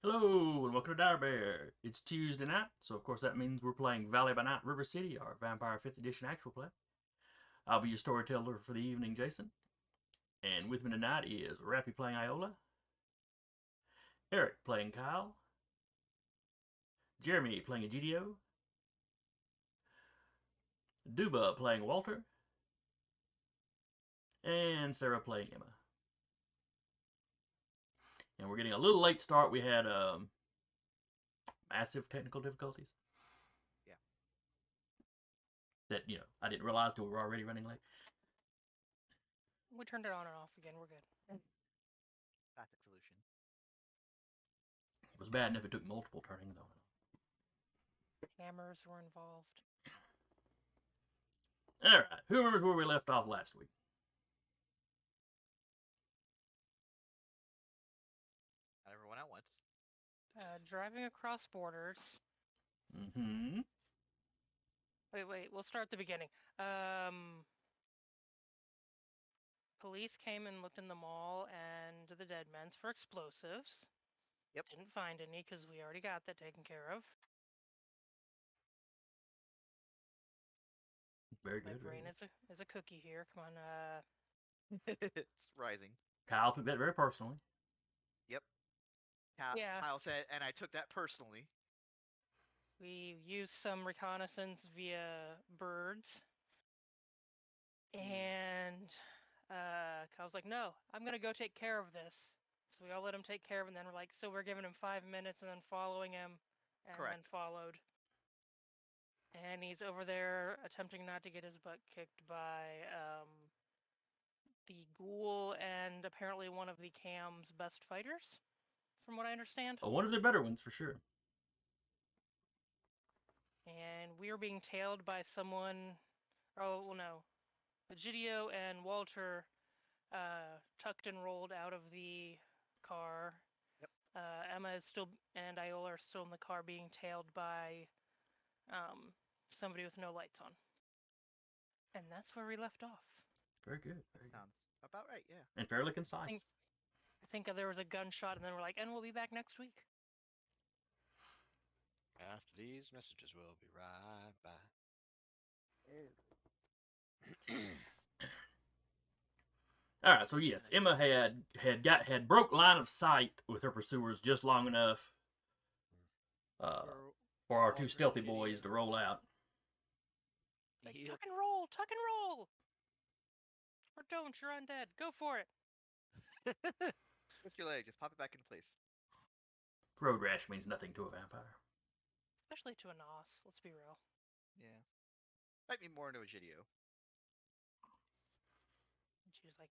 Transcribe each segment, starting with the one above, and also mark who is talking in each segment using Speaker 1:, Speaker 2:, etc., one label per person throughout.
Speaker 1: Hello and welcome to Dire Bear. It's Tuesday night, so of course that means we're playing Valley by Night River City, our Vampire 5th Edition actual play. I'll be your storyteller for the evening, Jason. And with me tonight is Rappy playing Iola, Eric playing Kyle, Jeremy playing Egidio, Duba playing Walter, and Sarah playing Emma. And we're getting a little late start. We had massive technical difficulties
Speaker 2: Yeah.
Speaker 1: that, I didn't realize till we were already running late.
Speaker 3: We turned it on and off again. We're good.
Speaker 2: Classic solution.
Speaker 1: It was bad enough it took multiple turnings on it.
Speaker 3: Hammers were involved.
Speaker 1: Alright, who remembers where we left off last week?
Speaker 2: Not everyone at once.
Speaker 3: Driving across borders.
Speaker 1: Mm-hmm.
Speaker 3: Wait. We'll start at the beginning. Police came and looked in the mall and the Dead Men's for explosives.
Speaker 2: Yep.
Speaker 3: Didn't find any because we already got that taken care of.
Speaker 1: Very
Speaker 3: My
Speaker 1: good.
Speaker 3: brain is a cookie here. Come on.
Speaker 2: It's rising.
Speaker 1: Kyle took that very personally.
Speaker 2: Yep.
Speaker 3: Yeah.
Speaker 2: Kyle said, and I took that personally.
Speaker 3: We used some reconnaissance via birds. And Kyle's like, no, I'm going to go take care of this. So we all let him take care of it, and then we're like, so we're giving him 5 minutes and then following him, and
Speaker 2: Correct.
Speaker 3: then followed. And he's over there attempting not to get his butt kicked by the ghoul and apparently one of the cam's best fighters, from what I understand.
Speaker 1: One of the better ones for sure.
Speaker 3: And we are being tailed by someone. Oh, well, no. Egidio and Walter tucked and rolled out of the car.
Speaker 2: Yep.
Speaker 3: Emma is still and Iola are still in the car being tailed by somebody with no lights on. And that's where we left off.
Speaker 1: Very good. Very good.
Speaker 2: Sounds about right, yeah.
Speaker 1: And fairly concise.
Speaker 3: I think there was a gunshot, and then we're like, and we'll be back next week.
Speaker 4: After these messages, we'll be right back.
Speaker 1: All right. So yes, Emma had broke line of sight with her pursuers just long enough for our two stealthy boys to roll out.
Speaker 3: Like, tuck and roll. Or don't, you're undead. Go for it.
Speaker 2: Twist your leg, just pop it back into place.
Speaker 1: Road rash means nothing to a vampire.
Speaker 3: Especially to a Nos, let's be real.
Speaker 2: Yeah. Might be more into a Egidio.
Speaker 3: And she was like,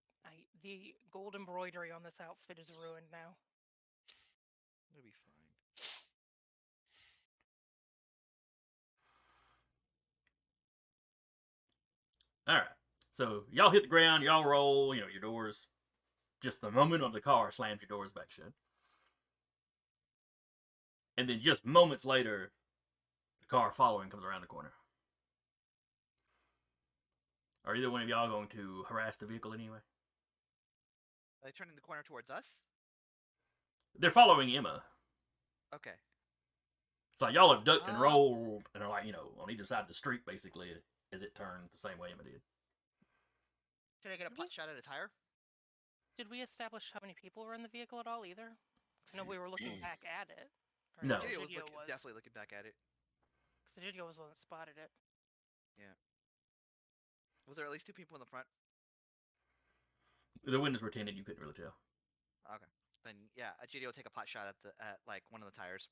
Speaker 3: the gold embroidery on this outfit is ruined now.
Speaker 2: It'll be fine.
Speaker 1: All right. So y'all hit the ground, y'all roll. Your doors. Just the moment of the car slams your doors back shut. And then just moments later, the car following comes around the corner. Are either one of y'all going to harass the vehicle anyway?
Speaker 2: Are they turning the corner towards us?
Speaker 1: They're following Emma.
Speaker 2: Okay.
Speaker 1: It's like y'all have ducked and rolled and are like, on either side of the street basically as it turned the same way Emma did.
Speaker 2: Can I get a pot shot at a tire?
Speaker 3: Did we establish how many people were in the vehicle at all either? I know we were looking back at it.
Speaker 1: No.
Speaker 2: Egidio was definitely looking back at it.
Speaker 3: Because Egidio was the one that spotted it.
Speaker 2: Yeah. Was there at least two people in the front?
Speaker 1: The windows were tinted, you couldn't really tell.
Speaker 2: Okay. Then yeah, Egidio will take a pot shot at like one of the tires.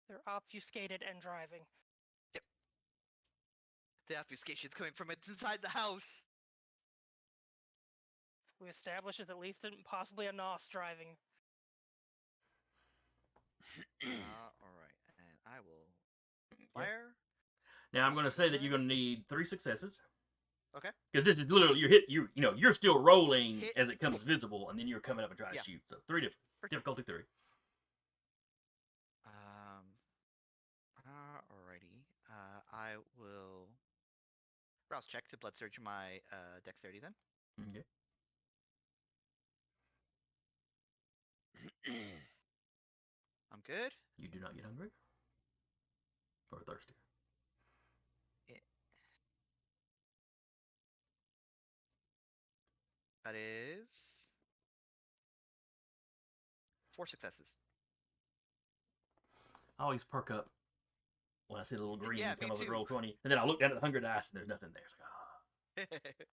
Speaker 3: They're obfuscated and driving.
Speaker 2: Yep. The obfuscation's coming from inside the house.
Speaker 3: We established it's at least possibly a Nos driving.
Speaker 2: Alright, and I will fire.
Speaker 1: Now I'm going to say that you're going to need 3 successes.
Speaker 2: Okay.
Speaker 1: Because this is literally you're still rolling as it comes visible, and then you're coming up and trying to shoot. So 3 difficulty 3.
Speaker 2: Alrighty. I will rouse check to blood surge my dexterity then.
Speaker 1: Okay.
Speaker 2: I'm good.
Speaker 1: You do not get hungry or thirsty.
Speaker 2: That is 4 successes.
Speaker 1: I always perk up when I see the little green
Speaker 2: Yeah,
Speaker 1: come
Speaker 2: me
Speaker 1: up with
Speaker 2: too.
Speaker 1: roll 20, and then I look down at the hunger dice and there's nothing there. It's like, ah.
Speaker 2: And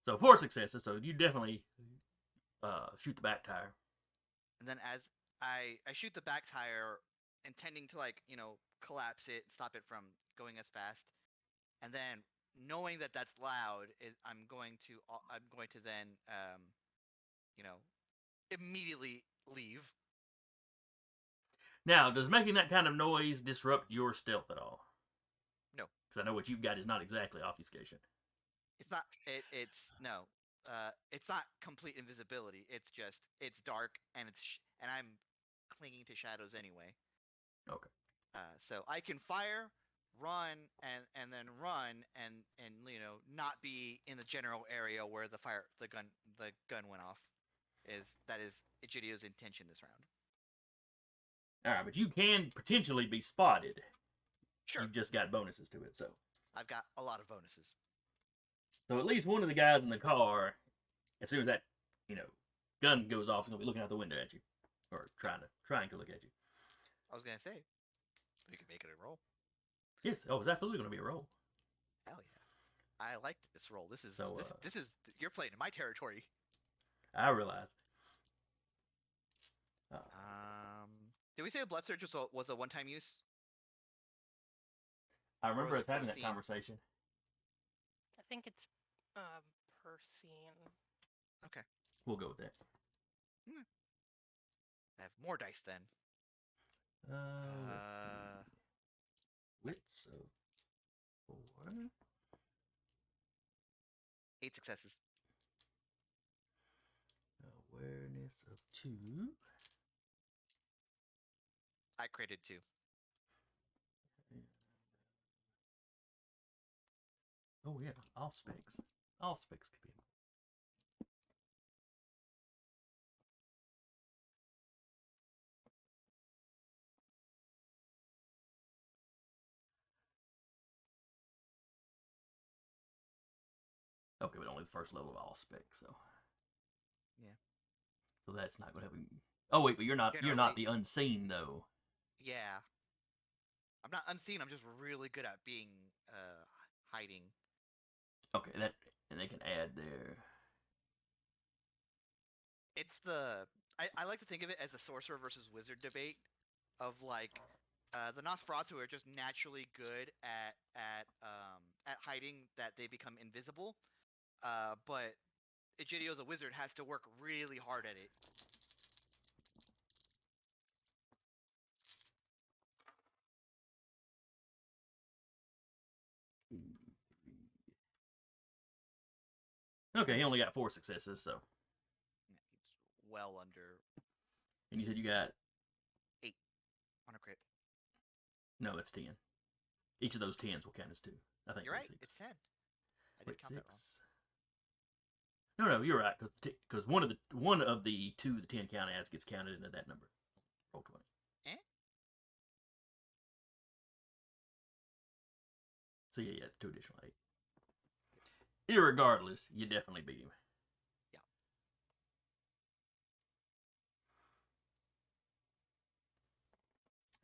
Speaker 1: So 4 successes. So you definitely shoot the back tire.
Speaker 2: then as I shoot the back tire, intending to collapse it, stop it from going as fast, and then knowing that that's loud, I'm going to then you know immediately leave.
Speaker 1: Now, does making that kind of noise disrupt your stealth at all?
Speaker 2: No.
Speaker 1: Because I know what you've got is not exactly obfuscation.
Speaker 2: It's not. It's no. It's not complete invisibility. It's just it's dark and and I'm clinging to shadows anyway.
Speaker 1: Okay.
Speaker 2: So I can fire, run, and then run and not be in the general area where the gun went off. That is Egidio's intention this round.
Speaker 1: All right, but you can potentially be spotted.
Speaker 2: Sure.
Speaker 1: You've just got bonuses to it, so.
Speaker 2: I've got a lot of bonuses.
Speaker 1: So at least one of the guys in the car, as soon as that, gun goes off, is gonna be looking out the window at you, or trying to look at you.
Speaker 2: I was gonna say, we could make it a roll.
Speaker 1: Yes. Oh, it's absolutely gonna be a roll.
Speaker 2: Hell yeah! I liked this roll. This is
Speaker 1: So,
Speaker 2: this is you're playing in my territory.
Speaker 1: I realize.
Speaker 2: Did we say the blood surge was a one-time use?
Speaker 1: I remember
Speaker 2: was
Speaker 1: us
Speaker 2: it for
Speaker 1: having
Speaker 2: the
Speaker 1: that
Speaker 2: scene?
Speaker 1: conversation.
Speaker 3: I think it's per scene.
Speaker 2: Okay.
Speaker 1: We'll go with that.
Speaker 2: I have more dice then.
Speaker 1: Let's see. Wits of 4.
Speaker 2: 8 successes.
Speaker 1: Awareness of 2.
Speaker 2: I created 2.
Speaker 1: Oh yeah, all specs. All specs could be. Okay, but only the first level of all specs, so.
Speaker 2: Yeah.
Speaker 1: So that's not gonna help him. Oh wait, but you're not
Speaker 2: Generally-
Speaker 1: the unseen though.
Speaker 2: Yeah. I'm not unseen. I'm just really good at being hiding.
Speaker 1: Okay, and they can add their.
Speaker 2: It's I like to think of it as a sorcerer versus wizard debate of the Nosferatu are just naturally good at hiding that they become invisible. But Egidio the wizard has to work really hard at it.
Speaker 1: Okay, he only got 4 successes, so.
Speaker 2: It's well under
Speaker 1: And you said you got
Speaker 2: 8 on a crit.
Speaker 1: no, it's 10. Each of those 10s will count as 2. I think
Speaker 2: You're right.
Speaker 1: 6.
Speaker 2: It's 10. I did
Speaker 1: Wait,
Speaker 2: count
Speaker 1: 6.
Speaker 2: that wrong.
Speaker 1: No, you're right because one of the 2 the 10 count adds gets counted into that number. Roll 20. So yeah, 2 additional 8. Irregardless, you definitely beat him.
Speaker 2: Yeah.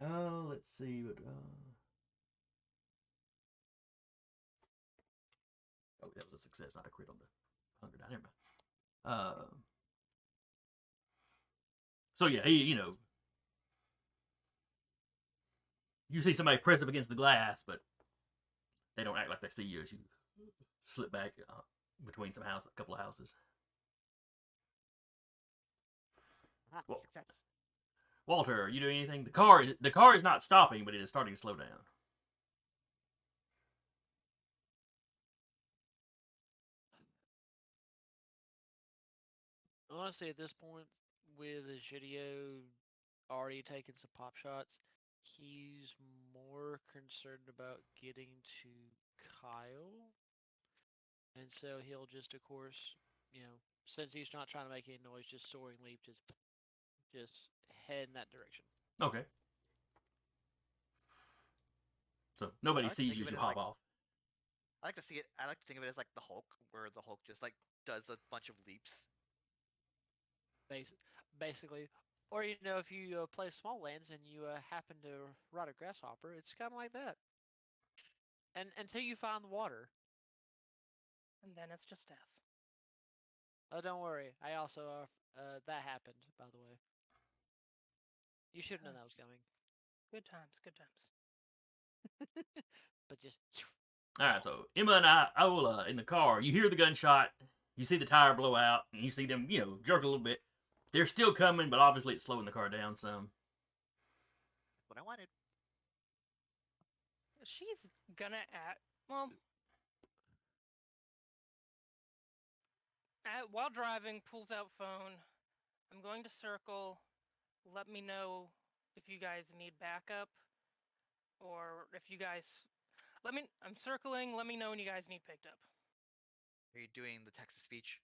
Speaker 1: Oh, let's see what. Oh, that was a success, not a crit on the hunger die. Never mind. So yeah, you see somebody press up against the glass, but they don't act like they see you as you slip back between a couple of houses. Well, Walter, are you doing anything? The car is not stopping, but it is starting to slow down.
Speaker 5: Honestly, at this point, with Egidio already taking some pop shots, he's more concerned about getting to Kyle. And so he'll just, of course, since he's not trying to make any noise, just soaring leap, just head in that direction.
Speaker 1: Okay. So nobody
Speaker 2: like to
Speaker 1: sees
Speaker 2: think
Speaker 1: you
Speaker 2: of
Speaker 1: as
Speaker 2: it
Speaker 1: you
Speaker 2: as,
Speaker 1: hop
Speaker 2: like-
Speaker 1: off.
Speaker 2: I like to see it. I like to think of it as like the Hulk, where the Hulk just like does a bunch of leaps.
Speaker 5: Basically. Or if you play small lands and you happen to ride a grasshopper, it's kind of like that. And until you find the water.
Speaker 3: And then it's just death.
Speaker 5: Oh, don't worry. I also that happened, by the way. You should have known that was coming.
Speaker 3: Good times, good times.
Speaker 5: But just
Speaker 1: All right, so Emma and Iola in the car. You hear the gunshot. You see the tire blow out, and you see them, jerk a little bit. They're still coming, but obviously it's slowing the car down some.
Speaker 2: What I wanted.
Speaker 3: She's gonna well, while driving, pulls out phone. I'm going to circle. Let me know if you guys need backup, or if you guys. I'm circling. Let me know when you guys need picked up.
Speaker 2: Are you doing the text to speech?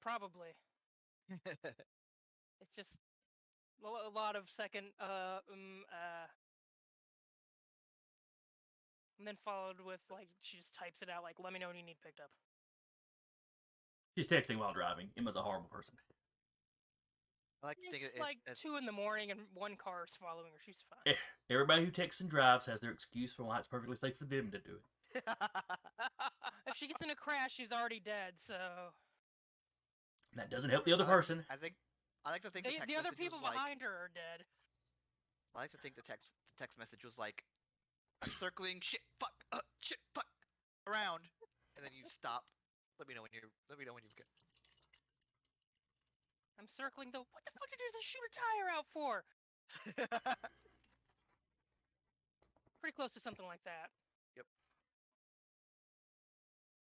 Speaker 3: Probably. It's just a lot of second and then followed with like she just types it out like let me know when you need picked up.
Speaker 1: She's texting while driving. Emma's a horrible person.
Speaker 2: I like to think
Speaker 3: It's
Speaker 2: it
Speaker 3: like
Speaker 2: as
Speaker 3: 2 in the morning and one car is following her. She's fine.
Speaker 1: Everybody who texts and drives has their excuse for why it's perfectly safe for them to do it.
Speaker 3: If she gets in a crash, she's already dead. So
Speaker 1: That doesn't help the other person.
Speaker 2: I like to think the text
Speaker 3: the other
Speaker 2: message
Speaker 3: people
Speaker 2: was like.
Speaker 3: behind her are dead.
Speaker 2: I like to think the text message was like, "I'm circling shit fuck around," and then you stop. Let me know when you've got.
Speaker 3: I'm circling the. What the fuck did you shoot a tire out for? Pretty close to something like that.
Speaker 2: Yep.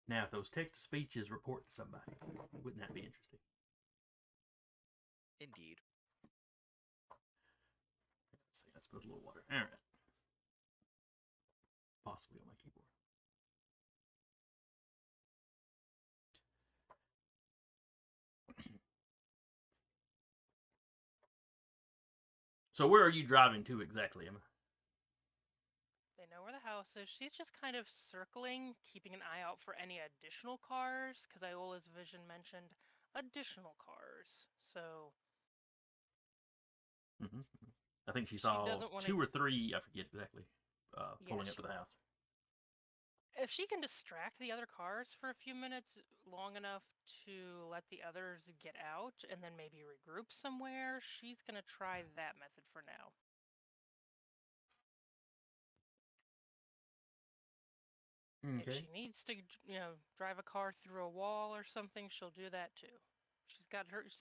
Speaker 1: Now, if those text to speeches report to somebody, wouldn't that be interesting?
Speaker 2: Indeed.
Speaker 1: Let's see, let's put a little water. All right. Possibly on my keyboard. So where are you driving to exactly, Emma?
Speaker 3: They know where the house is. She's just kind of circling, keeping an eye out for any additional cars, because Iola's vision mentioned additional cars. So
Speaker 1: Mm-hmm. I think she
Speaker 3: She
Speaker 1: saw
Speaker 3: doesn't wanna-
Speaker 1: 2 or 3, I forget exactly, pulling up
Speaker 3: she-
Speaker 1: to the house.
Speaker 3: if she can distract the other cars for a few minutes long enough to let the others get out and then maybe regroup somewhere, she's gonna try that method for now. If
Speaker 1: Okay.
Speaker 3: she needs to, drive a car through a wall or something, she'll do that too. She's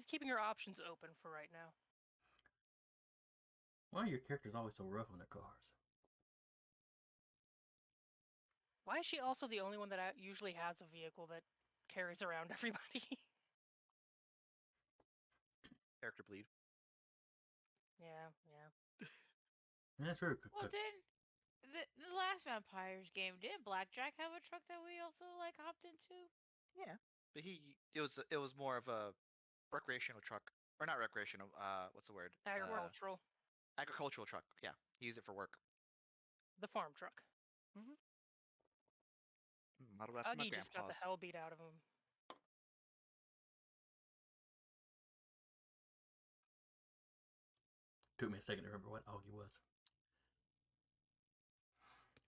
Speaker 3: keeping her options open for right now.
Speaker 1: Why are your characters always so rough on their cars?
Speaker 3: Why is she also the only one that usually has a vehicle that carries around everybody?
Speaker 2: Character bleed.
Speaker 3: Yeah.
Speaker 1: That's true.
Speaker 6: Well, the last Vampires game, didn't Blackjack have a truck that we also like hopped into?
Speaker 2: Yeah. But it was more of a recreational truck, or not recreational. What's the word?
Speaker 3: Agricultural.
Speaker 2: Agricultural truck. Yeah, he used it for work.
Speaker 3: The farm truck.
Speaker 2: Modeled after my
Speaker 3: Uggy just got the
Speaker 2: grandpa's.
Speaker 3: hell beat out of him.
Speaker 1: Took me a second to remember what Augie was.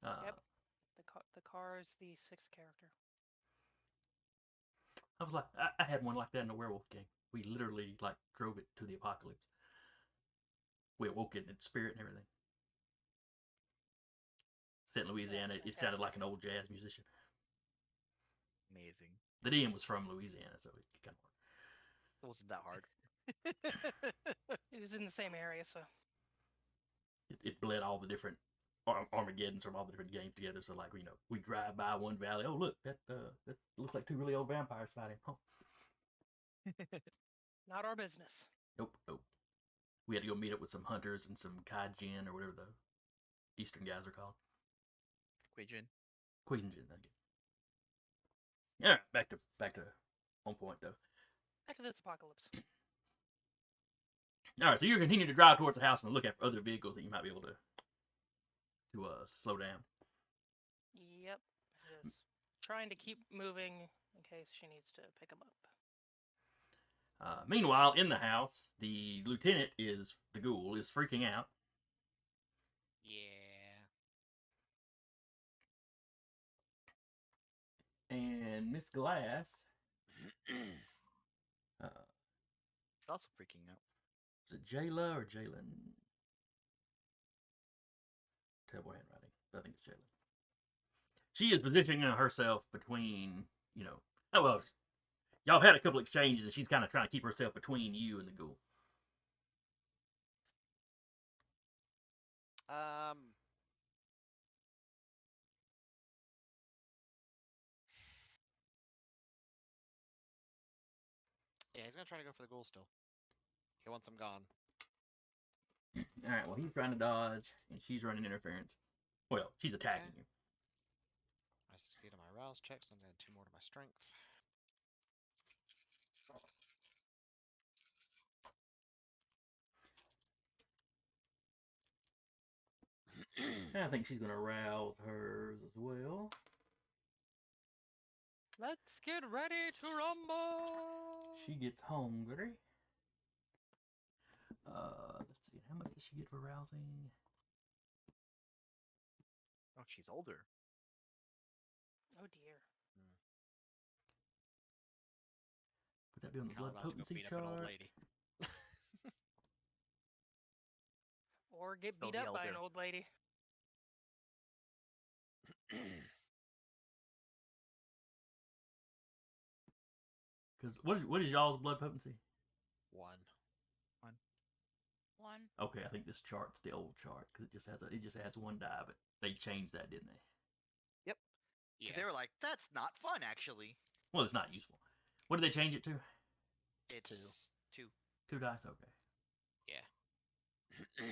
Speaker 3: Yep. The car is the 6th character.
Speaker 1: I was like, I had one like that in a werewolf game. We literally like drove it to the apocalypse. We awoke it in spirit and everything. Set in Louisiana, it sounded like an old jazz musician.
Speaker 2: Amazing.
Speaker 1: The DM was from Louisiana, so it kind of worked.
Speaker 2: It wasn't that hard.
Speaker 3: It was in the same area, so.
Speaker 1: It bled all the different Armageddons from all the different games together. So like, we drive by one valley. Oh look, that looks like 2 really old vampires fighting. Oh.
Speaker 3: Not our business.
Speaker 1: Nope. We had to go meet up with some hunters and some Kaijin or whatever the Eastern guys are called.
Speaker 2: Quijin.
Speaker 1: Quijin, thank you. Yeah, back to on point though.
Speaker 3: Back to this apocalypse.
Speaker 1: All right, so you continue to drive towards the house and look at other vehicles that you might be able to slow down.
Speaker 3: Yep. Just trying to keep moving in case she needs to pick him up.
Speaker 1: Meanwhile, in the house, the lieutenant the ghoul is freaking out.
Speaker 4: Yeah.
Speaker 1: And Miss Glass, uh,
Speaker 2: She's also freaking out.
Speaker 1: is it Jayla or Jalen? Terrible handwriting. I think it's Jalen. She is positioning herself between, oh well, y'all have had a couple exchanges, and she's kind of trying to keep herself between you and the ghoul.
Speaker 4: Yeah, he's gonna try to go for the ghoul still. He wants him gone.
Speaker 1: All right, well, he's trying to dodge, and she's running interference. Well, she's attacking you.
Speaker 4: I succeed on my rouse check, so I'm gonna add 2 more to my strength.
Speaker 1: I think she's going to rouse hers as well.
Speaker 3: Let's get ready to rumble.
Speaker 1: She gets hungry. Let's see. How much does she get for rousing?
Speaker 2: Oh, she's older.
Speaker 3: Oh dear.
Speaker 1: Would that be on the
Speaker 4: Kinda
Speaker 1: blood
Speaker 4: about to go
Speaker 1: potency
Speaker 4: beat up an old
Speaker 1: chart?
Speaker 4: lady.
Speaker 3: Or get
Speaker 2: Still
Speaker 3: beat
Speaker 2: the
Speaker 3: up by an
Speaker 2: elder.
Speaker 3: old lady.
Speaker 1: Because what is y'all's blood potency?
Speaker 4: 1.
Speaker 6: 1.
Speaker 1: Okay, I think this chart's the old chart because it just adds 1 die, but they changed that, didn't they?
Speaker 2: Yep.
Speaker 4: Yeah.
Speaker 2: They were like, that's not fun, actually.
Speaker 1: Well, it's not useful. What did they change it to?
Speaker 2: It's 2.
Speaker 1: 2 dice. Okay.
Speaker 4: Yeah.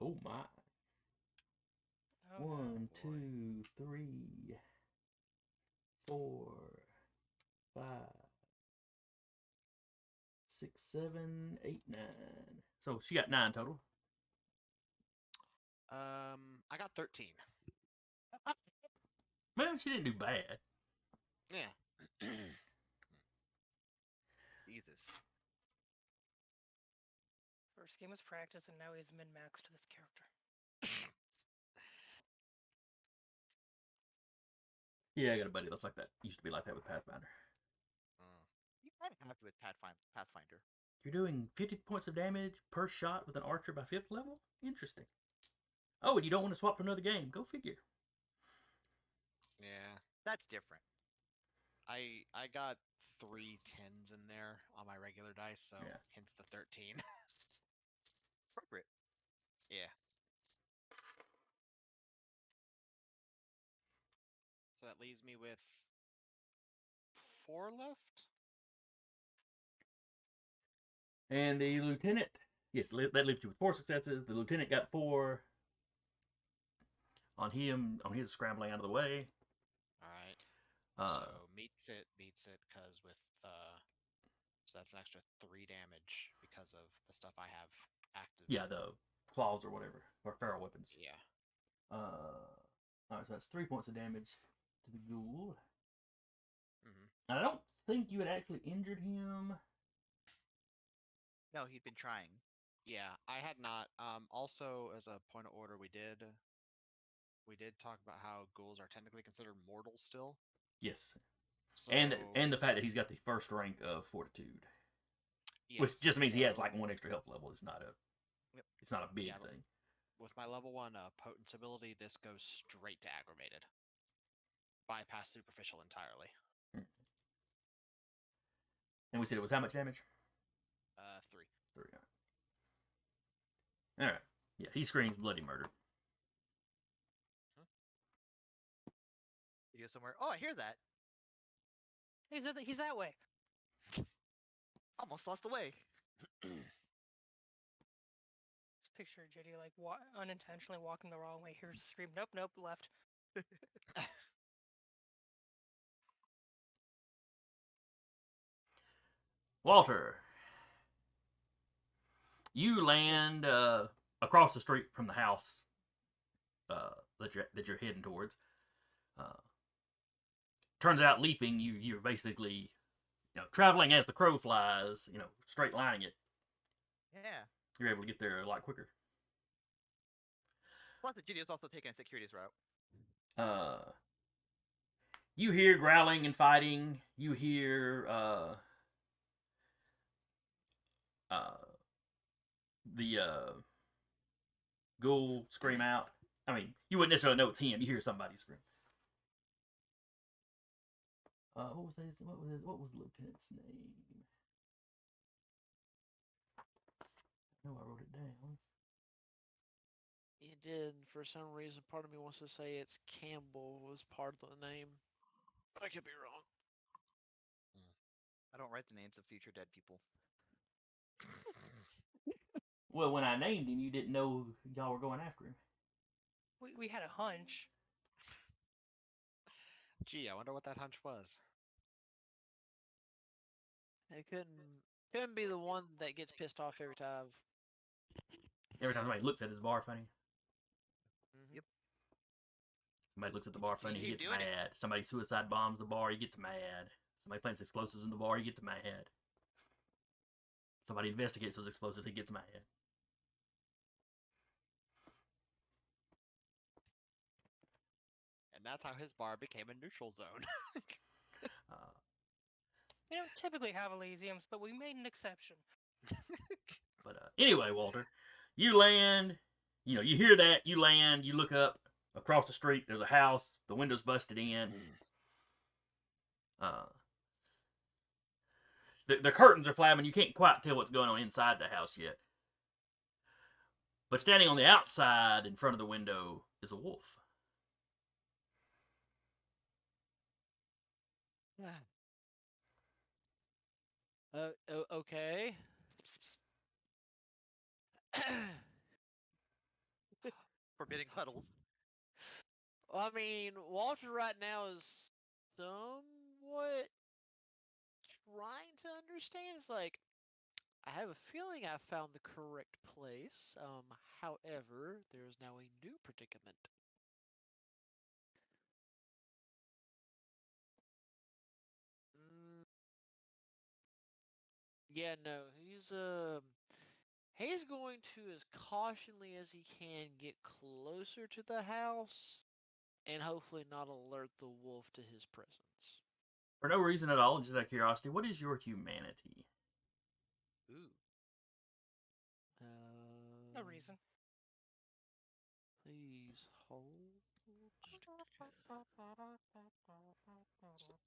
Speaker 1: Oh my.
Speaker 3: Oh, no.
Speaker 1: 1,
Speaker 4: boy.
Speaker 1: 2, 3, 4, 5, 6, 7, 8, 9. So she got 9 total.
Speaker 4: I got 13.
Speaker 1: Well, she didn't do bad.
Speaker 4: Yeah.
Speaker 2: Jesus.
Speaker 3: First game was practice, and now he's min-maxed this character.
Speaker 1: Yeah, I got a buddy that's like that. Used to be like that with Pathfinder.
Speaker 2: You might have to with Pathfinder.
Speaker 1: You're doing 50 points of damage per shot with an archer by 5th level? Interesting. Oh, and you don't want to swap to another game. Go figure.
Speaker 4: Yeah.
Speaker 2: That's different.
Speaker 4: I got 3 10s in there on my regular dice, so
Speaker 1: Yeah.
Speaker 4: hence the 13.
Speaker 2: Appropriate.
Speaker 4: Yeah. So that leaves me with 4 left.
Speaker 1: And the lieutenant, yes, that leaves you with 4 successes. The lieutenant got 4 on his scrambling out of the way.
Speaker 4: All right.
Speaker 1: Uh,
Speaker 4: So meets it, because with so that's an extra 3 damage because of the stuff I have active.
Speaker 1: yeah, the claws or whatever, or feral weapons.
Speaker 4: Yeah.
Speaker 1: All right, so that's 3 points of damage to the ghoul.
Speaker 4: Mm-hmm.
Speaker 1: And I don't think you had actually injured him.
Speaker 2: No, he'd been trying.
Speaker 4: Yeah, I had not. Also, as a point of order, we did talk about how ghouls are technically considered mortal still.
Speaker 1: Yes,
Speaker 4: So
Speaker 1: and the fact that he's got the first rank of fortitude,
Speaker 4: yes,
Speaker 1: which just means he has
Speaker 4: so
Speaker 1: like 1 extra health level. It's not a big
Speaker 4: Yeah,
Speaker 1: thing.
Speaker 4: with my level 1 potence ability, this goes straight to aggravated. Bypass superficial entirely.
Speaker 1: And we said it was how much damage?
Speaker 4: 3.
Speaker 1: 3. All right. Yeah, he screams bloody murder.
Speaker 2: You go somewhere. Oh, I hear that.
Speaker 3: He's that way.
Speaker 2: Almost lost the way.
Speaker 3: Just picture JD like unintentionally walking the wrong way. Here's a scream. Nope, left.
Speaker 1: Walter, you land across the street from the house that you're heading towards. Uh, Turns out, leaping, you're basically traveling as the crow flies. Straight lining it.
Speaker 2: Yeah.
Speaker 1: You're able to get there a lot quicker.
Speaker 2: Plus, the GD is also taking a securities route.
Speaker 1: You hear growling and fighting. You hear the ghoul scream out. I mean, you wouldn't necessarily know it's him. You hear somebody scream. What was his? What was the lieutenant's name? I know I wrote it down.
Speaker 5: It did. For some reason, part of me wants to say it's Campbell was part of the name. I could be wrong.
Speaker 2: I don't write the names of future dead people.
Speaker 1: Well, when I named him, you didn't know y'all were going after him.
Speaker 3: We had a hunch.
Speaker 4: Gee, I wonder what that hunch was.
Speaker 5: It couldn't be the one that gets pissed off every time.
Speaker 1: Every time somebody looks at his bar funny.
Speaker 5: Mm-hmm.
Speaker 2: Yep.
Speaker 1: Somebody looks at the bar
Speaker 2: You
Speaker 1: funny, he
Speaker 2: keep
Speaker 1: gets
Speaker 2: doing it.
Speaker 1: mad. Somebody suicide bombs the bar, he gets mad. Somebody plants explosives in the bar, he gets mad. Somebody investigates those explosives, he gets mad.
Speaker 4: And that's how his bar became a neutral zone.
Speaker 3: We don't typically have Elysiums, but we made an exception.
Speaker 1: But anyway, Walter, you land. You hear that. You land. You look up across the street. There's a house. The window's busted in. The curtains are flapping. You can't quite tell what's going on inside the house yet. But standing on the outside in front of the window is a wolf.
Speaker 5: Okay.
Speaker 2: Forbidding cuddles.
Speaker 5: I mean, Walter right now is somewhat trying to understand. It's like, I have a feeling I found the correct place. However, there is now a new predicament. Yeah, no, he's going to, as cautiously as he can, get closer to the house and hopefully not alert the wolf to his presence.
Speaker 1: For no reason at all, just out of curiosity, what is your humanity?
Speaker 2: Ooh.
Speaker 3: No reason.
Speaker 5: Please hold.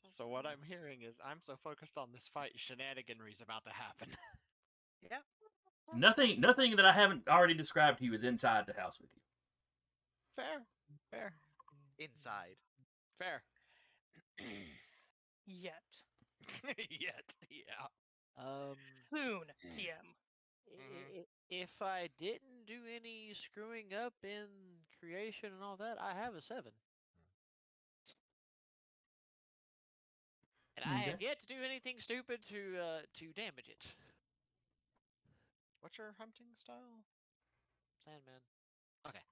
Speaker 4: So what I'm hearing is I'm so focused on this fight, shenaniganry's about to happen.
Speaker 2: Yeah.
Speaker 1: Nothing that I haven't already described to you is inside the house with you.
Speaker 4: Fair.
Speaker 2: Inside.
Speaker 4: Fair.
Speaker 3: Yet.
Speaker 4: Yet, yeah.
Speaker 3: Soon, TM.
Speaker 5: If I didn't do any screwing up in creation and all that, I have a 7. And I
Speaker 1: Okay.
Speaker 5: have yet to do anything stupid to damage it.
Speaker 4: What's your hunting style?
Speaker 5: Sandman.
Speaker 4: Okay.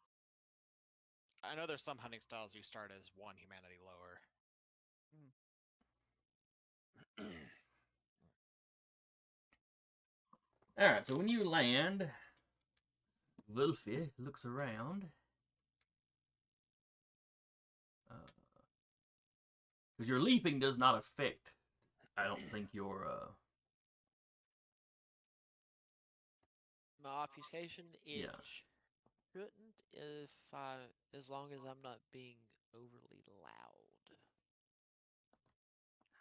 Speaker 4: I know there's some hunting styles you start as 1 humanity lower.
Speaker 1: Alright, so when you land, Wolfie looks around. Because your leaping does not affect, I don't think, your
Speaker 5: My obfuscation, it
Speaker 1: Yeah.
Speaker 5: shouldn't as long as I'm not being overly loud.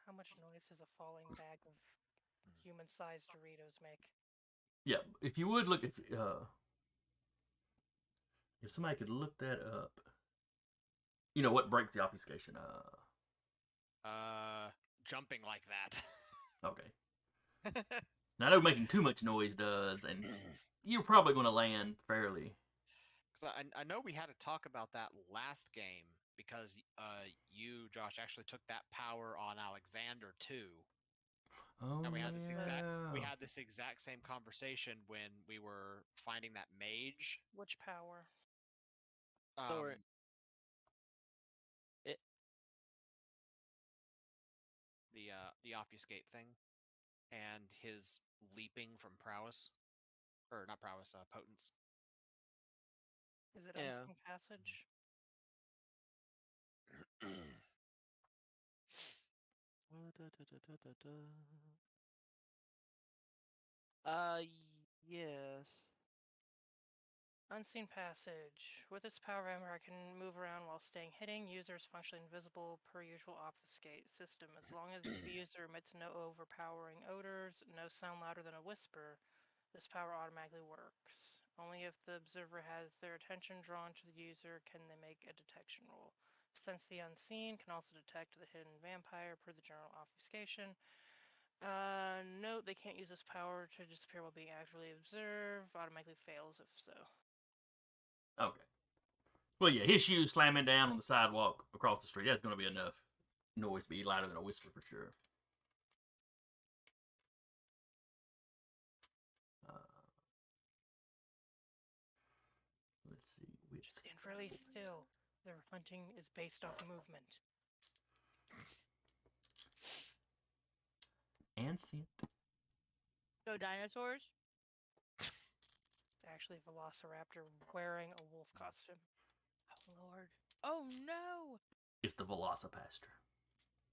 Speaker 3: How much noise does a falling bag of human-sized Doritos make?
Speaker 1: Yeah, if you would look, if somebody could look that up. You know what breaks the obfuscation?
Speaker 4: Jumping like that.
Speaker 1: Okay. Now I know making too much noise does, and you're probably going to land fairly.
Speaker 4: Because I know we had to talk about that last game, because you, Josh, actually took that power on Alexander too.
Speaker 1: Oh
Speaker 4: And we had
Speaker 1: yeah.
Speaker 4: this exact same conversation when we were finding that mage.
Speaker 3: Which power?
Speaker 5: Or
Speaker 4: Um,
Speaker 5: it,
Speaker 4: the obfuscate thing, and his leaping from prowess, or not prowess, potence.
Speaker 3: Is it
Speaker 5: yeah.
Speaker 3: unseen passage?
Speaker 5: Yes.
Speaker 3: Unseen passage. With its power, vampire can move around while staying hidden. Users functionally invisible per usual obfuscate system. As long as the user emits no overpowering odors, no sound louder than a whisper, this power automatically works. Only if the observer has their attention drawn to the user can they make a detection roll. Sense the unseen can also detect the hidden vampire per the general obfuscation. Note they can't use this power to disappear while being actively observed. Automatically fails if so.
Speaker 1: Okay. Well, yeah, his shoes slamming down on the sidewalk across the street. That's going to be enough noise to be louder than a whisper for sure. Uh, let's see. Wits.
Speaker 3: Just stand really still. Their hunting is based off movement.
Speaker 1: And scent.
Speaker 6: No dinosaurs.
Speaker 3: It's actually a velociraptor wearing a wolf costume. Oh lord.
Speaker 6: Oh no!
Speaker 1: It's the Velocipaster.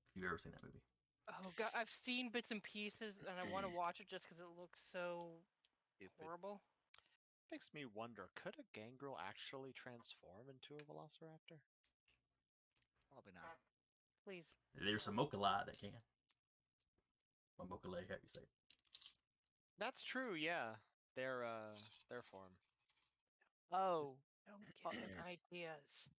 Speaker 1: If you've ever seen that movie.
Speaker 3: Oh god, I've seen bits and pieces, and I want to watch it just because it looks so
Speaker 5: Stupid.
Speaker 3: horrible.
Speaker 4: Makes me wonder, could a gangrel actually transform into a velociraptor?
Speaker 2: Probably not.
Speaker 3: Please.
Speaker 1: There's some Mokalai that can. Or Mokalei, how you say it.
Speaker 4: That's true, yeah. Their form.
Speaker 5: Oh,
Speaker 3: Don't give him ideas.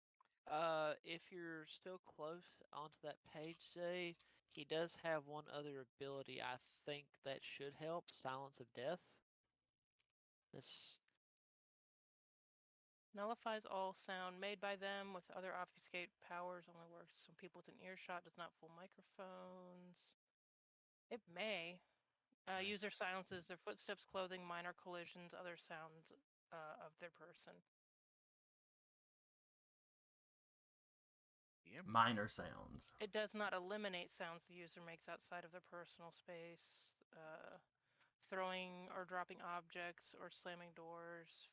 Speaker 5: if you're still close onto that page, say, he does have one other ability I think that should help, Silence of Death. This
Speaker 3: Nullifies all sound made by them with other obfuscate powers. Only works on people within earshot. Does not fool microphones. It may. User silences their footsteps, clothing, minor collisions, other sounds of their person.
Speaker 1: Minor sounds.
Speaker 3: It does not eliminate sounds the user makes outside of their personal space. Throwing or dropping objects or slamming doors.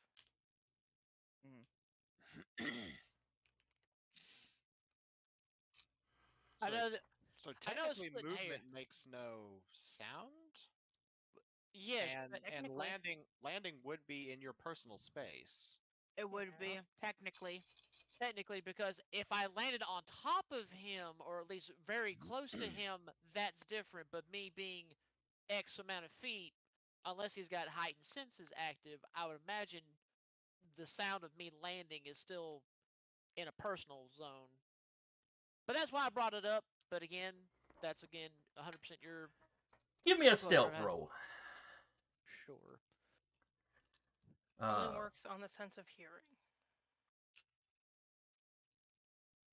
Speaker 6: I
Speaker 4: So,
Speaker 6: know that.
Speaker 4: so
Speaker 6: I know it's
Speaker 4: technically,
Speaker 6: split hair.
Speaker 4: movement makes no sound,
Speaker 6: Yes,
Speaker 4: and
Speaker 3: Technically.
Speaker 4: landing would be in your personal space.
Speaker 6: it would
Speaker 3: Yeah.
Speaker 6: be technically because if I landed on top of him or at least very close to him, that's different. But me being X amount of feet, unless he's got heightened senses active, I would imagine the sound of me landing is still in a personal zone. But that's why I brought it up. But again, that's 100% your
Speaker 1: Give me a
Speaker 6: whatever.
Speaker 1: stealth roll.
Speaker 5: sure.
Speaker 3: Only
Speaker 1: Uh,
Speaker 3: works on the sense of hearing.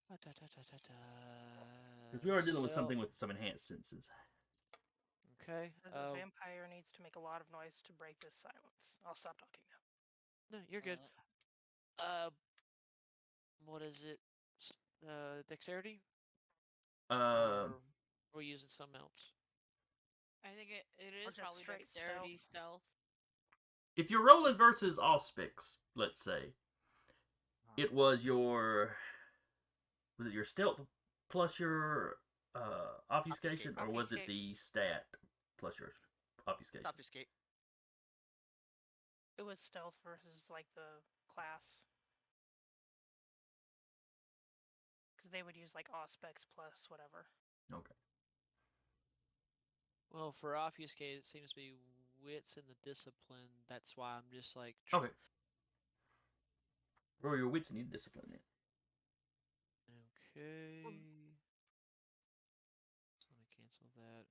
Speaker 1: Because we are dealing with
Speaker 5: Stealth.
Speaker 1: something with some enhanced senses.
Speaker 5: Okay.
Speaker 3: As a vampire needs to make a lot of noise to break this silence. I'll stop talking now.
Speaker 5: No, you're good. What is it? Dexterity,
Speaker 1: Uh,
Speaker 5: or we're using something else?
Speaker 6: I think it
Speaker 3: Or
Speaker 6: is
Speaker 3: just
Speaker 6: probably
Speaker 3: straight
Speaker 6: dexterity stealth.
Speaker 1: if you're rolling versus Auspics, let's say, it was it your stealth plus your obfuscation, or was it
Speaker 3: Obfuscate.
Speaker 1: the stat plus your obfuscation?
Speaker 2: Obfuscate.
Speaker 3: It was stealth versus like the class. Because they would use like Auspex plus whatever.
Speaker 1: Okay.
Speaker 5: Well, for obfuscate, it seems to be wits in the discipline. That's why I'm just like.
Speaker 1: Okay. Roll your wits and need discipline then.
Speaker 5: Okay. So let me cancel that.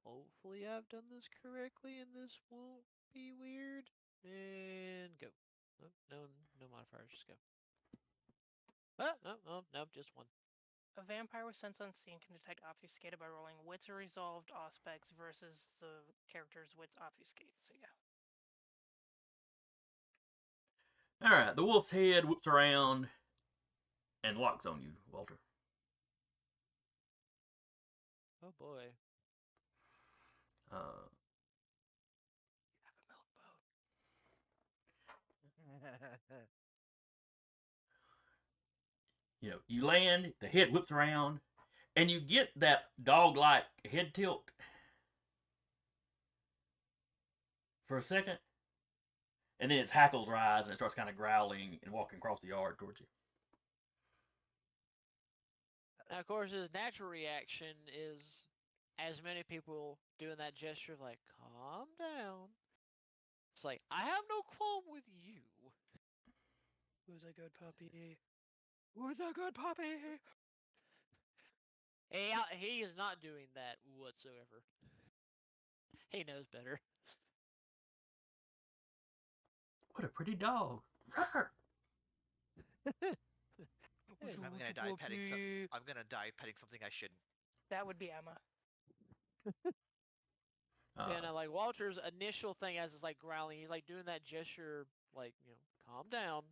Speaker 5: Hopefully, I've done this correctly, and this won't be weird. And go. Oh, no, no modifiers. Just go.
Speaker 6: Oh, no, just one.
Speaker 3: A vampire with sense unseen can detect obfuscated by rolling wits or resolved aspects versus the character's wits obfuscate. So yeah.
Speaker 1: All right, the wolf's head whips around and locks on you, Walter.
Speaker 6: Oh boy.
Speaker 1: Uh, you land, the head whips around, and you get that dog-like head tilt for a second, and then its hackles rise and it starts kind of growling and walking across the yard towards you.
Speaker 6: Now, of course, his natural reaction is, as many people doing that gesture of like, calm down. It's like, I have no qualm with you.
Speaker 3: Who's a good puppy? Who's a good puppy?
Speaker 6: He is not doing that whatsoever. He knows better.
Speaker 1: What a pretty dog.
Speaker 2: I'm gonna die petting. I'm gonna die petting something I shouldn't.
Speaker 3: That would be Emma.
Speaker 6: Yeah, no, like Walter's initial thing as is like growling. He's like doing that gesture, like calm down.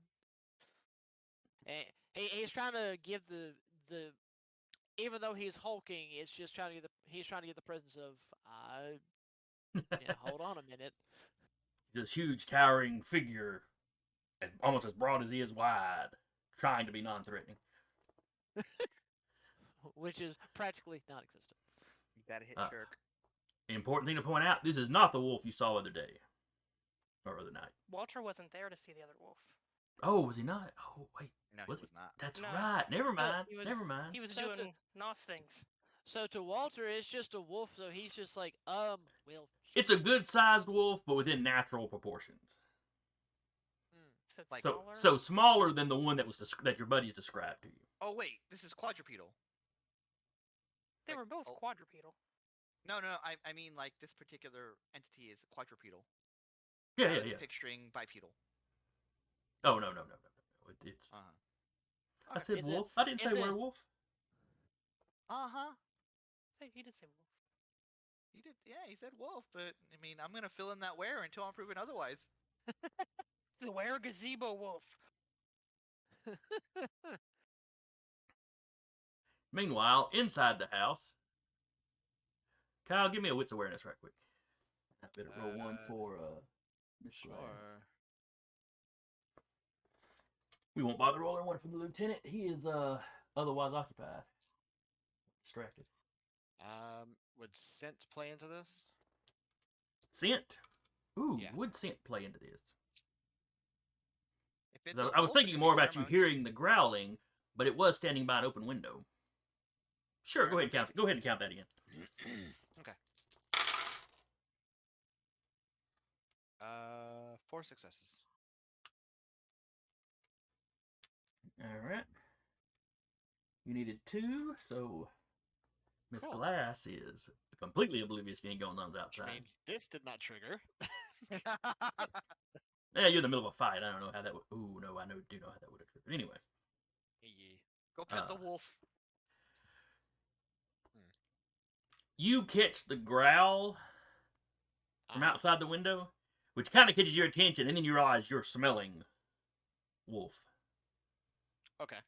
Speaker 6: And he's trying to give the even though he's hulking, it's just trying to get he's trying to get the presence of hold on a minute.
Speaker 1: This huge towering figure, almost as broad as he is wide, trying to be non-threatening.
Speaker 6: Which is practically non-existent.
Speaker 2: You gotta hit jerk.
Speaker 1: Important thing to point out: this is not the wolf you saw the other day or other night.
Speaker 3: Walter wasn't there to see the other wolf.
Speaker 1: Oh, was he not? Oh, wait.
Speaker 2: No, he was not.
Speaker 1: That's
Speaker 3: No.
Speaker 1: right. Never mind.
Speaker 3: He was,
Speaker 1: Never mind.
Speaker 3: He was
Speaker 6: So
Speaker 3: doing nos things.
Speaker 6: So to Walter, it's just a wolf. So he's just like, well.
Speaker 1: It's a good-sized wolf, but within natural proportions.
Speaker 3: So it's
Speaker 2: Like-
Speaker 3: smaller.
Speaker 1: So smaller than the one that your buddies described to you.
Speaker 2: Oh wait, this is quadrupedal.
Speaker 3: They
Speaker 2: like-
Speaker 3: were both
Speaker 2: oh.
Speaker 3: quadrupedal.
Speaker 2: No, I mean like this particular entity is quadrupedal.
Speaker 1: Yeah,
Speaker 2: I
Speaker 1: yeah,
Speaker 2: was
Speaker 1: yeah.
Speaker 2: picturing bipedal.
Speaker 1: Oh no. It's. I said
Speaker 6: Is it-
Speaker 1: wolf. I didn't say
Speaker 6: is it-
Speaker 1: werewolf.
Speaker 3: He did say wolf.
Speaker 2: He did. Yeah, he said wolf, but I mean, I'm gonna fill in that where until I'm proven otherwise.
Speaker 3: The were gazebo wolf.
Speaker 1: Meanwhile, inside the house, Kyle, give me a wits awareness right quick. I better roll one for Miss Glass.
Speaker 4: Sure.
Speaker 1: We won't bother rolling one for the lieutenant. He is otherwise occupied, distracted.
Speaker 4: Would scent play into this?
Speaker 1: Scent. Ooh,
Speaker 4: Yeah.
Speaker 1: would scent play into this?
Speaker 2: If it's
Speaker 1: 'Cause
Speaker 2: a
Speaker 1: I was
Speaker 2: wolf, it
Speaker 1: thinking
Speaker 2: could
Speaker 1: more
Speaker 2: be
Speaker 1: about you
Speaker 2: pheromones.
Speaker 1: hearing the growling, but it was standing by an open window. Sure, go ahead and count. Go ahead and count that again.
Speaker 4: Okay. 4 successes.
Speaker 1: All right. You needed 2, so Miss
Speaker 4: Cool.
Speaker 1: Glass is completely oblivious to anything going on
Speaker 4: Which
Speaker 1: outside.
Speaker 4: means this did not trigger.
Speaker 1: Yeah, you're in the middle of a fight. I don't know how that would. Ooh, no, I do know how that would have triggered. Anyway,
Speaker 4: Yee.
Speaker 2: Go pet the wolf.
Speaker 1: you catch the growl from
Speaker 4: Uh-huh.
Speaker 1: outside the window, which kind of catches your attention, and then you realize you're smelling wolf.
Speaker 4: Okay.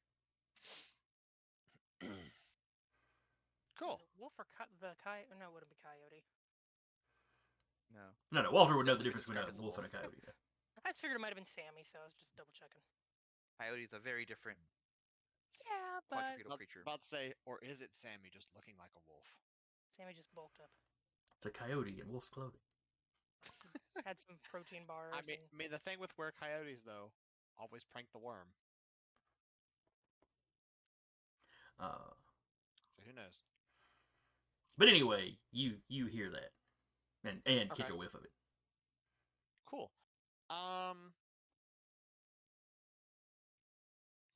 Speaker 4: Cool.
Speaker 3: Is it wolf or the coyote? No, it wouldn't be coyote.
Speaker 2: No.
Speaker 1: No, Walter would know
Speaker 2: Still
Speaker 1: the
Speaker 2: be
Speaker 1: difference between
Speaker 2: described
Speaker 1: a
Speaker 2: as a
Speaker 1: wolf and a
Speaker 2: wolf.
Speaker 1: coyote. Yeah.
Speaker 3: I just figured it might have been Sammy, so I was just double checking.
Speaker 2: Coyote's a very different
Speaker 3: Yeah, but
Speaker 2: quadrupedal creature.
Speaker 4: About to say, or is it Sammy just looking like a wolf?
Speaker 3: Sammy just bulked up.
Speaker 1: It's a coyote in wolf's clothing.
Speaker 3: Had some protein bars.
Speaker 4: I mean, the thing with were coyotes though, always prank the worm. So who knows?
Speaker 1: But anyway, you hear that and catch
Speaker 4: Okay.
Speaker 1: a whiff of it.
Speaker 4: Cool.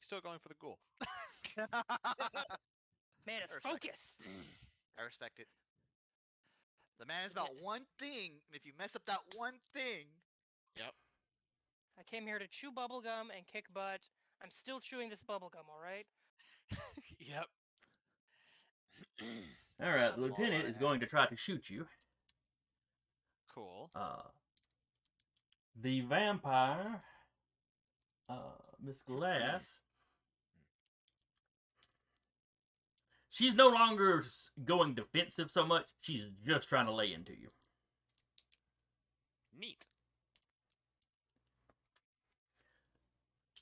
Speaker 4: Still going for the ghoul.
Speaker 3: Man, it's
Speaker 2: Perfect.
Speaker 3: focused.
Speaker 2: I respect it. The man is about one thing, and if you mess up that one thing,
Speaker 3: I came here to chew bubblegum and kick butt. I'm still chewing this bubblegum, alright?
Speaker 4: Yep.
Speaker 1: All right, the
Speaker 5: I'm
Speaker 1: lieutenant
Speaker 5: all
Speaker 1: is going to
Speaker 5: ass.
Speaker 1: try to shoot you.
Speaker 4: Cool.
Speaker 1: The vampire, Miss Glass, she's no longer going defensive so much. She's just trying to lay into you.
Speaker 4: Neat.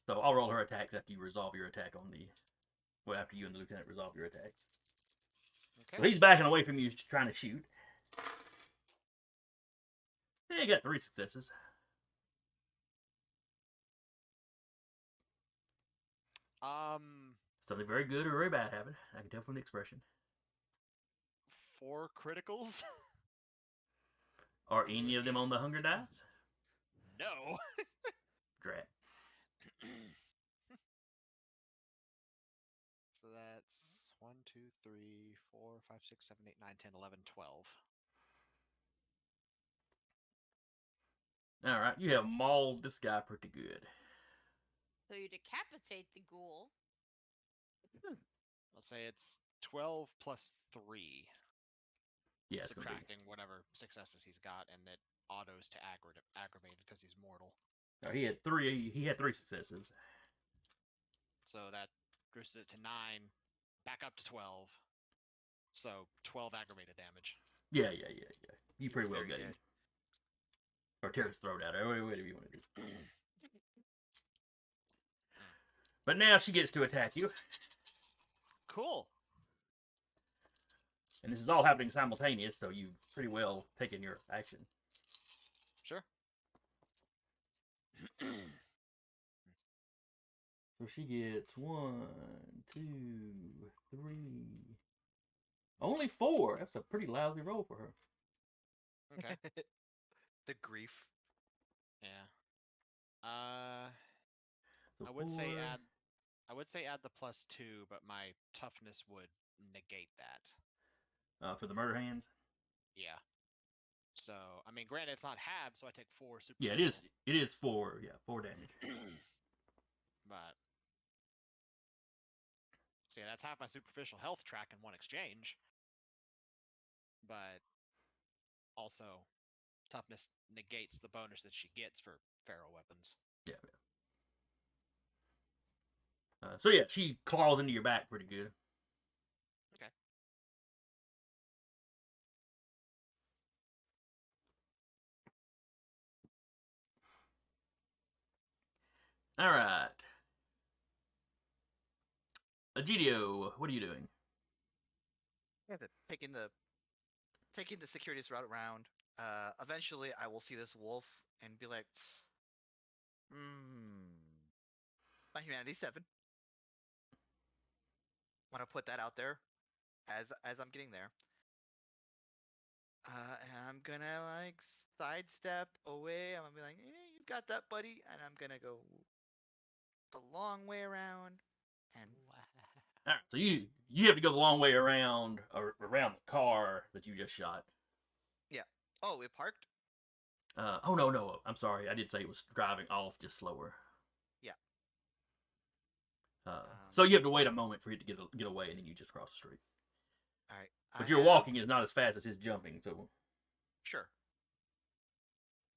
Speaker 1: So I'll roll her attacks after you resolve your attack on the. Well, after you and the lieutenant resolve your attacks.
Speaker 4: Okay.
Speaker 1: So he's backing away from you, trying to shoot. Yeah, you got 3 successes. Something very good or very bad happened. I can tell from the expression.
Speaker 4: 4 criticals?
Speaker 1: Are any of them on the hunger dice?
Speaker 4: No.
Speaker 1: Drat.
Speaker 4: So that's 1, 2, 3, 4, 5, 6, 7, 8, 9, 10, 11, 12.
Speaker 1: All right, you have mauled this guy pretty good.
Speaker 6: So you decapitate the ghoul.
Speaker 4: I'll say it's 12 plus 3,
Speaker 1: Yeah, it's gonna be.
Speaker 4: subtracting whatever successes he's got, and that autos to aggravated because he's mortal.
Speaker 1: No, he had 3. He had 3 successes.
Speaker 4: So that reduces it to 9, back up to 12. So 12 aggravated damage.
Speaker 1: Yeah. You pretty
Speaker 2: He's
Speaker 1: well
Speaker 2: very
Speaker 1: got him.
Speaker 2: dead.
Speaker 1: Or tear his throat out. Whatever you want to do. But now she gets to attack you.
Speaker 4: Cool.
Speaker 1: And this is all happening simultaneous, so you've pretty well taken your action.
Speaker 4: Sure.
Speaker 1: So she gets 1, 2, 3. Only 4. That's a pretty lousy roll for her.
Speaker 4: Okay.
Speaker 2: The grief.
Speaker 4: Yeah.
Speaker 1: So
Speaker 4: I would say
Speaker 1: 4.
Speaker 4: add the +2, but my toughness would negate that.
Speaker 1: For the murder hands.
Speaker 4: Yeah. So I mean, granted, it's not halved, so I take 4 superficial.
Speaker 1: Yeah, it is. It is 4. Yeah, 4 damage.
Speaker 4: But so yeah, that's half my superficial health track in one exchange. But also, toughness negates the bonus that she gets for feral weapons.
Speaker 1: Yeah. So yeah, she claws into your back pretty good.
Speaker 4: Okay.
Speaker 1: All right. Egidio, what are you doing?
Speaker 2: Taking the securities route around. Eventually, I will see this wolf and be like, my humanity 7. Want to put that out there as I'm getting there. And I'm gonna like sidestep away. I'm gonna be like, you got that, buddy. And I'm gonna go the long way around. And
Speaker 1: All right, so you have to go the long way around around the car that you just shot.
Speaker 2: yeah. Oh, it parked.
Speaker 1: Oh no, I'm sorry. I did say it was driving off, just slower.
Speaker 2: Yeah.
Speaker 1: So you have to wait a moment for it to get away, and then you just cross the street.
Speaker 2: All right.
Speaker 1: But your walking is not as fast as his jumping, so.
Speaker 2: Sure.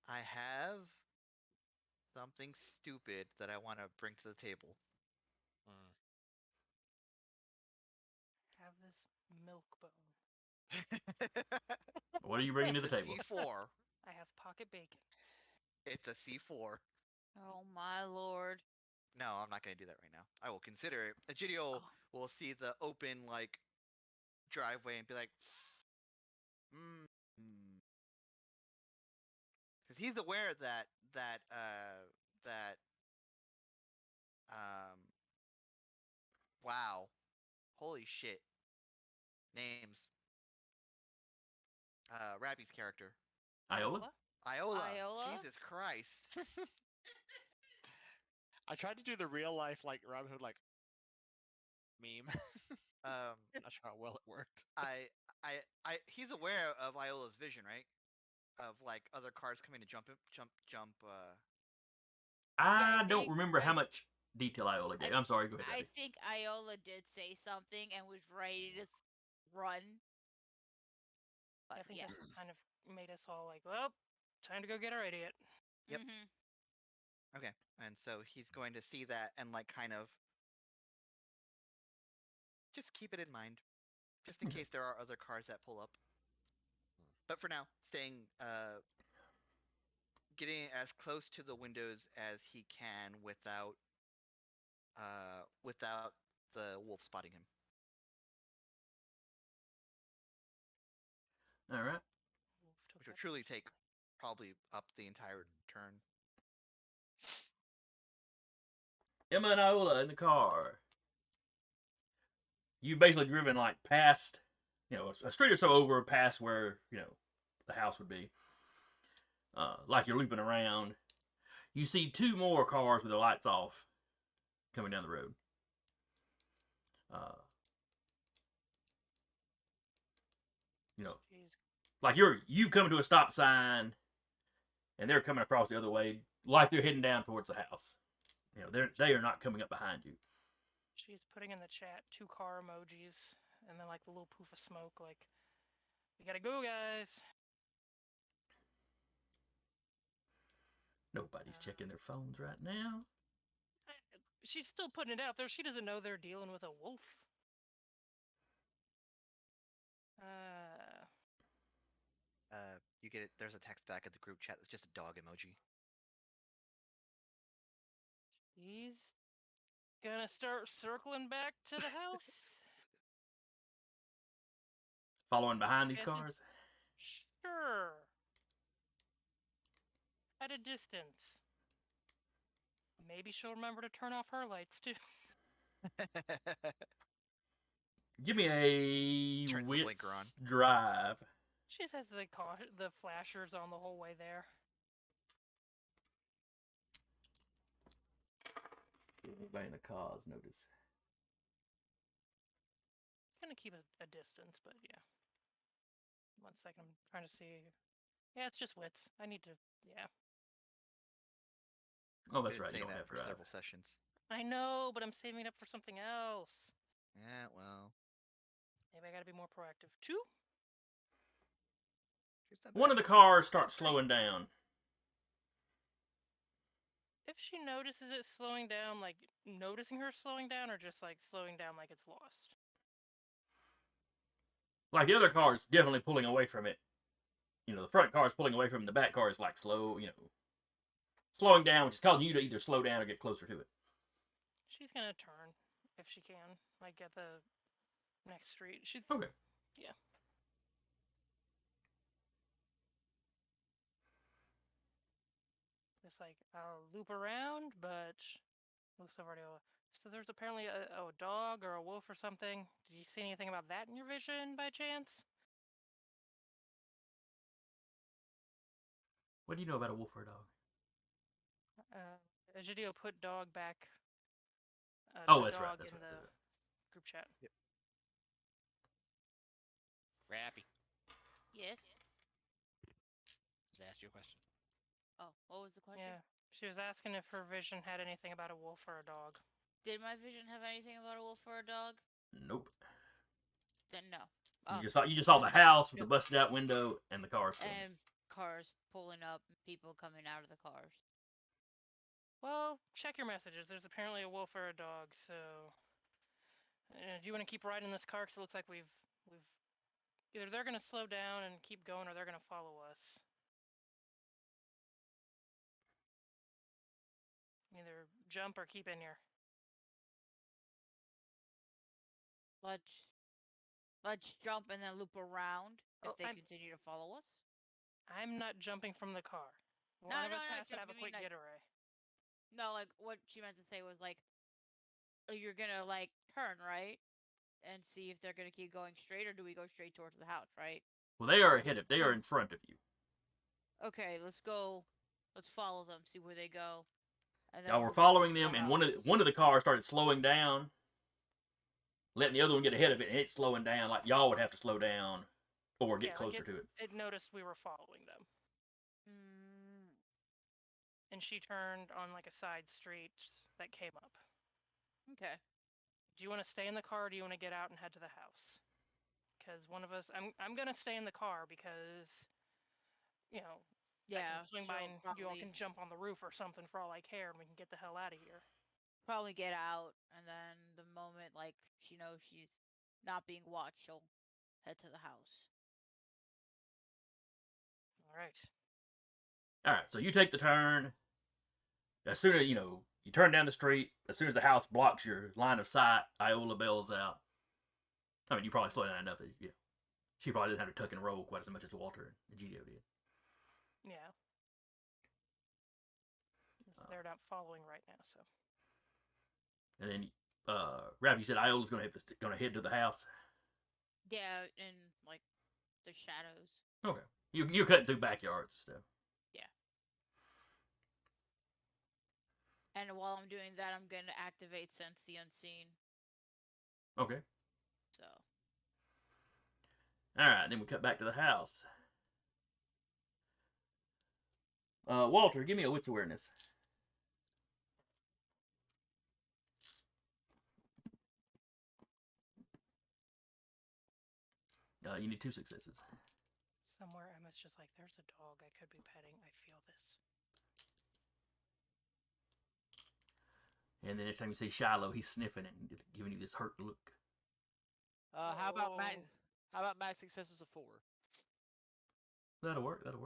Speaker 2: I have something stupid that I want to bring to the table.
Speaker 3: Have this milk bone.
Speaker 1: What are you bringing to the
Speaker 2: It's
Speaker 1: table?
Speaker 2: a C4.
Speaker 3: I have pocket bacon.
Speaker 2: It's a C4.
Speaker 6: Oh my lord.
Speaker 2: No, I'm not gonna do that right now. I will consider it. Egidio will see the open like driveway and be like, because he's aware that wow, holy shit, names. Rabbi's character.
Speaker 1: Iola?
Speaker 2: Iola.
Speaker 6: Iola?
Speaker 2: Jesus Christ.
Speaker 4: I tried to do the real life like Robin Hood like meme. Not sure how well it worked.
Speaker 2: He's aware of Iola's vision, right? Of like other cars coming to jump.
Speaker 1: I
Speaker 6: I
Speaker 1: don't
Speaker 6: think
Speaker 1: remember how much detail Iola gave. I'm sorry, go ahead,
Speaker 7: I
Speaker 1: Abby.
Speaker 7: think Iola did say something and was ready to run. But
Speaker 3: I think
Speaker 7: yeah.
Speaker 3: that's what kind of made us all like, well, time to go get our idiot.
Speaker 2: Yep.
Speaker 7: Mm-hmm.
Speaker 2: Okay. And so he's going to see that and like kind of just keep it in mind, just in
Speaker 1: Okay.
Speaker 2: case there are other cars that pull up. But for now, staying getting as close to the windows as he can without the wolf spotting him.
Speaker 1: All right.
Speaker 3: Wolf took
Speaker 2: Which will
Speaker 3: that
Speaker 2: truly
Speaker 3: first.
Speaker 2: take probably up the entire turn.
Speaker 1: Emma and Iola in the car. You've basically driven like past, a street or so over past where, the house would be. Like you're looping around. You see two more cars with their lights off coming down the road. Uh,
Speaker 3: Jeez.
Speaker 1: like you coming to a stop sign, and they're coming across the other way, like they're heading down towards the house. They are not coming up behind you.
Speaker 3: She's putting in the chat 2 car emojis and then like the little poof of smoke, like, we gotta go, guys.
Speaker 1: Nobody's checking their phones right now.
Speaker 3: She's still putting it out there. She doesn't know they're dealing with a wolf.
Speaker 2: You get it. There's a text back at the group chat that's just a dog emoji.
Speaker 3: He's gonna start circling back to the house.
Speaker 1: Following behind these
Speaker 3: Guessing-
Speaker 1: cars.
Speaker 3: Sure. At a distance. Maybe she'll remember to turn off her lights too.
Speaker 1: Give me a
Speaker 2: Turns the blinker on.
Speaker 1: wits drive.
Speaker 3: She just has the flashers on the whole way there.
Speaker 1: Everybody in the cars notice.
Speaker 3: Gonna keep a distance, but yeah. 1 second, I'm trying to see. Yeah, it's just wits. I need to. Yeah.
Speaker 1: Oh, that's
Speaker 2: Been
Speaker 1: right. You
Speaker 2: saying
Speaker 1: don't
Speaker 2: that
Speaker 1: have
Speaker 2: for
Speaker 1: drive.
Speaker 2: several sessions.
Speaker 3: I know, but I'm saving it up for something else.
Speaker 2: Yeah, well.
Speaker 3: Maybe I gotta be more proactive. 2?
Speaker 1: One of the cars starts slowing down.
Speaker 3: If she notices it slowing down, like noticing her slowing down, or just like slowing down like it's lost?
Speaker 1: Like the other car is definitely pulling away from it. The front car is pulling away from it. The back car is like slow, slowing down, which is causing you to either slow down or get closer to it.
Speaker 3: She's gonna turn if she can, like at the next street. She's
Speaker 1: Okay.
Speaker 3: Yeah. Just like I'll loop around, but looks already. So there's apparently a dog or a wolf or something. Did you see anything about that in your vision by chance?
Speaker 1: What do you know about a wolf or a dog?
Speaker 3: Egidio put dog back.
Speaker 1: Oh, that's right.
Speaker 3: dog
Speaker 1: That's
Speaker 3: in
Speaker 1: right.
Speaker 3: the group chat.
Speaker 4: Rappy,
Speaker 7: Yes.
Speaker 4: just asked you a question.
Speaker 7: Oh, what was the question?
Speaker 3: Yeah, she was asking if her vision had anything about a wolf or a dog.
Speaker 7: Did my vision have anything about a wolf or a dog?
Speaker 1: Nope.
Speaker 7: Then no.
Speaker 1: You just saw the
Speaker 7: that's right.
Speaker 1: house with the
Speaker 7: Nope.
Speaker 1: busted out window and the cars.
Speaker 7: And cars pulling up, and people coming out of the cars.
Speaker 3: Well, check your messages. There's apparently a wolf or a dog. So, do you want to keep riding this car? Because it looks like we've either they're gonna slow down and keep going, or they're gonna follow us. Either jump or keep in here.
Speaker 7: Let's jump and then loop around if
Speaker 3: Oh,
Speaker 7: they continue to follow us.
Speaker 3: I'm not jumping from the car. One
Speaker 7: No,
Speaker 3: of
Speaker 7: no,
Speaker 3: us
Speaker 7: no,
Speaker 3: has to have a
Speaker 7: I mean,
Speaker 3: quick
Speaker 7: like-
Speaker 3: getaway.
Speaker 7: No, like what she meant to say was like, you're gonna like turn right and see if they're gonna keep going straight, or do we go straight towards the house, right?
Speaker 1: Well, they are ahead of. They are in front of you.
Speaker 7: Okay, let's go. Let's follow them, see where they go. And
Speaker 1: Y'all were
Speaker 7: we'll go
Speaker 1: following
Speaker 7: towards the
Speaker 1: them, and
Speaker 7: house.
Speaker 1: one of the cars started slowing down, letting the other one get ahead of it, and it's slowing down. Like y'all would have to slow down or get
Speaker 3: Yeah, like
Speaker 1: closer to it.
Speaker 3: It noticed we were following them.
Speaker 7: Mm,
Speaker 3: and she turned on like a side street that came up.
Speaker 7: Okay.
Speaker 3: Do you want to stay in the car, or do you want to get out and head to the house? Because one of us, I'm gonna stay in the car because you know I can
Speaker 7: Yeah,
Speaker 3: swing by
Speaker 7: she'll
Speaker 3: and you all
Speaker 7: probably
Speaker 3: can jump on the roof or something for all I care, and we can get the hell out of here.
Speaker 7: probably get out, and then the moment like she knows she's not being watched, she'll head to the house.
Speaker 3: All right.
Speaker 1: All right, so you take the turn. As soon as you turn down the street. As soon as the house blocks your line of sight, Iola bails out. I mean, you probably slow down enough that she probably didn't have to tuck and roll quite as much as Walter and GDO did.
Speaker 3: Yeah. They're not following right now, so.
Speaker 1: And then, Rap, you said Iola's gonna head to the house.
Speaker 7: Yeah, in like the shadows.
Speaker 1: Okay, you're cutting through backyards and stuff.
Speaker 7: Yeah. And while I'm doing that, I'm gonna activate Sense the Unseen.
Speaker 1: Okay.
Speaker 7: So.
Speaker 1: All right, then we cut back to the house. Walter, give me a wits awareness. You need 2 successes.
Speaker 3: Somewhere Emma's just like, there's a dog I could be petting. I feel this.
Speaker 1: And then next time you see Shiloh, he's sniffing and giving you this hurt look.
Speaker 6: How about max?
Speaker 3: Oh.
Speaker 6: How about max successes of 4?
Speaker 1: That'll work. Man.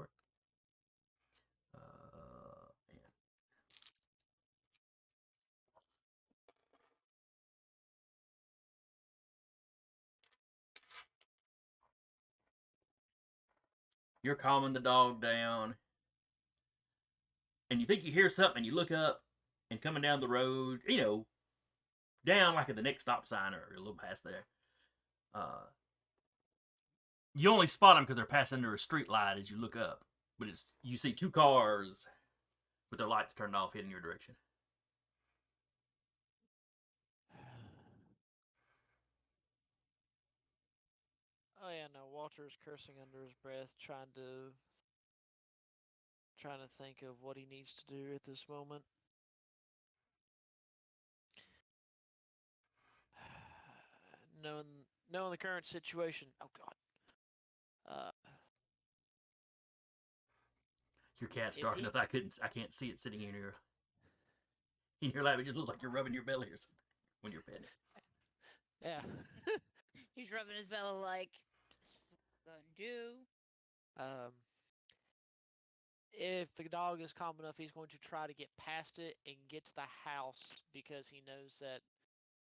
Speaker 1: You're calming the dog down, and you think you hear something, and you look up, and coming down the road, down like at the next stop sign or a little past there. You only spot them because they're passing under a street light as you look up, but you see 2 cars with their lights turned off heading your direction.
Speaker 6: Oh yeah, no. Walter's cursing under his breath, trying to think of what he needs to do at this moment. knowing the current situation. Oh God.
Speaker 1: Your cat's
Speaker 6: If
Speaker 1: dark
Speaker 6: he-
Speaker 1: enough that I can't see it sitting in your lap. It just looks like you're rubbing your belly or something when you're petting it.
Speaker 6: Yeah.
Speaker 7: He's rubbing his belly like, this is what I'm gonna do.
Speaker 6: If the dog is calm enough, he's going to try to get past it and get to the house because he knows that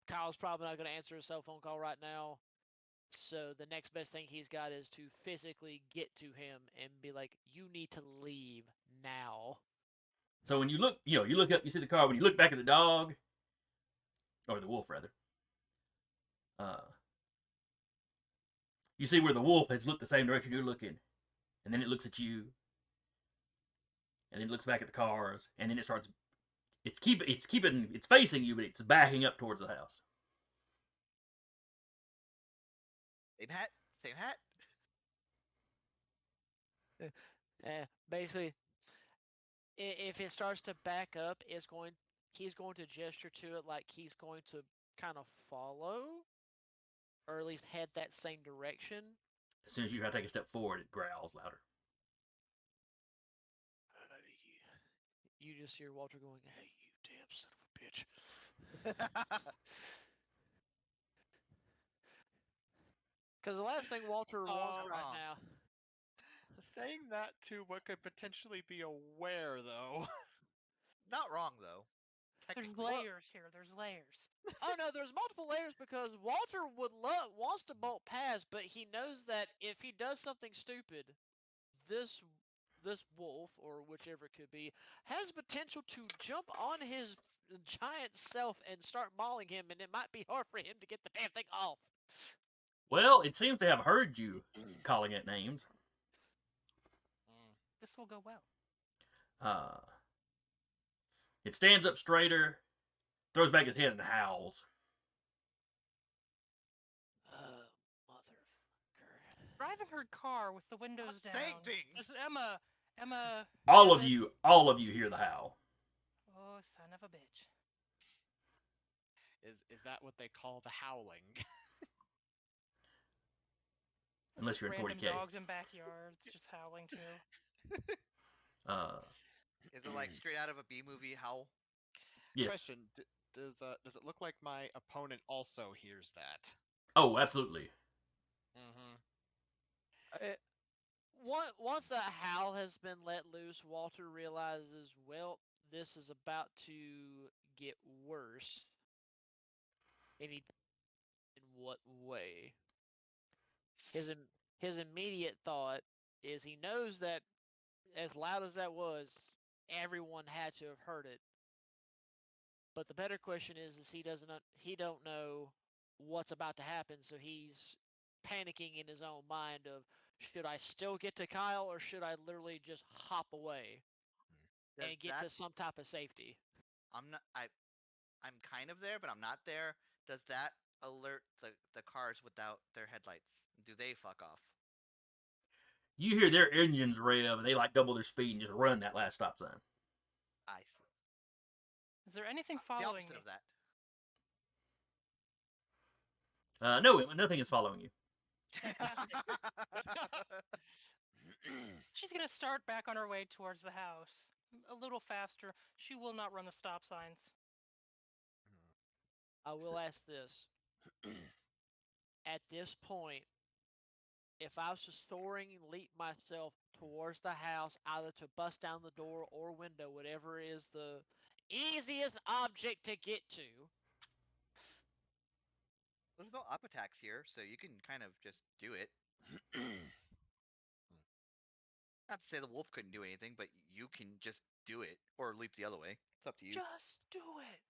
Speaker 6: Kyle's probably not going to answer his cell phone call right now. So the next best thing he's got is to physically get to him and be like, "You need to leave now."
Speaker 1: So when you look, you look up, you see the car. When you look back at the dog, or the wolf rather, you see where the wolf has looked the same direction you're looking, and then it looks at you, and then it looks back at the cars, and then it starts. It's facing you, but it's backing up towards the house.
Speaker 2: Same hat, same hat.
Speaker 6: Basically, if it starts to back up, he's going to gesture to it like he's going to kind of follow, or at least head that same direction.
Speaker 1: As soon as you try to take a step forward, it growls louder.
Speaker 6: You just hear Walter going, "Hey, you damn son of a bitch." Because the last thing Walter wants right
Speaker 2: wrong.
Speaker 6: now.
Speaker 4: Saying that to what could potentially be a where, though.
Speaker 2: Not wrong though.
Speaker 3: There's
Speaker 2: Technically.
Speaker 3: layers here. There's layers.
Speaker 6: Oh no, there's multiple layers because Walter wants to bolt past, but he knows that if he does something stupid, this wolf or whichever it could be has potential to jump on his giant self and start mauling him, and it might be hard for him to get the damn thing off.
Speaker 1: Well, it seems to have heard you calling it names.
Speaker 3: This will go well.
Speaker 1: It stands up straighter, throws back its head and howls.
Speaker 6: Motherfucker.
Speaker 3: Driving her car with the windows
Speaker 2: Saying
Speaker 3: down.
Speaker 2: things.
Speaker 3: As Emma Emma.
Speaker 1: All of
Speaker 3: this-
Speaker 1: you hear the howl.
Speaker 3: Oh, son of a bitch.
Speaker 4: Is that what they call the howling?
Speaker 1: Unless you're in
Speaker 3: Random
Speaker 1: 40K.
Speaker 3: dogs in backyards just howling too.
Speaker 2: Is it like straight out of a B movie howl?
Speaker 1: Yes.
Speaker 4: Question: does it look like my opponent also hears that?
Speaker 1: Oh, absolutely.
Speaker 4: Mm-hmm.
Speaker 6: Once that howl has been let loose, Walter realizes, well, this is about to get worse. And in what way? His immediate thought is he knows that as loud as that was, everyone had to have heard it. But the better question is he don't know what's about to happen, so he's panicking in his own mind of should I still get to Kyle or should I literally just hop away
Speaker 2: Does
Speaker 6: and get
Speaker 2: that
Speaker 6: to some type of safety?
Speaker 2: I'm kind of there, but I'm not there. Does that alert the cars without their headlights? Do they fuck off?
Speaker 1: You hear their engines rev, and they like double their speed and just run that last stop sign.
Speaker 2: I see.
Speaker 3: Is there anything
Speaker 2: The
Speaker 3: following
Speaker 2: opposite
Speaker 3: me?
Speaker 2: of that.
Speaker 1: No, nothing is following you.
Speaker 3: She's gonna start back on her way towards the house. A little faster. She will not run the stop signs.
Speaker 6: I will ask this. At this point, if I was to soaring leap myself towards the house, either to bust down the door or window, whatever is the easiest object to get to,
Speaker 2: There's no up attacks here, so you can kind of just do it. Not to say the wolf couldn't do anything, but you can just do it or leap the other way. It's up to you.
Speaker 3: Just do it.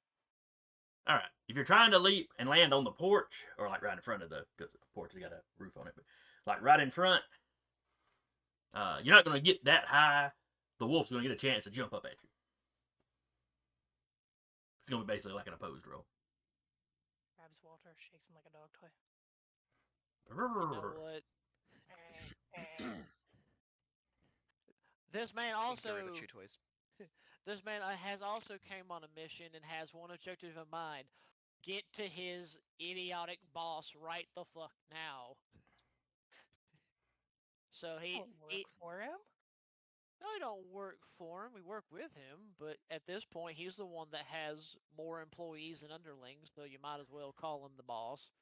Speaker 1: All right. If you're trying to leap and land on the porch, or like right in front of because the porch has got a roof on it, but like right in front, you're not going to get that high. The wolf's going to get a chance to jump up at you. It's going to be basically like an opposed roll.
Speaker 3: Grabs Walter, shakes him like a dog toy.
Speaker 6: you know what? This man also
Speaker 2: Enduring the chew toys.
Speaker 6: this man has also came on a mission and has one objective in mind. Get to his idiotic boss right the fuck now. So
Speaker 3: I don't work for him.
Speaker 6: no, I don't work for him. We work with him, but at this point, he's the one that has more employees and underlings, so you might as well call him the boss.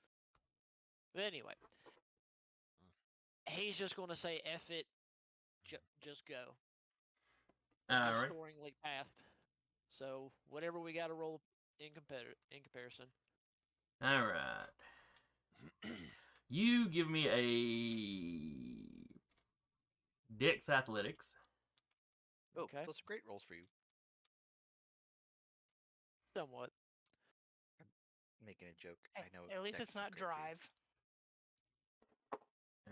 Speaker 6: But anyway, he's just going to say, F it, just go. And
Speaker 1: All
Speaker 6: just
Speaker 1: right.
Speaker 6: scoring leap past. So, whatever we got to roll in comparison.
Speaker 1: All right. You give me a Dex Athletics.
Speaker 2: Oh,
Speaker 6: Okay.
Speaker 2: those are great rolls for you.
Speaker 6: Somewhat.
Speaker 2: I'm making a joke.
Speaker 3: Hey,
Speaker 2: I know.
Speaker 3: at least
Speaker 2: Dex
Speaker 3: it's
Speaker 2: is
Speaker 3: not
Speaker 2: great for you.
Speaker 3: drive.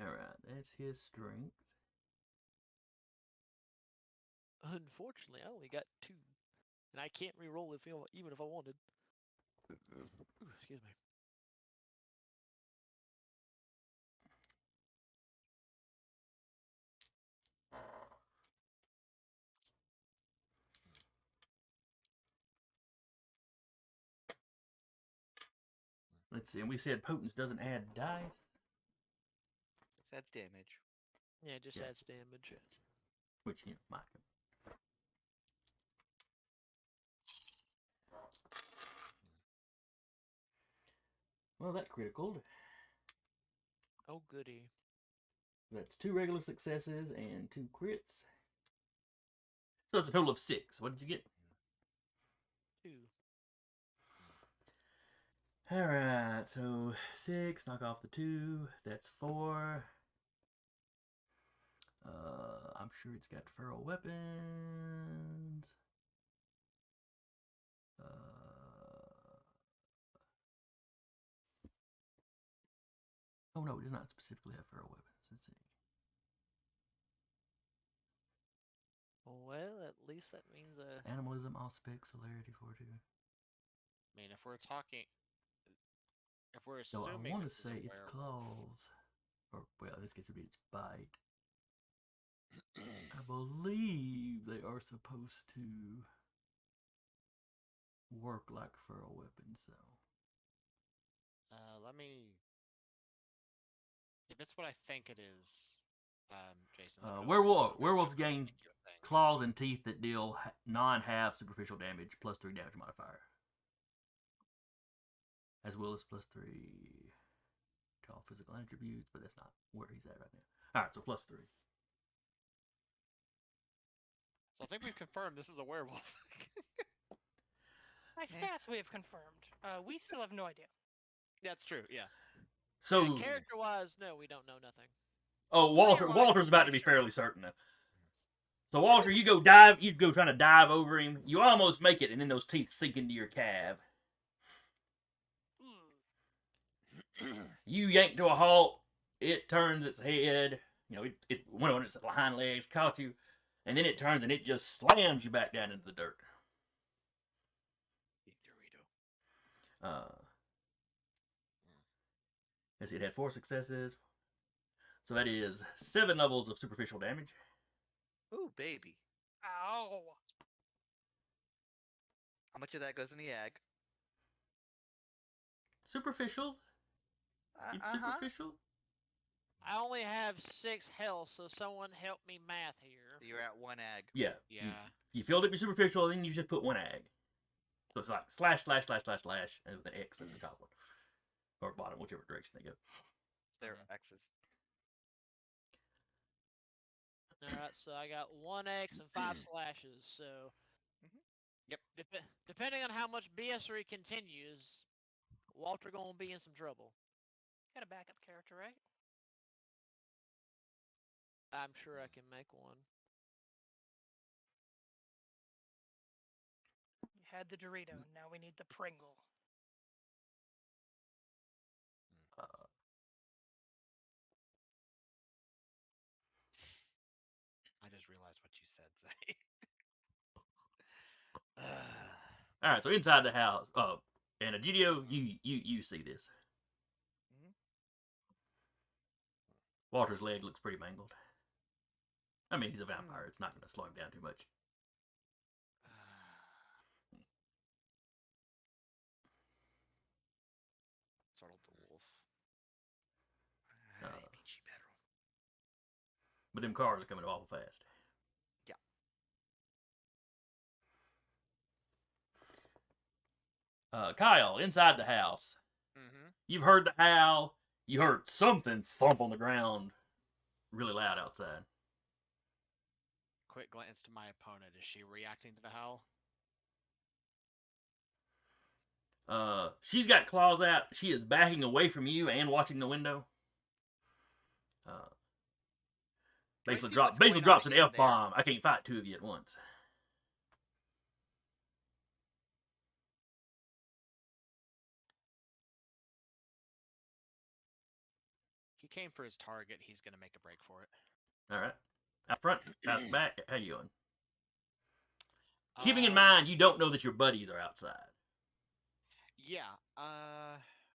Speaker 1: All right. That's his strength.
Speaker 6: Unfortunately, I only got 2. And I can't re-roll even if I wanted. Ooh, excuse me.
Speaker 1: Let's see. And we said potence doesn't add dice.
Speaker 2: That's damage.
Speaker 6: Yeah, it just
Speaker 1: Yeah.
Speaker 6: adds damage.
Speaker 1: Which, might. Well, that critical.
Speaker 6: Oh, goody.
Speaker 1: That's 2 regular successes and 2 crits. So it's a total of 6. What did you get?
Speaker 6: 2.
Speaker 1: Alright, so 6, knock off the 2. That's 4. I'm sure it's got feral weapons. Oh no, it does not specifically have feral weapons. Let's see.
Speaker 6: Well, at least that means
Speaker 1: Animalism, aspect, celerity, fortitude.
Speaker 4: I mean, if we're
Speaker 1: So I
Speaker 4: assuming
Speaker 1: want to
Speaker 4: this is a
Speaker 1: say its
Speaker 4: werewolf,
Speaker 1: claws, or well, in this case it would be its bite. believe they are supposed to work like ferro weapons, though.
Speaker 4: Let me. If it's what I think it is, Jason. let me know if I'm wrong.
Speaker 1: Werewolves
Speaker 4: I
Speaker 1: gain
Speaker 4: think you think.
Speaker 1: claws and teeth that deal non-half superficial damage, +3 damage modifier, as well as +3 to all physical attributes. But that's not where he's at right now. All right, so +3.
Speaker 4: So I think we've confirmed this is a werewolf.
Speaker 3: By stats, we have confirmed. We still have no idea.
Speaker 4: That's true. Yeah.
Speaker 1: So,
Speaker 6: Yeah, character-wise, no, we don't know nothing.
Speaker 3: Player-wise,
Speaker 1: Walter's about to
Speaker 3: pretty
Speaker 1: be
Speaker 3: sure.
Speaker 1: fairly certain now. So Walter, you go trying to dive over him. You almost make it, and then those teeth sink into your calf. You yank to a halt. It turns its head. You know, it went on its hind legs, caught you, and then it turns and it just slams you back down into the dirt.
Speaker 5: Big Dorito.
Speaker 1: Let's see, it had 4 successes. So that is 7 levels of superficial damage.
Speaker 2: Ooh, baby.
Speaker 3: Ow.
Speaker 2: How much of that goes in the ag?
Speaker 1: Superficial? It's superficial?
Speaker 6: I only have 6 health, so someone help me math here.
Speaker 2: So you're at 1 ag.
Speaker 1: Yeah.
Speaker 4: Yeah.
Speaker 1: You filled it with superficial, then you just put 1 ag. So it's like slash, slash, slash, slash, slash, and with an X at the top one. Or bottom, whichever direction they go.
Speaker 2: They're X's.
Speaker 6: Alright, so I got 1 X and 5 slashes, so...
Speaker 4: Yep.
Speaker 6: Depending on how much BS3 continues, Walter gonna be in some trouble.
Speaker 3: Got a backup character, right?
Speaker 6: I'm sure I can make one.
Speaker 3: We had the Dorito. Now we need the Pringle.
Speaker 4: I just realized what you said, Zay.
Speaker 1: All right, so inside the house, and Egidio, you see this. Walter's leg looks pretty mangled. I mean, he's a vampire. It's not going to slow him down too much.
Speaker 2: Startled the wolf.
Speaker 1: Uh,
Speaker 2: Peachy Pedro.
Speaker 1: But them cars are coming awful fast.
Speaker 2: Yeah.
Speaker 1: Kyle, inside the house.
Speaker 4: Mm-hmm.
Speaker 1: You've heard the howl. You heard something thump on the ground really loud outside.
Speaker 4: Quick glance to my opponent. Is she reacting to the howl?
Speaker 1: She's got claws out. She is backing away from you and watching the window. Basically drops an F-bomb. I can't fight 2 of you at once.
Speaker 4: He came for his target. He's gonna make a break for it.
Speaker 1: All right. Out front, out back. How you doing? Keeping in mind, you don't know that your buddies are outside.
Speaker 4: Yeah.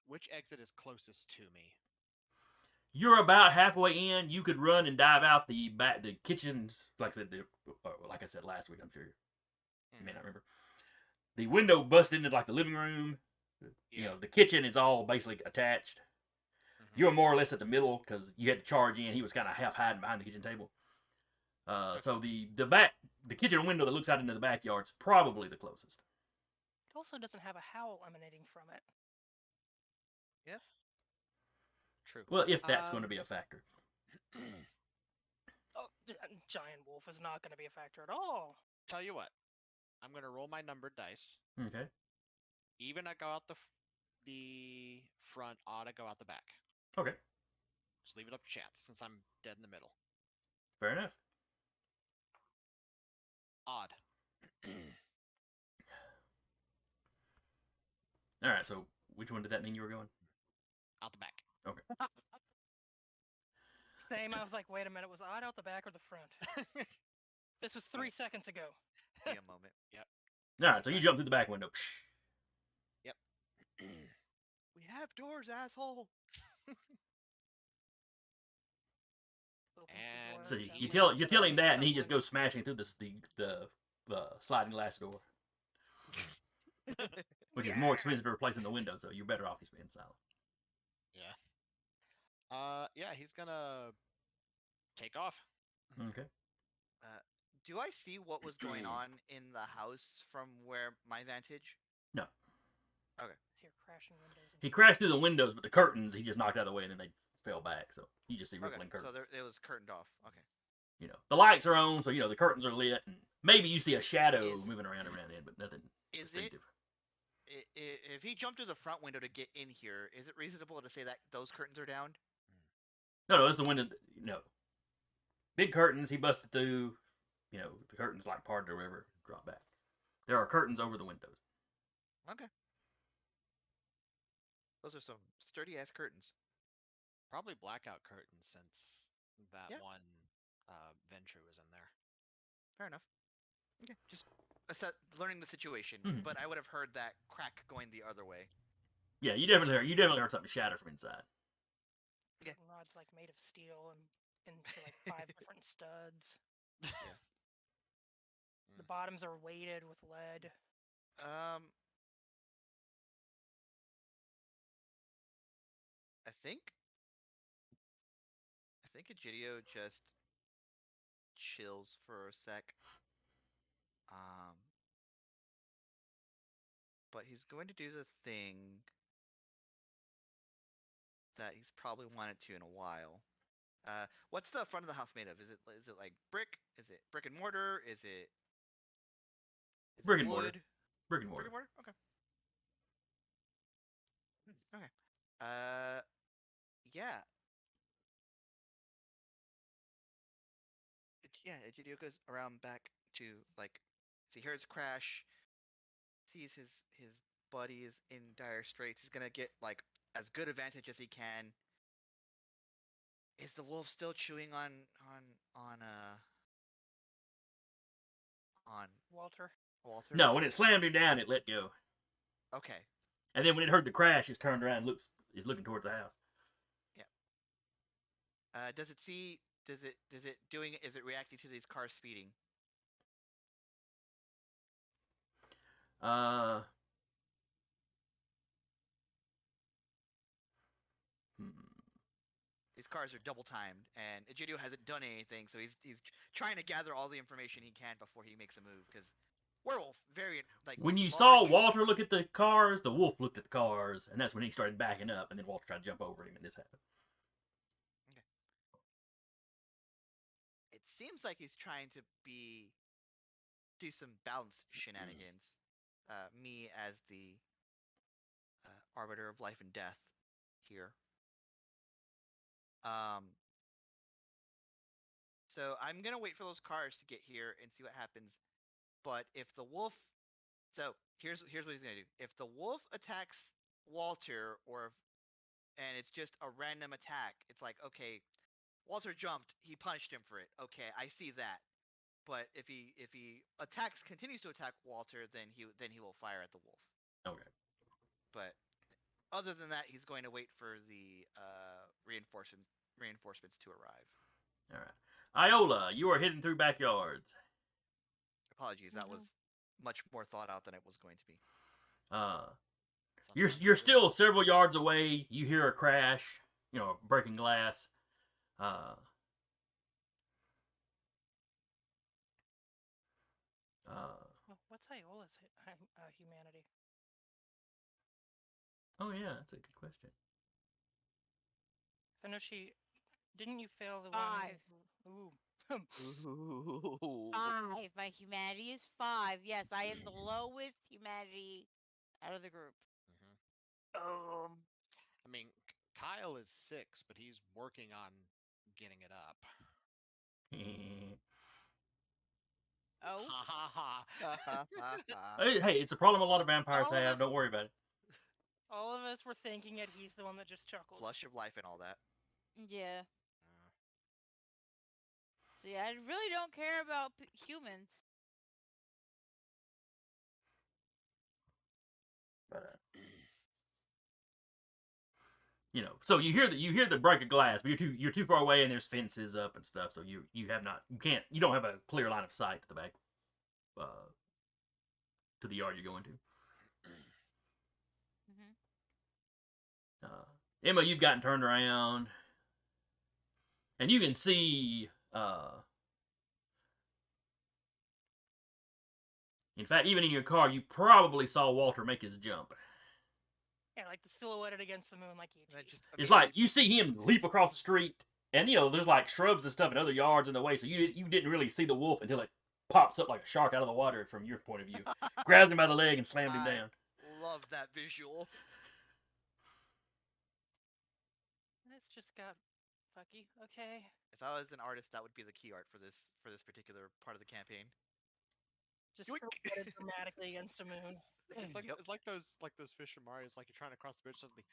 Speaker 4: Which exit is closest to me?
Speaker 1: You're about halfway in. You could run and dive out the back, the kitchens. Like I said last week, I'm sure you may not remember. The window busted into like the living room. You know, the kitchen is all basically attached. You're more or less at the middle because you had to charge in. He was kind of half hiding behind the kitchen table. So the kitchen window that looks out into the backyard's probably the closest.
Speaker 3: It also doesn't have a howl emanating from it.
Speaker 2: Yep.
Speaker 4: True.
Speaker 1: Well, if that's going to be a factor.
Speaker 3: Oh, giant wolf is not going to be a factor at all.
Speaker 4: Tell you what, I'm gonna roll my numbered dice.
Speaker 1: Okay.
Speaker 4: Even I go out the front, odd I go out the back.
Speaker 1: Okay.
Speaker 4: Just leave it up to chance since I'm dead in the middle.
Speaker 1: Fair enough.
Speaker 4: Odd.
Speaker 1: All right. So which one did that mean you were going?
Speaker 4: Out the back.
Speaker 1: Okay.
Speaker 3: Same. I was like, wait a minute. Was odd out the back or the front? This was 3 seconds ago.
Speaker 2: Be a moment.
Speaker 4: Yep.
Speaker 1: All right. So you jump through the back window.
Speaker 4: Yep.
Speaker 2: We have doors, asshole.
Speaker 3: Opens the
Speaker 4: And
Speaker 3: door
Speaker 1: So
Speaker 3: and
Speaker 1: you
Speaker 3: gently
Speaker 1: tell you tell him
Speaker 3: opens
Speaker 1: that,
Speaker 3: the
Speaker 1: and he just
Speaker 3: window.
Speaker 1: goes smashing through the sliding glass door, which is more expensive to replace than the window. So you're better off just being silent.
Speaker 4: yeah. Yeah, he's gonna take off.
Speaker 1: Okay.
Speaker 2: Do I see what was going on in the house from where my vantage?
Speaker 1: No,
Speaker 3: Hear crashing windows. And
Speaker 1: he crashed through the windows, but the curtains he just knocked out of the way, and then they fell back. So you just see
Speaker 2: Okay,
Speaker 1: rippling curtains.
Speaker 2: so it was curtained off. Okay.
Speaker 1: You know, the lights are on, so you know the curtains are lit, and maybe you see a shadow
Speaker 2: Is-
Speaker 1: moving around every now and then, but nothing
Speaker 2: Is it
Speaker 1: distinctive.
Speaker 2: if he jumped through the front window to get in here? Is it reasonable to say that those curtains are down?
Speaker 1: No, it's the window. No, big curtains. He busted through. You know, the curtains like parted or whatever, drop back. There are curtains over the windows.
Speaker 2: Okay. Those are some sturdy ass curtains.
Speaker 4: Probably blackout curtains since that
Speaker 2: Yeah.
Speaker 4: one Ventru was in there.
Speaker 2: Fair enough. Okay. Just learning the situation,
Speaker 1: Mhm.
Speaker 2: but I would have heard that crack going the other way.
Speaker 1: Yeah, you definitely heard something shatter from inside.
Speaker 2: Okay.
Speaker 3: curtain rods like made of steel and into like 5 different studs.
Speaker 2: Yeah.
Speaker 3: The bottoms are weighted with lead.
Speaker 2: Um. I think Egidio just chills for a sec. But he's going to do the thing that he's probably wanted to in a while. What's the front of the house made of? Is it like brick? Is it brick and mortar? Is it
Speaker 1: Brick and mortar.
Speaker 2: wood?
Speaker 1: Brick and
Speaker 2: Brick
Speaker 1: mortar.
Speaker 2: and mortar. Okay. Okay. Uh, yeah. Yeah. Egidio goes around back to like, so he hears a crash. Sees his buddy is in dire straits. He's gonna get like as good advantage as he can. Is the wolf still chewing on on
Speaker 3: Walter.
Speaker 2: Walter?
Speaker 1: No, when it slammed him down, it let go.
Speaker 2: Okay.
Speaker 1: And then when it heard the crash, it turned around and is looking towards the house.
Speaker 2: Does it see? Does it doing? Is it reacting to these cars speeding?
Speaker 1: Uh, hmm.
Speaker 2: These cars are double timed, and Egidio hasn't done anything, so he's trying to gather all the information he can before he makes a move. Because werewolf, very like
Speaker 1: When you
Speaker 2: large.
Speaker 1: saw Walter look at the cars, the wolf looked at the cars, and that's when he started backing up, and then Walter tried to jump over him, and this happened.
Speaker 2: Okay. It seems like he's trying to do some balance shenanigans. Me as the arbiter of life and death here. Um, so I'm gonna wait for those cars to get here and see what happens. But if the wolf, so here's what he's gonna do. If the wolf attacks Walter, and it's just a random attack, it's like okay, Walter jumped, he punished him for it. Okay, I see that. But if he continues to attack Walter, then he will fire at the wolf.
Speaker 1: Okay.
Speaker 2: But other than that, he's going to wait for the reinforcements to arrive.
Speaker 1: All right. Iola, you are heading through backyards.
Speaker 2: Apologies, that
Speaker 3: Mhm.
Speaker 2: was much more thought out than it was going to be.
Speaker 1: You're
Speaker 4: Sometimes
Speaker 1: you're
Speaker 4: it is.
Speaker 1: still several yards away. You hear a crash. You know, breaking glass. Uh,
Speaker 3: What's Iola's humanity?
Speaker 1: oh yeah, that's a good question.
Speaker 3: I know she. Didn't you fail the
Speaker 7: 5.
Speaker 3: one? Ooh.
Speaker 2: Ooh.
Speaker 7: 5. My humanity is 5. Yes, I am the lowest humanity out of the group.
Speaker 4: I mean, Kyle is 6, but he's working on getting it up.
Speaker 7: Oh.
Speaker 4: Ha ha ha.
Speaker 1: Hey, it's a problem a lot of vampires
Speaker 3: All of
Speaker 1: have.
Speaker 3: us-
Speaker 1: Don't worry about it.
Speaker 3: All of us were thinking it. He's the one that just chuckled.
Speaker 2: Flush of life and all that.
Speaker 7: Yeah. So yeah, I really don't care about humans.
Speaker 1: But So you hear the break of glass, but you're too far away, and there's fences up and stuff. So you don't have a clear line of sight to the back, uh, to the yard you're going to.
Speaker 7: Mhm.
Speaker 1: Emma, you've gotten turned around, and you can see. In fact, even in your car, you probably saw Walter make his jump.
Speaker 3: Yeah, like the silhouetted against the moon, like you.
Speaker 2: And I just
Speaker 1: It's like
Speaker 2: immediately-
Speaker 1: you see him leap across the street, and there's like shrubs and stuff and other yards in the way, so you didn't really see the wolf until it pops up like a shark out of the water from your point of view, grabs him by the leg and slammed him
Speaker 2: I
Speaker 1: down.
Speaker 2: love that visual.
Speaker 3: This just got fucky. Okay.
Speaker 2: If I was an artist, that would be the key art for this particular part of the campaign.
Speaker 3: Just
Speaker 2: Yoink.
Speaker 3: silhouetted dramatically against a moon.
Speaker 2: Yep.
Speaker 4: It's like those fish in Mario. It's like you're trying to cross the bridge suddenly.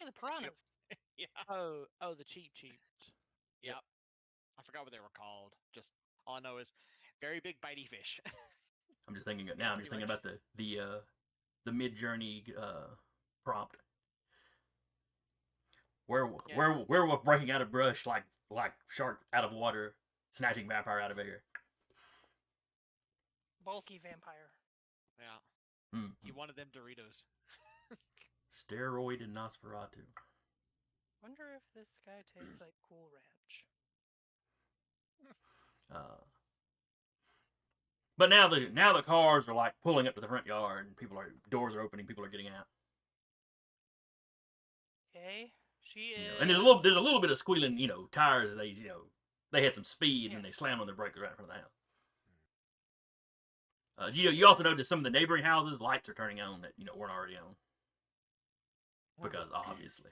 Speaker 3: Yeah, the piranhas.
Speaker 4: Yeah.
Speaker 5: Oh, the cheap cheeps.
Speaker 4: Yep. I forgot what they were called. Just all I know is very big bitey fish.
Speaker 1: I'm just thinking
Speaker 2: Yeah,
Speaker 1: now. I'm just
Speaker 2: pretty
Speaker 1: thinking about the mid journey prompt. Werewolf breaking out of brush like shark out of water, snatching vampire out of air.
Speaker 3: Bulky vampire.
Speaker 4: Yeah.
Speaker 1: Mm.
Speaker 4: He wanted them Doritos.
Speaker 1: Steroid and Nosferatu.
Speaker 3: Wonder if this guy tastes like Cool Ranch.
Speaker 1: But now the cars are like pulling up to the front yard, and doors are opening, people are getting out.
Speaker 3: Okay. She is.
Speaker 1: And there's a little bit of squealing, tires. They had some speed and they slammed on their brakes right in front of the house. Gio, you also noticed some of the neighboring houses lights are turning on that weren't already on, because obviously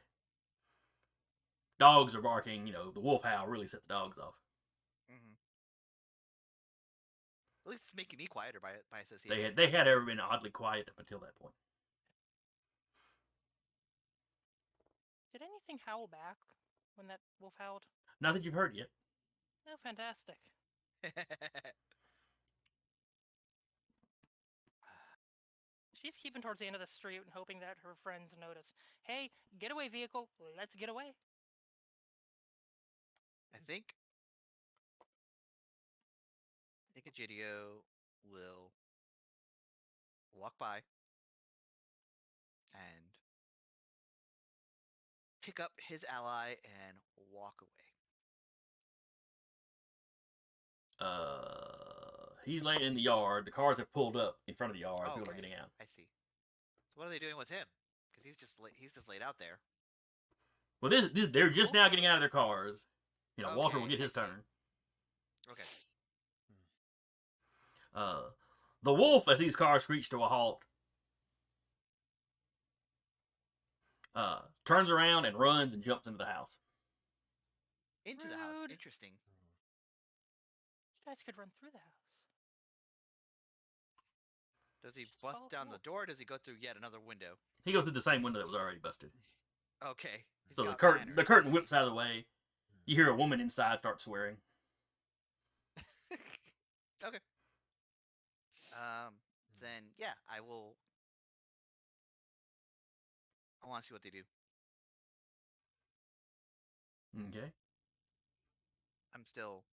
Speaker 1: dogs are barking. The wolf howl really set the dogs off.
Speaker 2: Mm-hmm. At least it's making me quieter by association.
Speaker 1: They had ever been oddly quiet up until that point.
Speaker 3: Did anything howl back when that wolf howled?
Speaker 1: Not that you've heard yet.
Speaker 3: Oh, fantastic. She's keeping towards the end of the street and hoping that her friends notice. Hey, getaway vehicle, let's get away.
Speaker 2: I think Egidio will walk by and pick up his ally and walk away.
Speaker 1: He's laying in the yard. The cars have pulled up in front of the yard.
Speaker 2: Oh,
Speaker 1: People are
Speaker 2: okay.
Speaker 1: getting out.
Speaker 2: I see. So what are they doing with him? Because he's just laid out there.
Speaker 1: Well, they're just now getting out of their cars. Walter will
Speaker 2: Okay,
Speaker 1: get his
Speaker 2: I see.
Speaker 1: turn.
Speaker 2: Okay.
Speaker 1: The wolf, as these cars screech to a halt, turns around and runs and jumps into the house.
Speaker 2: Into the house.
Speaker 3: Rude.
Speaker 2: Interesting.
Speaker 3: You guys could run through the house.
Speaker 2: Does he
Speaker 3: Just
Speaker 2: bust
Speaker 3: follow
Speaker 2: down
Speaker 3: the
Speaker 2: the
Speaker 3: wolf.
Speaker 2: door? Or does he go through yet another window?
Speaker 1: He goes through the same window that was already busted.
Speaker 2: Okay. He's
Speaker 1: So the
Speaker 2: got
Speaker 1: curtain
Speaker 2: manners.
Speaker 1: whips out of the way. You hear a woman inside start swearing.
Speaker 2: Okay. Then yeah, I will. I want to see what they do.
Speaker 1: Okay.
Speaker 2: I'm still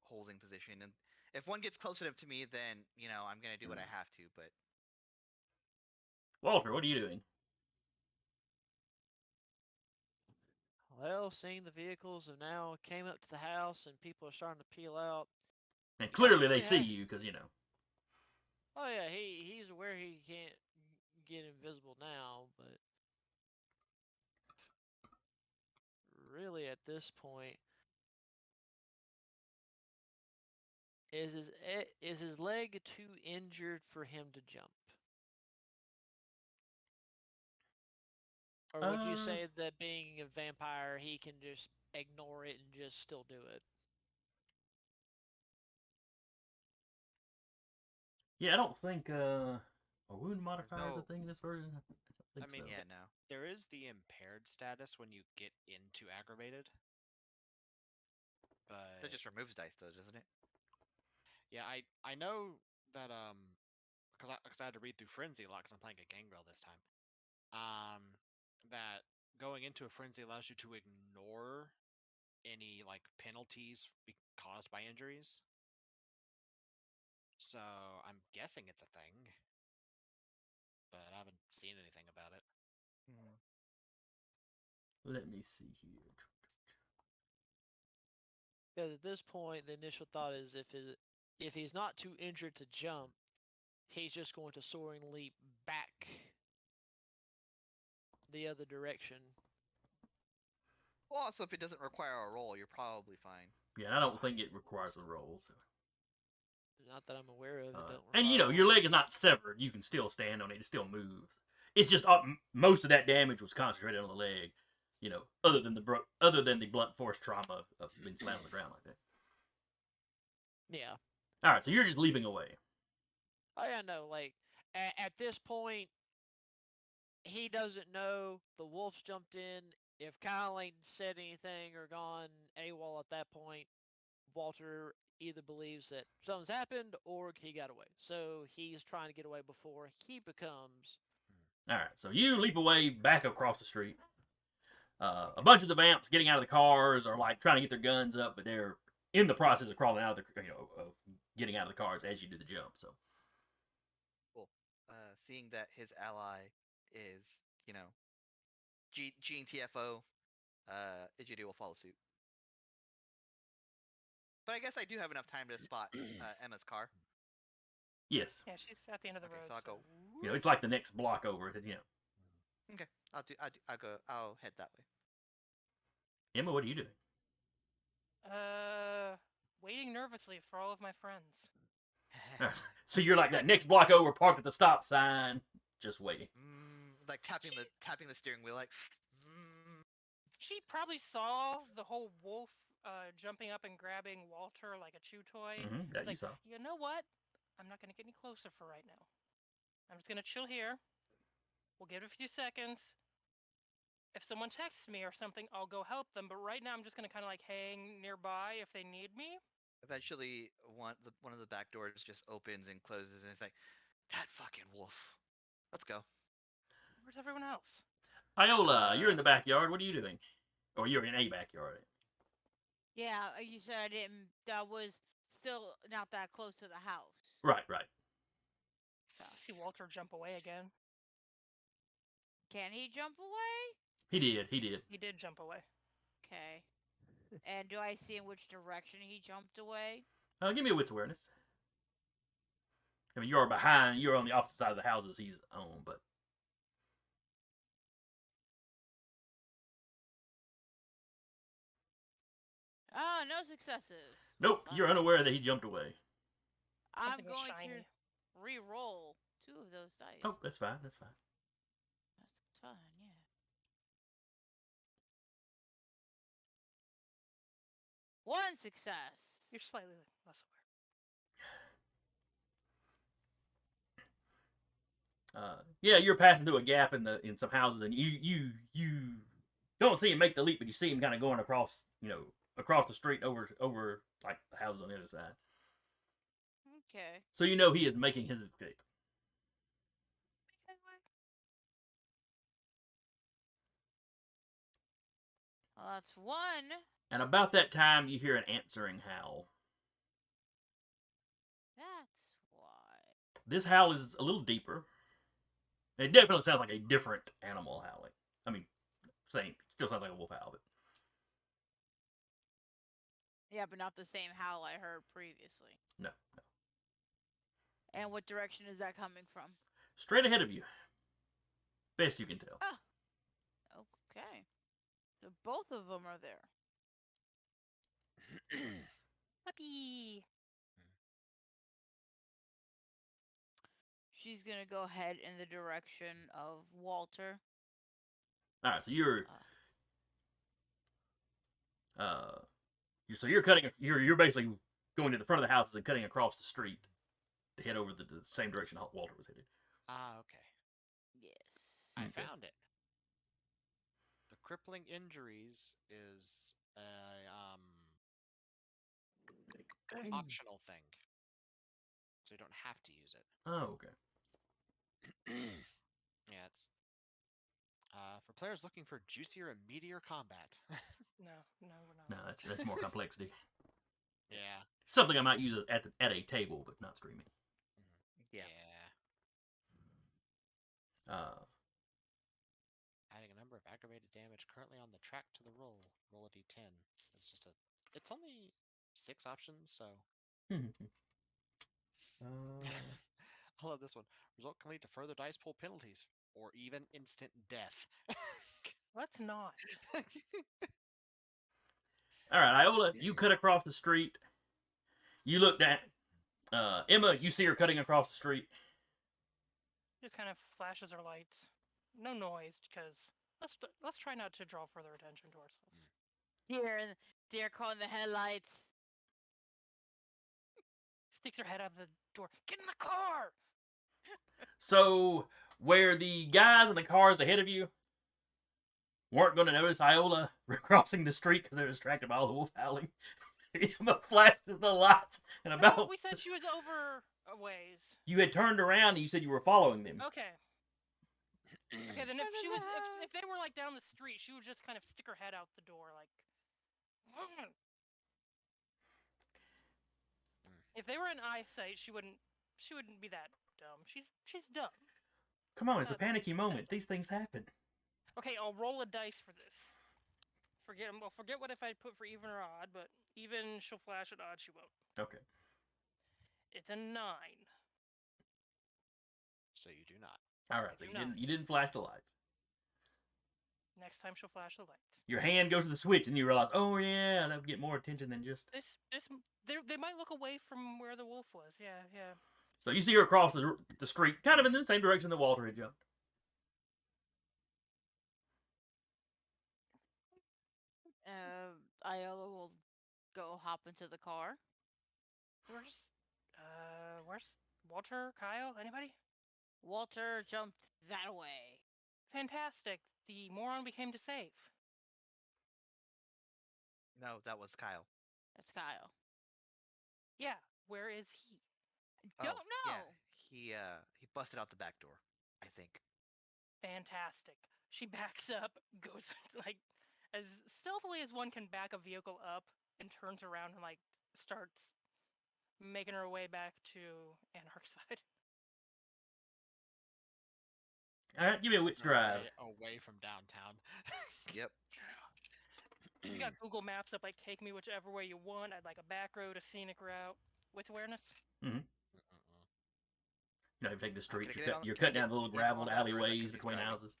Speaker 2: holding position, and if one gets close enough to me, then I'm gonna do what I have to. But
Speaker 1: Walter, what are you doing?
Speaker 5: Well, seeing the vehicles have now came up to the house and people are starting to peel out.
Speaker 1: And
Speaker 5: You don't
Speaker 1: clearly they
Speaker 5: really
Speaker 1: see
Speaker 5: have-
Speaker 1: you because
Speaker 5: Oh yeah, he's aware he can't get invisible now, but really at this point, is his leg too injured for him to jump? Or would you say that being a vampire, he can just ignore it and just still do it?
Speaker 1: Yeah, I don't think a wound modifier is a
Speaker 4: No.
Speaker 1: thing in this version. I don't think
Speaker 4: I mean,
Speaker 1: so.
Speaker 2: yeah, no.
Speaker 4: There is the impaired status when you get into aggravated. But
Speaker 2: That just removes dice, though, doesn't it?
Speaker 4: yeah, I know that because I had to read through Frenzy a lot because I'm playing a gangrel this time. that going into a frenzy allows you to ignore any like penalties caused by injuries. So I'm guessing it's a thing, but I haven't seen anything about it.
Speaker 1: Let me see here.
Speaker 5: Because at this point, the initial thought is if he's not too injured to jump, he's just going to soaring leap back the other direction.
Speaker 2: Well, also, if it doesn't require a roll, you're probably fine.
Speaker 1: Yeah, I don't think it requires a roll. So.
Speaker 5: Not that I'm aware of. It don't
Speaker 1: And you
Speaker 5: require
Speaker 1: know,
Speaker 5: a
Speaker 1: your
Speaker 5: roll.
Speaker 1: leg is not severed. You can still stand on it. It still moves. It's just most of that damage was concentrated on the leg. You know, other than the blunt force trauma of being slammed on the ground like that.
Speaker 5: Yeah.
Speaker 1: All right, so you're just leaping away.
Speaker 5: Oh yeah, no. Like at this point, he doesn't know the wolves jumped in. If Kyle ain't said anything or gone AWOL at that point, Walter either believes that something's happened or he got away. So he's trying to get away before he becomes.
Speaker 1: All right, so you leap away back across the street. A bunch of the vamps getting out of the cars are like trying to get their guns up, but they're in the process of crawling out of the of getting out of the cars as you do the jump. So
Speaker 2: Cool. Seeing that his ally is, Gene TFO, Ejide will follow suit. But I guess I do have enough time to spot Emma's car.
Speaker 1: yes,
Speaker 3: Yeah, she's at the end of the
Speaker 2: Okay,
Speaker 3: road.
Speaker 2: so I'll go.
Speaker 1: you know it's like the next block over. You know,
Speaker 2: Okay, I'll head that way.
Speaker 1: Emma, what are you doing?
Speaker 3: Waiting nervously for all of my friends.
Speaker 1: So you're like that next block over, parked at the stop sign, just waiting.
Speaker 2: Like tapping the steering wheel, like.
Speaker 3: She probably saw the whole wolf jumping up and grabbing Walter like a chew toy.
Speaker 1: That
Speaker 3: It's
Speaker 1: you
Speaker 3: like,
Speaker 1: saw.
Speaker 3: you know what? I'm not gonna get any closer for right now. I'm just gonna chill here. We'll give it a few seconds. If someone texts me or something, I'll go help them. But right now, I'm just gonna kind of like hang nearby if they need me.
Speaker 2: Eventually, one of the back doors just opens and closes, and it's like, that fucking wolf. Let's go.
Speaker 3: Where's everyone else?
Speaker 1: Iola, you're in the backyard. What are you doing? Or you're in a backyard.
Speaker 7: Yeah, you said I didn't. That was still not that close to the house.
Speaker 1: Right, right.
Speaker 3: I see Walter jump away again.
Speaker 7: Can he jump away?
Speaker 1: He did. He did.
Speaker 3: He did jump away.
Speaker 7: Okay. And do I see in which direction he jumped away?
Speaker 1: Give me a wits awareness. I mean, you're behind. You're on the opposite side of the houses he's on, but
Speaker 7: Ah, no successes.
Speaker 1: nope.
Speaker 7: Fun.
Speaker 1: You're unaware that he jumped away.
Speaker 7: I'm
Speaker 3: Something was
Speaker 7: going
Speaker 3: shiny.
Speaker 7: to re-roll 2 of those dice.
Speaker 1: Oh, that's fine. That's fine.
Speaker 7: That's fine, yeah. One success.
Speaker 3: You're slightly less aware.
Speaker 1: Yeah, you're passing through a gap in some houses, and you don't see him make the leap, but you see him kind of going across, across the street over like the houses on the other side.
Speaker 7: Okay.
Speaker 1: So you know he is making his escape.
Speaker 7: Well, that's 1.
Speaker 1: And about that time, you hear an answering howl.
Speaker 7: That's why.
Speaker 1: This howl is a little deeper. It definitely sounds like a different animal howling. I mean, same. Still sounds like a wolf howl, but
Speaker 7: Yeah, but not the same howl I heard previously.
Speaker 1: no.
Speaker 7: And what direction is that coming from?
Speaker 1: Straight ahead of you. Best you can tell.
Speaker 7: Ah. Okay. So both of them are there.
Speaker 3: Puppy.
Speaker 7: She's gonna go head in the direction of Walter.
Speaker 1: All right, so you're cutting. You're basically going to the front of the houses and cutting across the street to head over the same direction Walter was headed.
Speaker 4: Ah, okay.
Speaker 7: Yes.
Speaker 4: I
Speaker 1: Okay.
Speaker 4: found it. The crippling injuries is a optional thing, so you don't have to use it.
Speaker 1: Oh, okay.
Speaker 4: Yeah, it's For players looking for juicier and meatier combat.
Speaker 3: No, we're not.
Speaker 1: No, that's more complexity.
Speaker 4: Yeah.
Speaker 1: Something I might use at a table, but not streaming.
Speaker 5: Yeah.
Speaker 4: Adding a number of aggravated damage currently on the track to the roll. Roll a d10. It's only 6 options, so. I love this one. Result can lead to further dice pool penalties or even instant death.
Speaker 3: Let's not.
Speaker 1: All right, Iola, you cut across the street. You look down. Emma, you see her cutting across the street.
Speaker 3: Just kind of flashes her lights. No noise, because let's try not to draw further attention to ourselves.
Speaker 7: Deer calling the headlights.
Speaker 3: Sticks her head out of the door. Get in the car!
Speaker 1: So, where the guys in the cars ahead of you weren't going to notice Iola crossing the street because they're distracted by all the wolf howling, Emma flashes the lights and about.
Speaker 3: No, we said she was over a ways.
Speaker 1: You had turned around and you said you were following them.
Speaker 3: Okay. Okay, then if they were like down the street, she would just kind of stick her head out the door, like. If they were in eyesight, she wouldn't be that dumb. She's dumb.
Speaker 1: Come on, it's a panicky moment. These things happen.
Speaker 3: Okay, I'll roll a dice for this. Forget what if I put for even or odd, but even she'll flash it, odd she won't.
Speaker 1: Okay.
Speaker 3: It's a 9.
Speaker 4: So you do not.
Speaker 1: All right, so you didn't flash the lights.
Speaker 3: Next time she'll flash the lights.
Speaker 1: Your hand goes to the switch and you realize, oh yeah, that would get more attention than just.
Speaker 3: They might look away from where the wolf was. Yeah.
Speaker 1: So you see her across the street, kind of in the same direction that Walter had jumped.
Speaker 7: Iola will go hop into the car.
Speaker 3: Where's Walter, Kyle, anybody?
Speaker 7: Walter jumped that way.
Speaker 3: Fantastic. The moron we came to save.
Speaker 2: No, that was Kyle.
Speaker 7: That's Kyle.
Speaker 3: Yeah, where is he?
Speaker 7: Don't know.
Speaker 2: Yeah, he busted out the back door, I think.
Speaker 3: Fantastic. She backs up, goes like as stealthily as one can back a vehicle up, and turns around and like starts making her way back to Anarch's side.
Speaker 1: All right, give me a wits drive.
Speaker 4: Away from downtown.
Speaker 2: Yep.
Speaker 3: You got Google Maps up, like take me whichever way you want. I'd like a back road, a scenic route with awareness.
Speaker 1: Mm-hmm. You know, you take the street. You're
Speaker 2: can I
Speaker 1: cutting down the little graveled
Speaker 2: on that, or is that 'cause
Speaker 1: alleyways
Speaker 2: he's
Speaker 1: between
Speaker 2: driving?
Speaker 1: houses.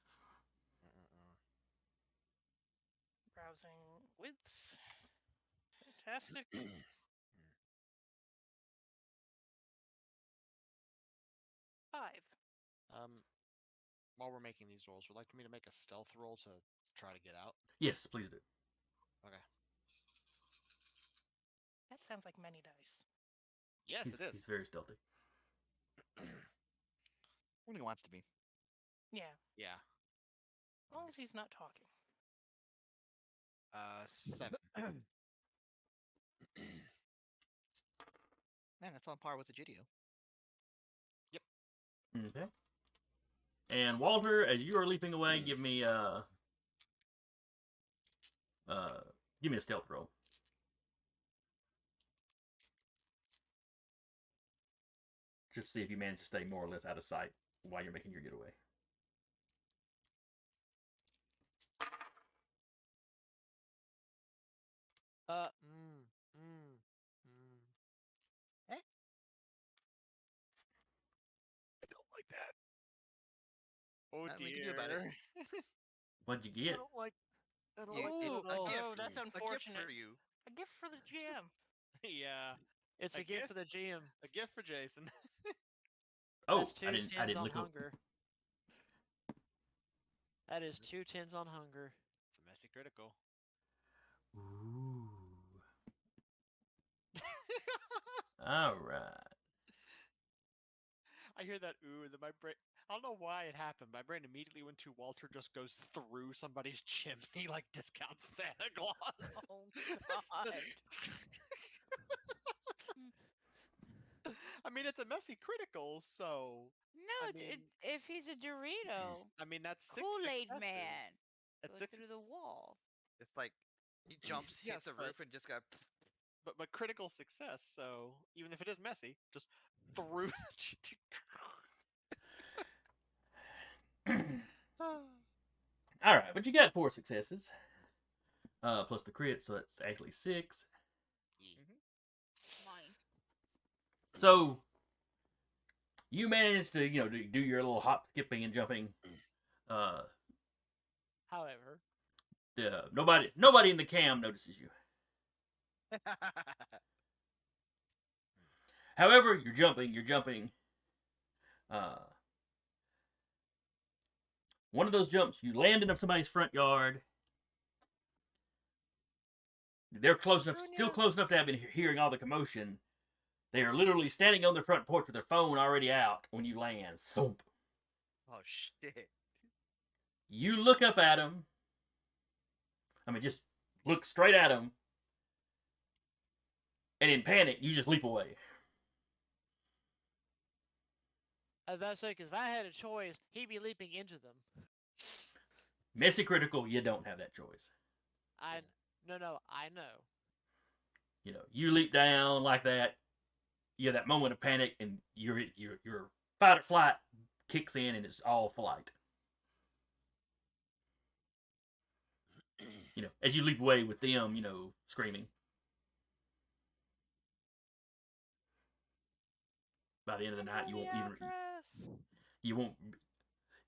Speaker 3: Browsing widths. Fantastic. 5.
Speaker 4: While we're making these rolls, would like me to make a stealth roll to try to get out?
Speaker 1: Yes, please do.
Speaker 4: Okay.
Speaker 3: That sounds like many dice.
Speaker 4: Yes, it is.
Speaker 1: He's very stealthy.
Speaker 2: When he wants to be.
Speaker 3: Yeah.
Speaker 4: Yeah.
Speaker 3: As long as he's not talking.
Speaker 4: 7.
Speaker 2: Man, that's on par with the GDO.
Speaker 4: Yep.
Speaker 1: Okay. And Walter, as you are leaping away, give me a stealth roll. Just to see if you manage to stay more or less out of sight while you're making your getaway.
Speaker 5: I don't like that.
Speaker 4: Oh
Speaker 2: Nothing we
Speaker 4: dear.
Speaker 2: can do about it.
Speaker 1: What'd you
Speaker 5: I
Speaker 1: get?
Speaker 5: don't like. I don't
Speaker 2: You-
Speaker 5: like
Speaker 2: it-
Speaker 5: that at all.
Speaker 3: Oh, that's
Speaker 2: A gift
Speaker 3: unfortunate.
Speaker 2: for you.
Speaker 3: A gift for the GM.
Speaker 4: Yeah.
Speaker 5: It's
Speaker 4: A
Speaker 5: a gift
Speaker 4: gift?
Speaker 5: for the GM.
Speaker 4: A gift for Jason.
Speaker 1: Oh,
Speaker 5: That's two
Speaker 1: I didn't
Speaker 5: tens on
Speaker 1: look.
Speaker 5: hunger. That is 2 tens on hunger.
Speaker 4: It's a messy critical.
Speaker 1: Ooh. All right.
Speaker 4: I hear that ooh, and then my brain. I don't know why it happened. My brain immediately went to Walter just goes through somebody's chimney like discount Santa Claus.
Speaker 7: Oh God.
Speaker 4: I mean, it's a messy critical, so
Speaker 7: No,
Speaker 4: I mean,
Speaker 7: if he's a Dorito,
Speaker 4: I mean that's 6
Speaker 7: Kool-Aid
Speaker 4: successes.
Speaker 7: Man,
Speaker 4: That's
Speaker 7: go
Speaker 4: 6.
Speaker 7: through the wall.
Speaker 2: It's like he jumps, hits
Speaker 4: Yes,
Speaker 2: the
Speaker 4: but
Speaker 2: roof, and just got.
Speaker 4: but critical success. So even if it is messy, just through.
Speaker 1: All right, but you got 4 successes. Plus the crit, so it's actually 6.
Speaker 7: Money.
Speaker 1: So you managed to, do your little hop, skipping, and jumping.
Speaker 6: However,
Speaker 1: Nobody in the cam notices you. However, you're jumping. Uh, one of those jumps, you land in somebody's front yard. They're still close enough to have been hearing all the commotion. They are literally standing on their front porch with their phone already out when you land. Thump.
Speaker 2: Oh shit!
Speaker 1: You look up at them. I mean, just look straight at them. And in panic, you just leap away.
Speaker 6: I was about to say, because if I had a choice, he'd be leaping into them.
Speaker 1: Messy critical, you don't have that choice.
Speaker 6: I know.
Speaker 1: You leap down like that. You have that moment of panic, and your fight or flight kicks in, and it's all flight. As you leap away with them, screaming. By the end of the night, you won't even. You won't.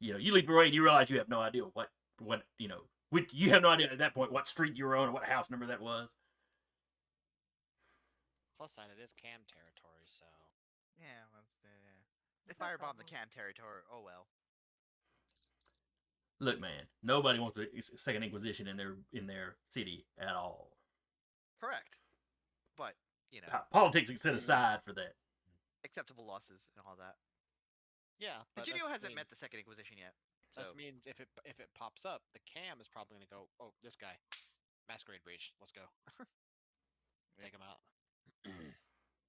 Speaker 1: You leap away and you realize you have no idea what you have no idea at that point what street you were on or what house number that was.
Speaker 4: Plus side, it is cam territory, so.
Speaker 2: Yeah, they
Speaker 3: No
Speaker 2: firebombed the
Speaker 3: problem.
Speaker 2: cam territory. Oh well.
Speaker 1: Look, man, nobody wants a second Inquisition in their city at all.
Speaker 2: Correct, but
Speaker 1: Politics is set aside for that.
Speaker 2: acceptable losses and all that.
Speaker 4: Yeah,
Speaker 2: The
Speaker 4: but
Speaker 2: GDO hasn't met the second Inquisition yet. So
Speaker 4: That means if it pops up, the cam is probably gonna go. Oh, this guy, masquerade breach. Let's go. Take him out.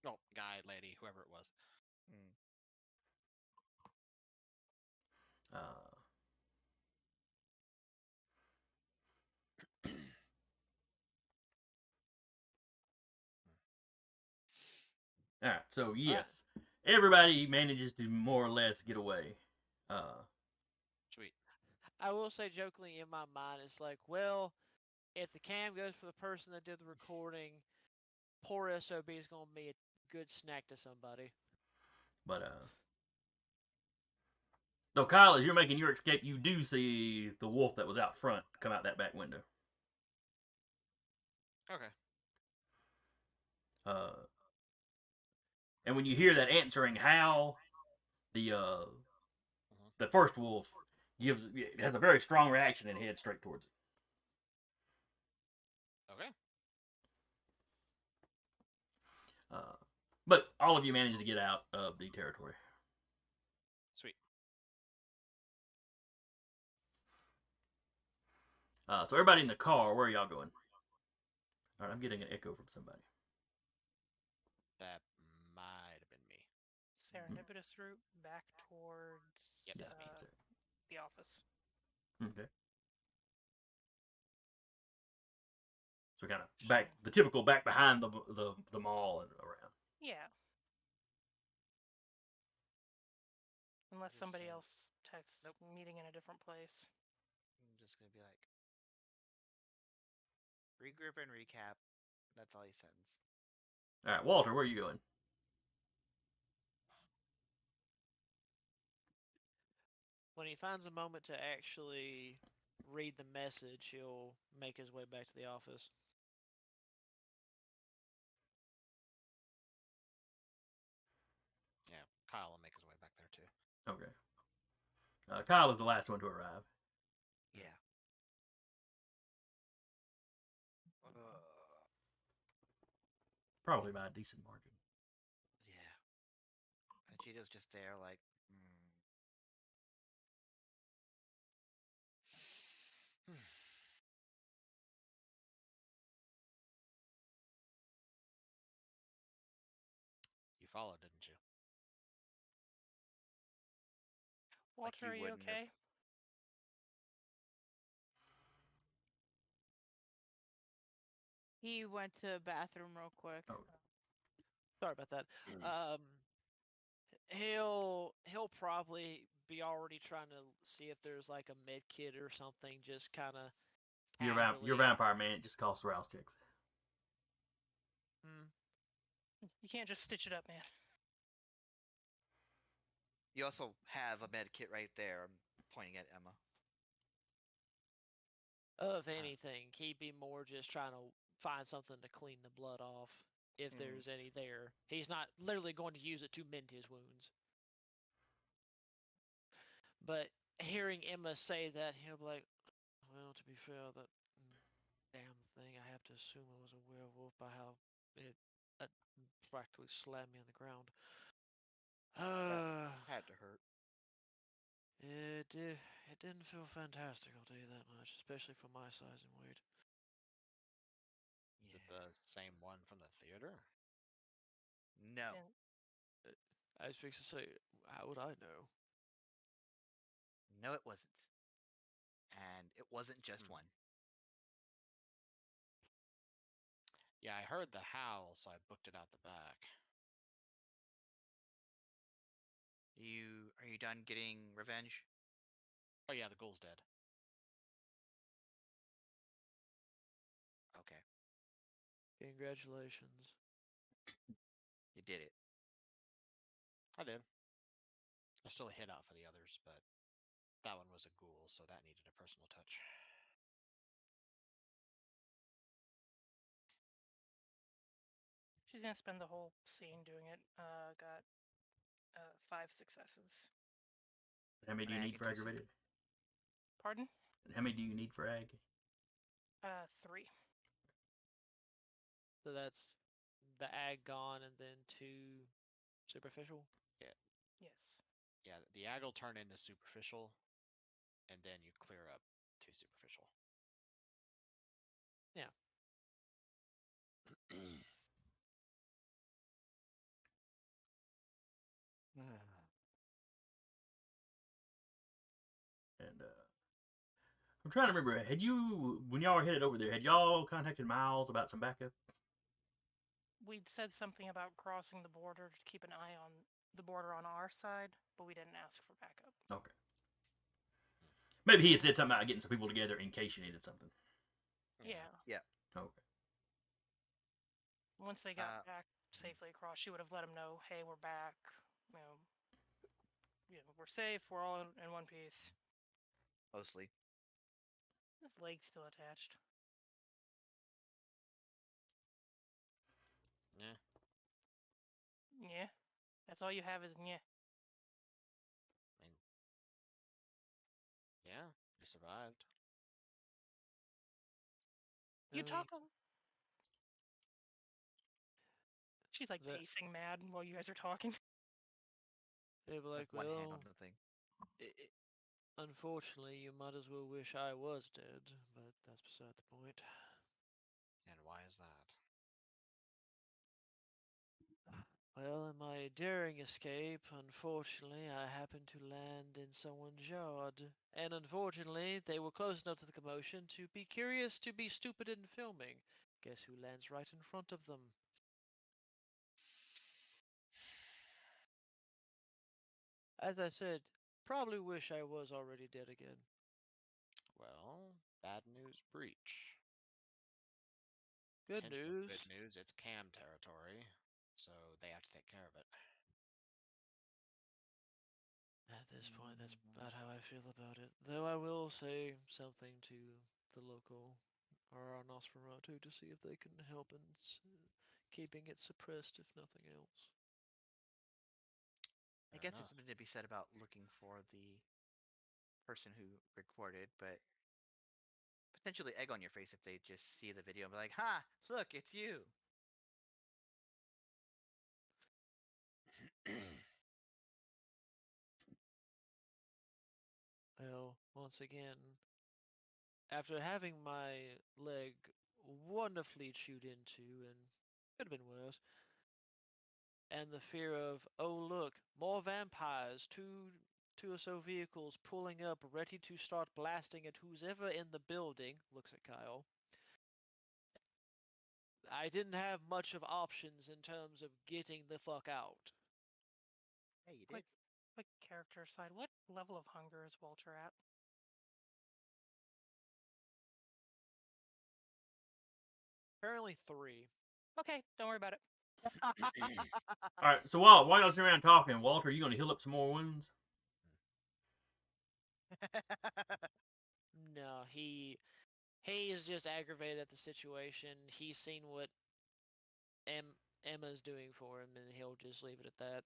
Speaker 4: Oh, guy, lady, whoever it was.
Speaker 1: Uh, all right, so yes, everybody manages to more or less get away.
Speaker 4: Sweet.
Speaker 6: I will say jokingly in my mind, it's like, well, if the cam goes for the person that did the recording, poor SOB is going to be a good snack to somebody.
Speaker 1: But though Kyle, as you're making your escape, you do see the wolf that was out front come out that back window.
Speaker 4: Okay.
Speaker 1: And when you hear that answering howl, the first wolf has a very strong reaction and heads straight towards it.
Speaker 4: Okay.
Speaker 1: But all of you manage to get out of the territory.
Speaker 4: Sweet.
Speaker 1: So everybody in the car, where are y'all going? All right, I'm getting an echo from somebody.
Speaker 4: That might have been me.
Speaker 3: Serendipitous route back towards
Speaker 4: Yep, that's me.
Speaker 3: the office.
Speaker 1: Okay. So kind of back, the typical back behind the mall and around.
Speaker 3: Yeah. Unless somebody else texts meeting in a different place.
Speaker 2: I'm just gonna be like, regroup and recap. That's all he sends.
Speaker 1: All right, Walter, where are you going?
Speaker 6: When he finds a moment to actually read the message, he'll make his way back to the office.
Speaker 4: Yeah, Kyle will make his way back there too.
Speaker 1: Okay. Kyle is the last one to arrive.
Speaker 2: Yeah.
Speaker 1: Probably by a decent margin.
Speaker 2: Yeah. And Cheeto's just there, like,
Speaker 4: You followed, didn't you?
Speaker 3: Walter,
Speaker 2: you
Speaker 3: are you
Speaker 2: wouldn't have.
Speaker 3: okay?
Speaker 7: He went to bathroom real quick.
Speaker 1: Oh,
Speaker 5: Sorry about that. He'll probably be already trying to see if there's like a med kit or something, just kind of
Speaker 1: you're vampire man. It just costs rouse checks.
Speaker 3: You can't just stitch it up, man.
Speaker 2: You also have a med kit right there. I'm pointing at Emma.
Speaker 5: Of anything, he'd be more just trying to find something to clean the blood off if
Speaker 2: Mhm.
Speaker 5: there's any there. He's not literally going to use it to mend his wounds. But hearing Emma say that, he'll be like, well, to be fair, that damn thing, I have to assume it was a werewolf by how it practically slammed me on the ground.
Speaker 2: Had to hurt.
Speaker 5: It didn't feel fantastic, I'll tell you that much, especially for my size and weight.
Speaker 4: Is it the same one from the theater?
Speaker 2: No.
Speaker 3: And
Speaker 5: I was fixing to say, how would I know?
Speaker 2: No, it wasn't. And it wasn't just one.
Speaker 4: Yeah, I heard the howl, so I booked it out the back.
Speaker 2: Are you done getting revenge?
Speaker 4: Oh yeah, the ghoul's dead.
Speaker 2: Okay,
Speaker 5: Congratulations.
Speaker 2: you did it.
Speaker 4: I did. I still hit out for the others, but that one was a ghoul, so that needed a personal touch.
Speaker 3: she's gonna spend the whole scene doing it. Got 5 successes.
Speaker 1: How many do you
Speaker 2: An
Speaker 1: need
Speaker 2: ag
Speaker 1: for
Speaker 2: into
Speaker 1: aggravated?
Speaker 3: Pardon?
Speaker 1: And how many do you need for ag?
Speaker 3: 3.
Speaker 5: So that's the ag gone and then 2 superficial?
Speaker 3: Yes.
Speaker 4: Yeah, the ag will turn into superficial, and then you clear up 2 superficial.
Speaker 5: Yeah.
Speaker 1: And I'm trying to remember. Had you, when y'all were headed over there, had y'all contacted Miles about some backup?
Speaker 3: We'd said something about crossing the border to keep an eye on the border on our side, but we didn't ask for backup.
Speaker 1: Okay. Maybe he had said something about getting some people together in case you needed something.
Speaker 3: Yeah.
Speaker 1: Okay.
Speaker 3: Once they got back safely across, she would have let him know, hey, we're back. We're safe. We're all in one piece.
Speaker 2: Mostly.
Speaker 3: His leg's still attached.
Speaker 4: Yeah.
Speaker 3: Yeah. That's all you have is yeah.
Speaker 4: I mean, yeah, you survived.
Speaker 3: You
Speaker 5: Really?
Speaker 3: talk. She's like
Speaker 5: That-
Speaker 3: pacing mad while you guys are talking.
Speaker 5: They'd be like,
Speaker 2: One hand
Speaker 5: well,
Speaker 2: on the thing.
Speaker 5: unfortunately, you might as well wish I was dead, but that's beside the point.
Speaker 4: And why is that?
Speaker 5: Well, in my daring escape, unfortunately, I happened to land in someone's yard. And unfortunately, they were close enough to the commotion to be curious to be stupid in filming. Guess who lands right in front of them? As I said, probably wish I was already dead again.
Speaker 4: Well, bad news breach.
Speaker 5: Good
Speaker 4: Potential
Speaker 5: news.
Speaker 4: good news, it's cam territory, so they have to take care of it.
Speaker 5: At this point, that's about how I feel about it. Though I will say something to the local or our Nosferatu to see if they can help in keeping it suppressed, if nothing else.
Speaker 2: I
Speaker 4: Fair
Speaker 2: guess there's
Speaker 4: enough.
Speaker 2: something to be said about looking for the person who recorded, but potentially egg on your face if they just see the video and be like, "Ha! Look, it's you."
Speaker 5: Well, once again, after having my leg wonderfully chewed into, and could have been worse, and the fear of, oh look, more vampires, 2 two or so vehicles pulling up, ready to start blasting at who's ever in the building. Looks at Kyle. I didn't have much of options in terms of getting the fuck out.
Speaker 2: Hey, you did.
Speaker 3: Quick character aside, what level of hunger is Walter at?
Speaker 5: Apparently 3.
Speaker 3: Okay, don't worry about it.
Speaker 1: All right. So while y'all sit around talking, Walter, you gonna heal up some more wounds?
Speaker 5: No, he's just aggravated at the situation. He's seen what Emma's doing for him, and he'll just leave it at that.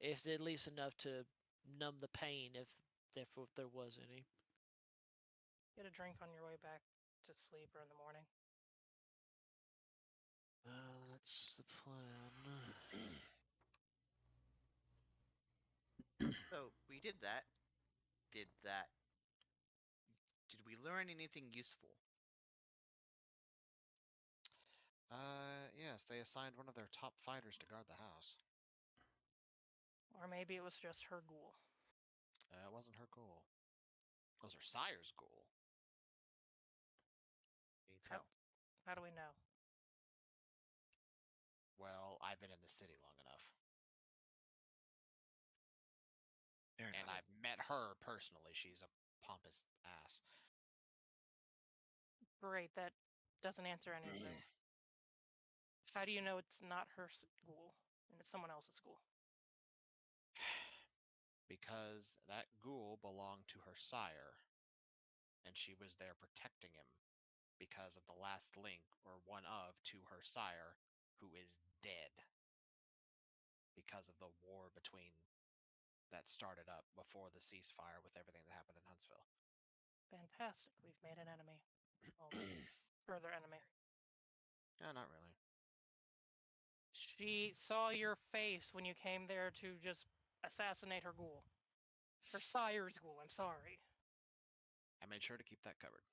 Speaker 5: It's at least enough to numb the pain if there was any.
Speaker 3: Get a drink on your way back to sleep or in the morning.
Speaker 5: That's the plan.
Speaker 2: So we did that. Did that. Did we learn anything useful?
Speaker 4: Yes, they assigned one of their top fighters to guard the house.
Speaker 3: Or maybe it was just her ghoul.
Speaker 4: It wasn't her goal. It was her sire's goal.
Speaker 2: Can you
Speaker 3: How,
Speaker 2: tell?
Speaker 3: how do we know?
Speaker 4: Well, I've been in the city long enough.
Speaker 2: Fair
Speaker 4: And
Speaker 2: enough.
Speaker 4: I've met her personally. She's a pompous ass.
Speaker 3: Great, that doesn't answer anything. How do you know it's not her ghoul and it's someone else's ghoul?
Speaker 4: Because that ghoul belonged to her sire, and she was there protecting him because of the last link, or one of, to her sire, who is dead because of the war between that started up before the ceasefire with everything that happened in Huntsville.
Speaker 3: Fantastic, we've made an enemy. Further enemy.
Speaker 4: No, not really.
Speaker 3: She saw your face when you came there to just assassinate her ghoul. Her sire's ghoul, I'm sorry.
Speaker 4: I made sure to keep that covered.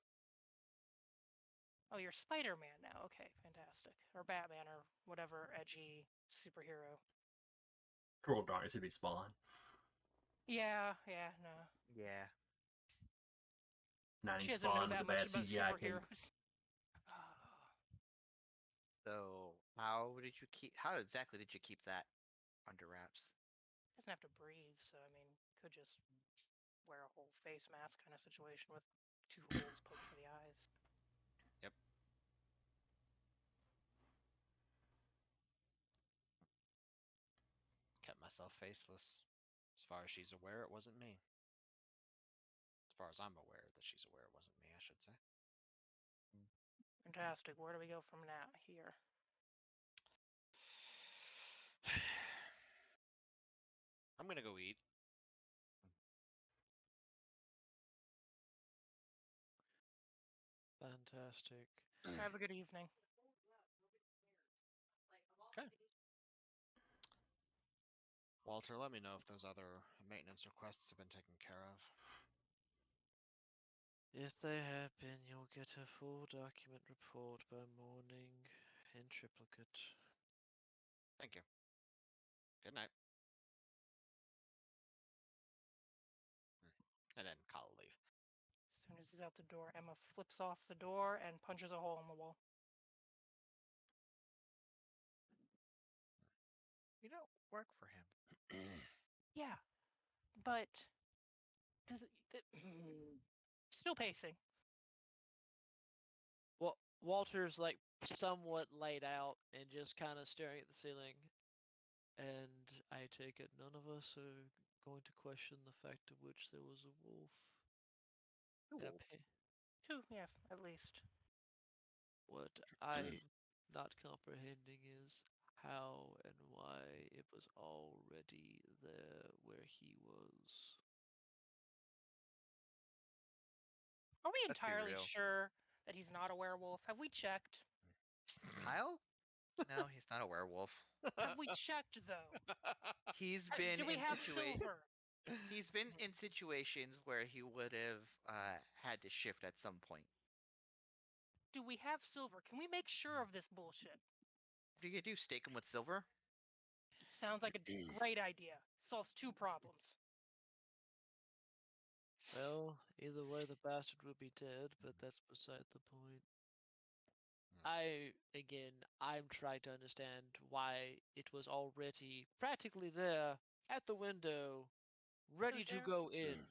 Speaker 3: Oh, you're Spider-Man now. Okay, fantastic. Or Batman or whatever edgy superhero.
Speaker 1: Troll darn, it should be Spawn.
Speaker 3: Yeah, no.
Speaker 2: Yeah.
Speaker 1: 90s
Speaker 3: She doesn't know
Speaker 1: Spawn with the
Speaker 3: that much
Speaker 1: bad
Speaker 3: about
Speaker 1: CGI cape.
Speaker 3: superheroes.
Speaker 2: So how did you keep? How exactly did you keep that under wraps?
Speaker 3: Doesn't have to breathe, so I mean, could just wear a whole face mask kind of situation with 2 holes poked for the eyes.
Speaker 4: Yep. Kept myself faceless. As far as she's aware, it wasn't me. As far as I'm aware that she's aware, it wasn't me, I should say.
Speaker 3: Fantastic. Where do we go from now? Here.
Speaker 4: I'm gonna go eat.
Speaker 5: Fantastic.
Speaker 3: Have a good evening.
Speaker 4: Okay. Walter, let me know if those other maintenance requests have been taken care of.
Speaker 5: If they have been, you'll get a full document report by morning in triplicate.
Speaker 4: Thank you. Good night. And then Kyle will leave.
Speaker 3: As soon as he's out the door, Emma flips off the door and punches a hole in the wall.
Speaker 2: You don't work for him.
Speaker 3: Yeah, but does it, still pacing.
Speaker 5: Well, Walter's like somewhat laid out and just kind of staring at the ceiling. And I take it none of us are going to question the fact of which there was a wolf.
Speaker 2: Two
Speaker 5: in a
Speaker 2: wolves.
Speaker 5: pi-
Speaker 3: 2, yeah, at least.
Speaker 5: What I'm not comprehending is how and why it was already there where he was.
Speaker 3: Are we
Speaker 2: Let's be
Speaker 3: entirely
Speaker 2: real.
Speaker 3: sure that he's not a werewolf? Have we checked?
Speaker 2: Kyle? No, he's not a werewolf.
Speaker 3: Have we checked though?
Speaker 2: He's been
Speaker 3: Do we
Speaker 2: in
Speaker 3: have silver?
Speaker 2: He's been in situations where he would have had to shift at some point.
Speaker 3: Do we have silver? Can we make sure of this bullshit?
Speaker 2: What do you do? Stake him with silver?
Speaker 3: Sounds like a great idea. Solves 2 problems.
Speaker 5: Well, either way, the bastard would be dead, but that's beside the point. I'm trying to understand why it was already practically there at the window,
Speaker 3: It
Speaker 5: ready
Speaker 3: was
Speaker 5: to
Speaker 3: there.
Speaker 5: go in.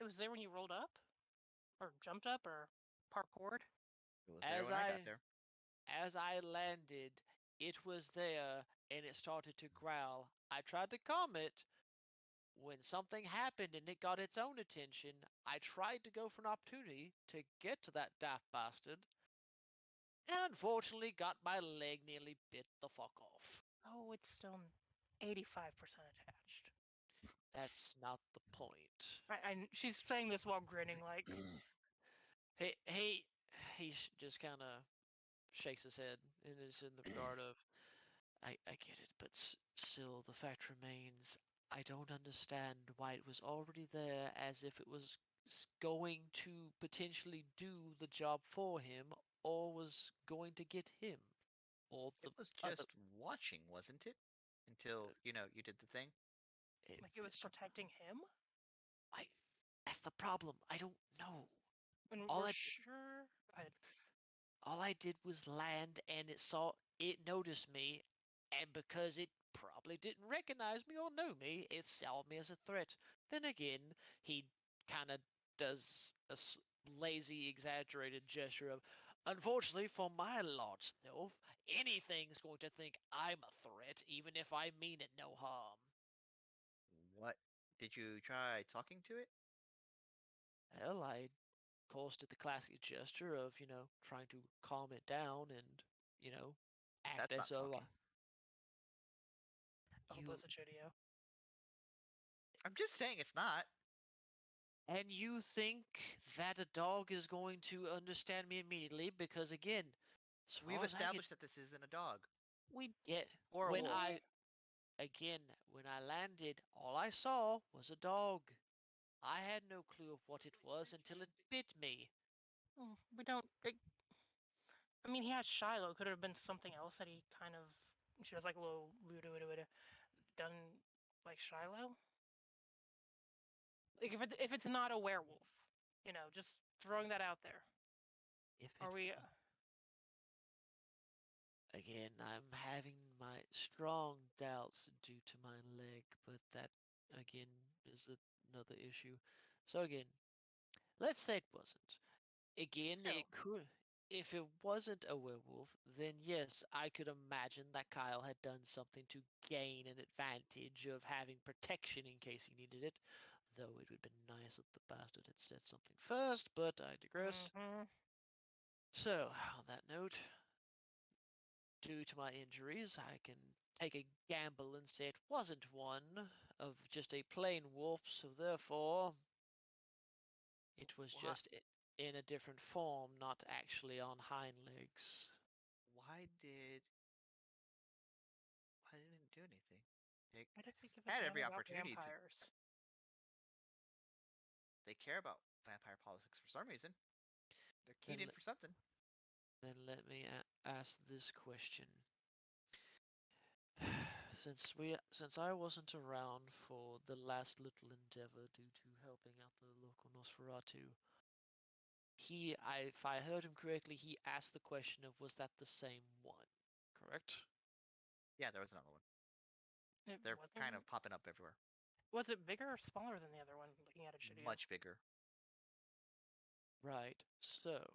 Speaker 3: It was there when you rolled up, or jumped up, or parkoured.
Speaker 2: It was there
Speaker 5: As
Speaker 2: when I got
Speaker 5: I
Speaker 2: there.
Speaker 5: as I landed, it was there and it started to growl. I tried to calm it. When something happened and it got its own attention, I tried to go for an opportunity to get to that daft bastard, and unfortunately got my leg nearly bit the fuck off.
Speaker 3: Oh, it's still 85% attached.
Speaker 5: That's not the point.
Speaker 3: She's saying this while grinning, like,
Speaker 5: He just kind of shakes his head and is in the regard of, I get it, but still, the fact remains, I don't understand why it was already there as if it was going to potentially do the job for him or was going to get him or
Speaker 2: It
Speaker 5: the
Speaker 2: was
Speaker 5: other.
Speaker 2: just watching, wasn't it? Until, you did the thing.
Speaker 3: like it was
Speaker 5: It's,
Speaker 3: protecting him.
Speaker 5: I, that's the problem. I don't know.
Speaker 3: And
Speaker 5: All
Speaker 3: we're
Speaker 5: I
Speaker 3: sure. Go ahead.
Speaker 5: all I did was land and it noticed me, and because it probably didn't recognize me or know me, it saw me as a threat. Then again, he kind of does a lazy, exaggerated gesture of, unfortunately for my large self, anything's going to think I'm a threat, even if I mean it no harm.
Speaker 2: What? Did you try talking to it?
Speaker 5: Hell, I, of course, did the classic gesture of, trying to calm it down and, act
Speaker 2: That's
Speaker 5: as
Speaker 2: not
Speaker 5: though
Speaker 2: talking.
Speaker 5: you
Speaker 3: Elbows a Judio.
Speaker 2: I'm just saying it's not.
Speaker 5: And you think that a dog is going to understand me immediately? Because again, as
Speaker 2: We've
Speaker 5: far as I could
Speaker 2: established that this isn't a dog
Speaker 3: We
Speaker 5: get,
Speaker 2: or a
Speaker 5: when
Speaker 2: wolf.
Speaker 5: I again when I landed, all I saw was a dog. I had no clue of what it was until it bit me.
Speaker 3: we don't. I mean, he has Shiloh. Could it have been something else that he kind of. She does like a little done like Shiloh. Like if it's not a werewolf, just throwing that out there.
Speaker 5: If it
Speaker 3: Are we?
Speaker 5: Again, I'm having my strong doubts due to my leg, but that again is another issue. So again, let's say it wasn't. Again,
Speaker 2: Still,
Speaker 5: it could. If it wasn't a werewolf, then yes, I could imagine that Kyle had done something to gain an advantage of having protection in case he needed it. Though it would have been nice if the bastard had said something first, but I digress.
Speaker 3: Mm-hmm.
Speaker 5: So, on that note, due to my injuries, I can take a gamble and say it wasn't one of just a plain wolf, so therefore it was
Speaker 2: why?
Speaker 5: just in a different form, not actually on hind legs.
Speaker 2: Why did? Why didn't it do anything? It
Speaker 3: Why does he give a
Speaker 2: had
Speaker 3: damn
Speaker 2: every
Speaker 3: about
Speaker 2: opportunity to.
Speaker 3: vampires?
Speaker 2: They care about vampire politics for some reason. They're keyed
Speaker 5: Then,
Speaker 2: in for something.
Speaker 5: then let me ask this question. Since I wasn't around for the last little endeavor due to helping out the local Nosferatu, if I heard him correctly, he asked the question of was that the same one, correct?
Speaker 2: Yeah, there was another one.
Speaker 3: It
Speaker 2: They're kind
Speaker 3: wasn't.
Speaker 2: of popping up everywhere.
Speaker 3: Was it bigger or smaller than the other one? Looking at it, Judio.
Speaker 2: Much bigger.
Speaker 5: Right. So,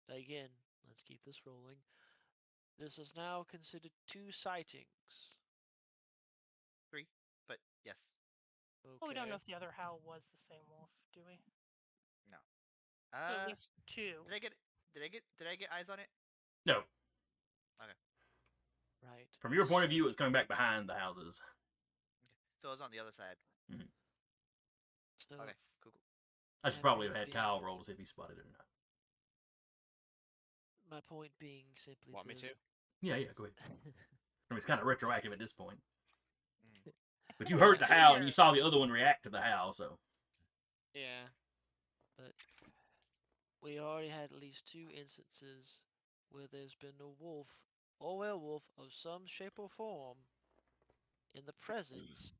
Speaker 5: again, let's keep this rolling. This is now considered two sightings.
Speaker 2: 3, but yes.
Speaker 3: Well, we don't know
Speaker 5: Okay.
Speaker 3: if the other Howl was the same wolf, do we?
Speaker 2: No.
Speaker 3: So at least two.
Speaker 2: Did I get? Did I get eyes on it?
Speaker 1: No.
Speaker 2: Okay.
Speaker 5: Right.
Speaker 1: From your point of
Speaker 5: So,
Speaker 1: view, it's coming back behind the houses.
Speaker 2: So it was on the other side.
Speaker 1: Mhm.
Speaker 5: so
Speaker 2: Okay. Cool.
Speaker 1: I should
Speaker 5: my
Speaker 1: probably have
Speaker 5: point
Speaker 1: had
Speaker 5: being,
Speaker 1: Kyle roll to see if he spotted it or not.
Speaker 5: my point being simply
Speaker 4: Want me
Speaker 5: this.
Speaker 4: to?
Speaker 1: Yeah, go ahead. I mean, it's kind of retroactive at this point.
Speaker 2: Mm.
Speaker 1: But you
Speaker 3: Well,
Speaker 1: heard
Speaker 3: to
Speaker 1: the
Speaker 3: be
Speaker 1: howl and you
Speaker 3: fair,
Speaker 1: saw the other one react to the howl, so.
Speaker 4: Yeah.
Speaker 5: But we already had at least two instances where there's been a wolf or werewolf of some shape or form in the presence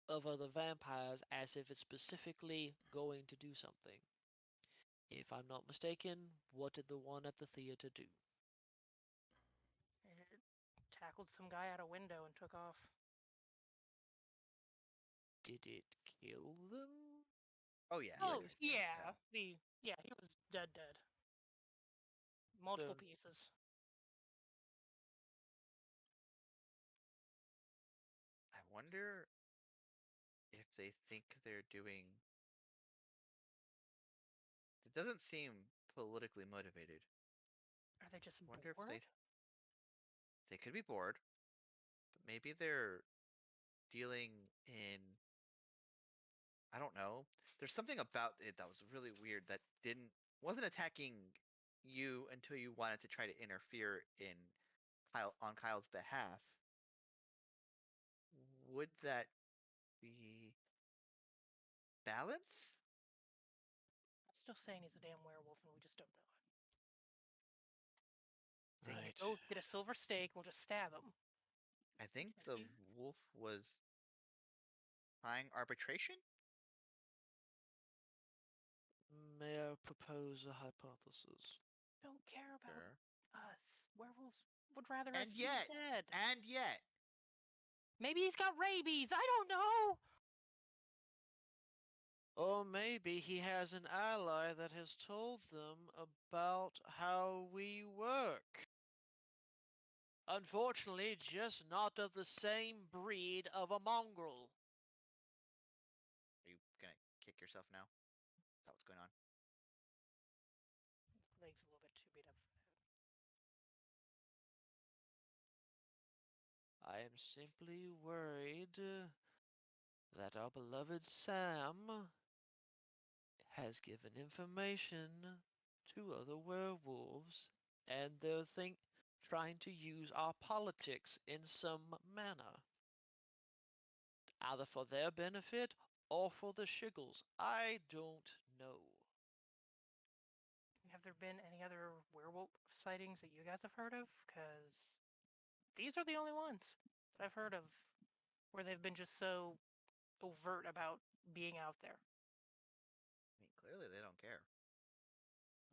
Speaker 5: of other vampires as if it's specifically going to do something. If I'm not mistaken, what did the one at the theater do?
Speaker 3: It tackled some guy out a window and took off.
Speaker 5: Did it kill them?
Speaker 2: Oh yeah.
Speaker 3: Oh
Speaker 2: like,
Speaker 3: yeah, he was dead. Multiple
Speaker 5: So,
Speaker 3: pieces.
Speaker 2: I wonder if they think they're doing. It doesn't seem politically motivated.
Speaker 3: Are they just
Speaker 2: Wonder if
Speaker 3: bored?
Speaker 2: they could be bored, but maybe they're dealing in. I don't know. There's something about it that was really weird that wasn't attacking you until you wanted to try to interfere in Kyle's behalf. Would that be balance?
Speaker 3: I'm still saying he's a damn werewolf, and we just don't know it.
Speaker 2: Think
Speaker 5: right.
Speaker 3: Go get a silver stake. We'll just stab him.
Speaker 2: I think the wolf was trying arbitration.
Speaker 5: May I propose a hypothesis?
Speaker 3: Don't care about
Speaker 2: Sure.
Speaker 3: us. Werewolves would rather
Speaker 2: And
Speaker 3: us be
Speaker 2: yet,
Speaker 3: dead.
Speaker 2: and yet,
Speaker 3: Maybe he's got rabies. I don't know.
Speaker 5: Or maybe he has an ally that has told them about how we work. Unfortunately, just not of the same breed of a mongrel.
Speaker 2: are you gonna kick yourself now? Is that what's going on?
Speaker 3: His leg's a little bit too beat up for that.
Speaker 5: I am simply worried that our beloved Sam has given information to other werewolves, and they're trying to use our politics in some manner, either for their benefit or for the shiggles. I don't know.
Speaker 3: Have there been any other werewolf sightings that you guys have heard of? Because these are the only ones that I've heard of where they've been just so overt about being out there.
Speaker 2: I mean, clearly they don't care.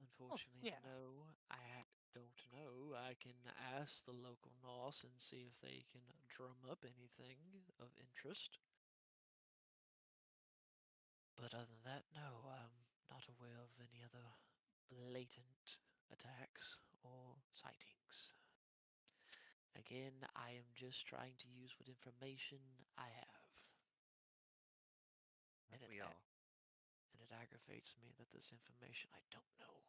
Speaker 5: Unfortunately,
Speaker 3: yeah.
Speaker 5: no. I don't know. I can ask the local NOS and see if they can drum up anything of interest. But other than that, no, I'm not aware of any other blatant attacks or sightings. Again, I am just trying to use what information I have. And
Speaker 2: Aren't we all?
Speaker 5: and it aggravates me that this information I don't know.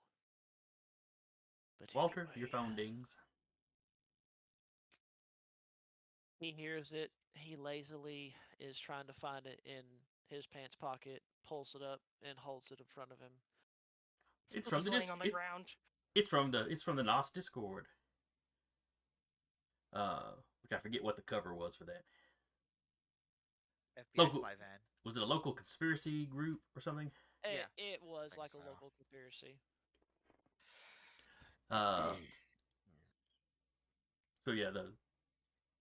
Speaker 5: But
Speaker 1: Walter, your
Speaker 5: anyway,
Speaker 1: phone dings.
Speaker 5: he hears it. He lazily is trying to find it in his pants pocket, pulls it up, and holds it in front of him.
Speaker 1: It's
Speaker 3: Still
Speaker 1: from
Speaker 3: just
Speaker 1: the
Speaker 3: laying on the ground.
Speaker 1: it's from the NOS Discord. Which I forget what the cover was for that.
Speaker 2: FBI
Speaker 1: Local
Speaker 2: spy van.
Speaker 1: Was it a local conspiracy group or something?
Speaker 2: Yeah,
Speaker 5: It was
Speaker 4: think
Speaker 5: like a
Speaker 4: so.
Speaker 5: local conspiracy.
Speaker 1: Uh, so yeah,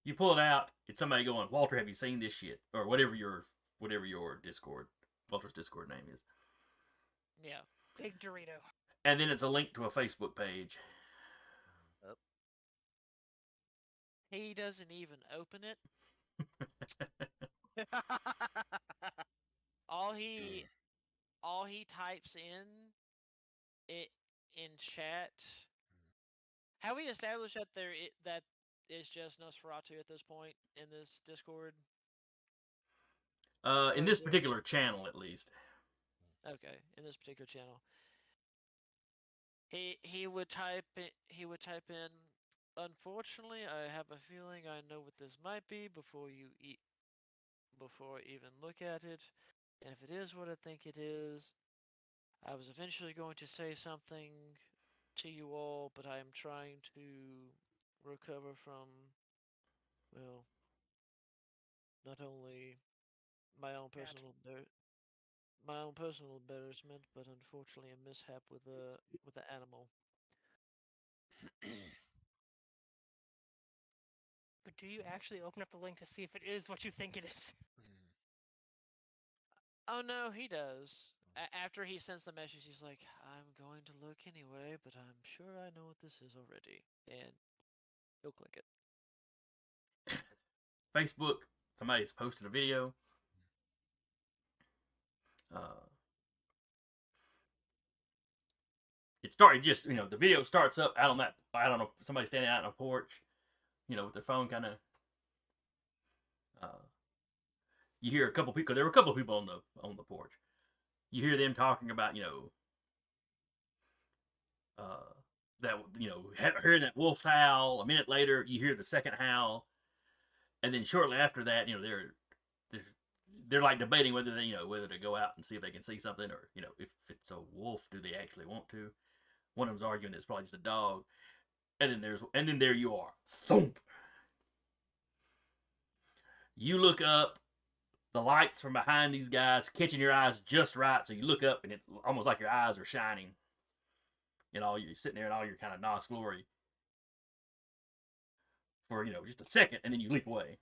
Speaker 1: you pull it out. It's somebody going, Walter, have you seen this shit or whatever your Discord Walter's Discord name is.
Speaker 5: Yeah.
Speaker 3: Big Dorito.
Speaker 1: And then it's a link to a Facebook page.
Speaker 2: Oh,
Speaker 5: He doesn't even open it. All he types it in chat. Have we established that that is just Nosferatu at this point in this Discord?
Speaker 1: In
Speaker 5: Or
Speaker 1: this
Speaker 5: there's
Speaker 1: particular channel, at least.
Speaker 5: okay, in this particular channel. He would type in unfortunately I have a feeling I know what this might be before even look at it. And if it is what I think it is, I was eventually going to say something to you all, but I am trying to recover from, well, not only my own
Speaker 3: That.
Speaker 5: personal embarrassment, but unfortunately a mishap with the animal.
Speaker 3: But do you actually open up the link to see if it is what you think it is?
Speaker 6: Oh no, he does. After he sends the message, he's like, "I'm going to look anyway, but I'm sure I know what this is already," and he'll click it.
Speaker 1: Facebook, somebody has posted a video. Uh, it started just, the video starts up out on that, I don't know, somebody standing out on a porch, with their phone kind of. Uh, you hear a couple people. There were a couple people on the porch. You hear them talking about, uh, that hearing that wolf's howl. A minute later, you hear the second howl, and then shortly after that, they're like debating whether whether to go out and see if they can see something, or if it's a wolf, do they actually want to? One of them's arguing it's probably just a dog, and then there you are, thump. You look up, the lights from behind these guys catching your eyes just right, so you look up and it's almost like your eyes are shining. You're sitting there in all your kind of nos glory for just a second, and then you leap away.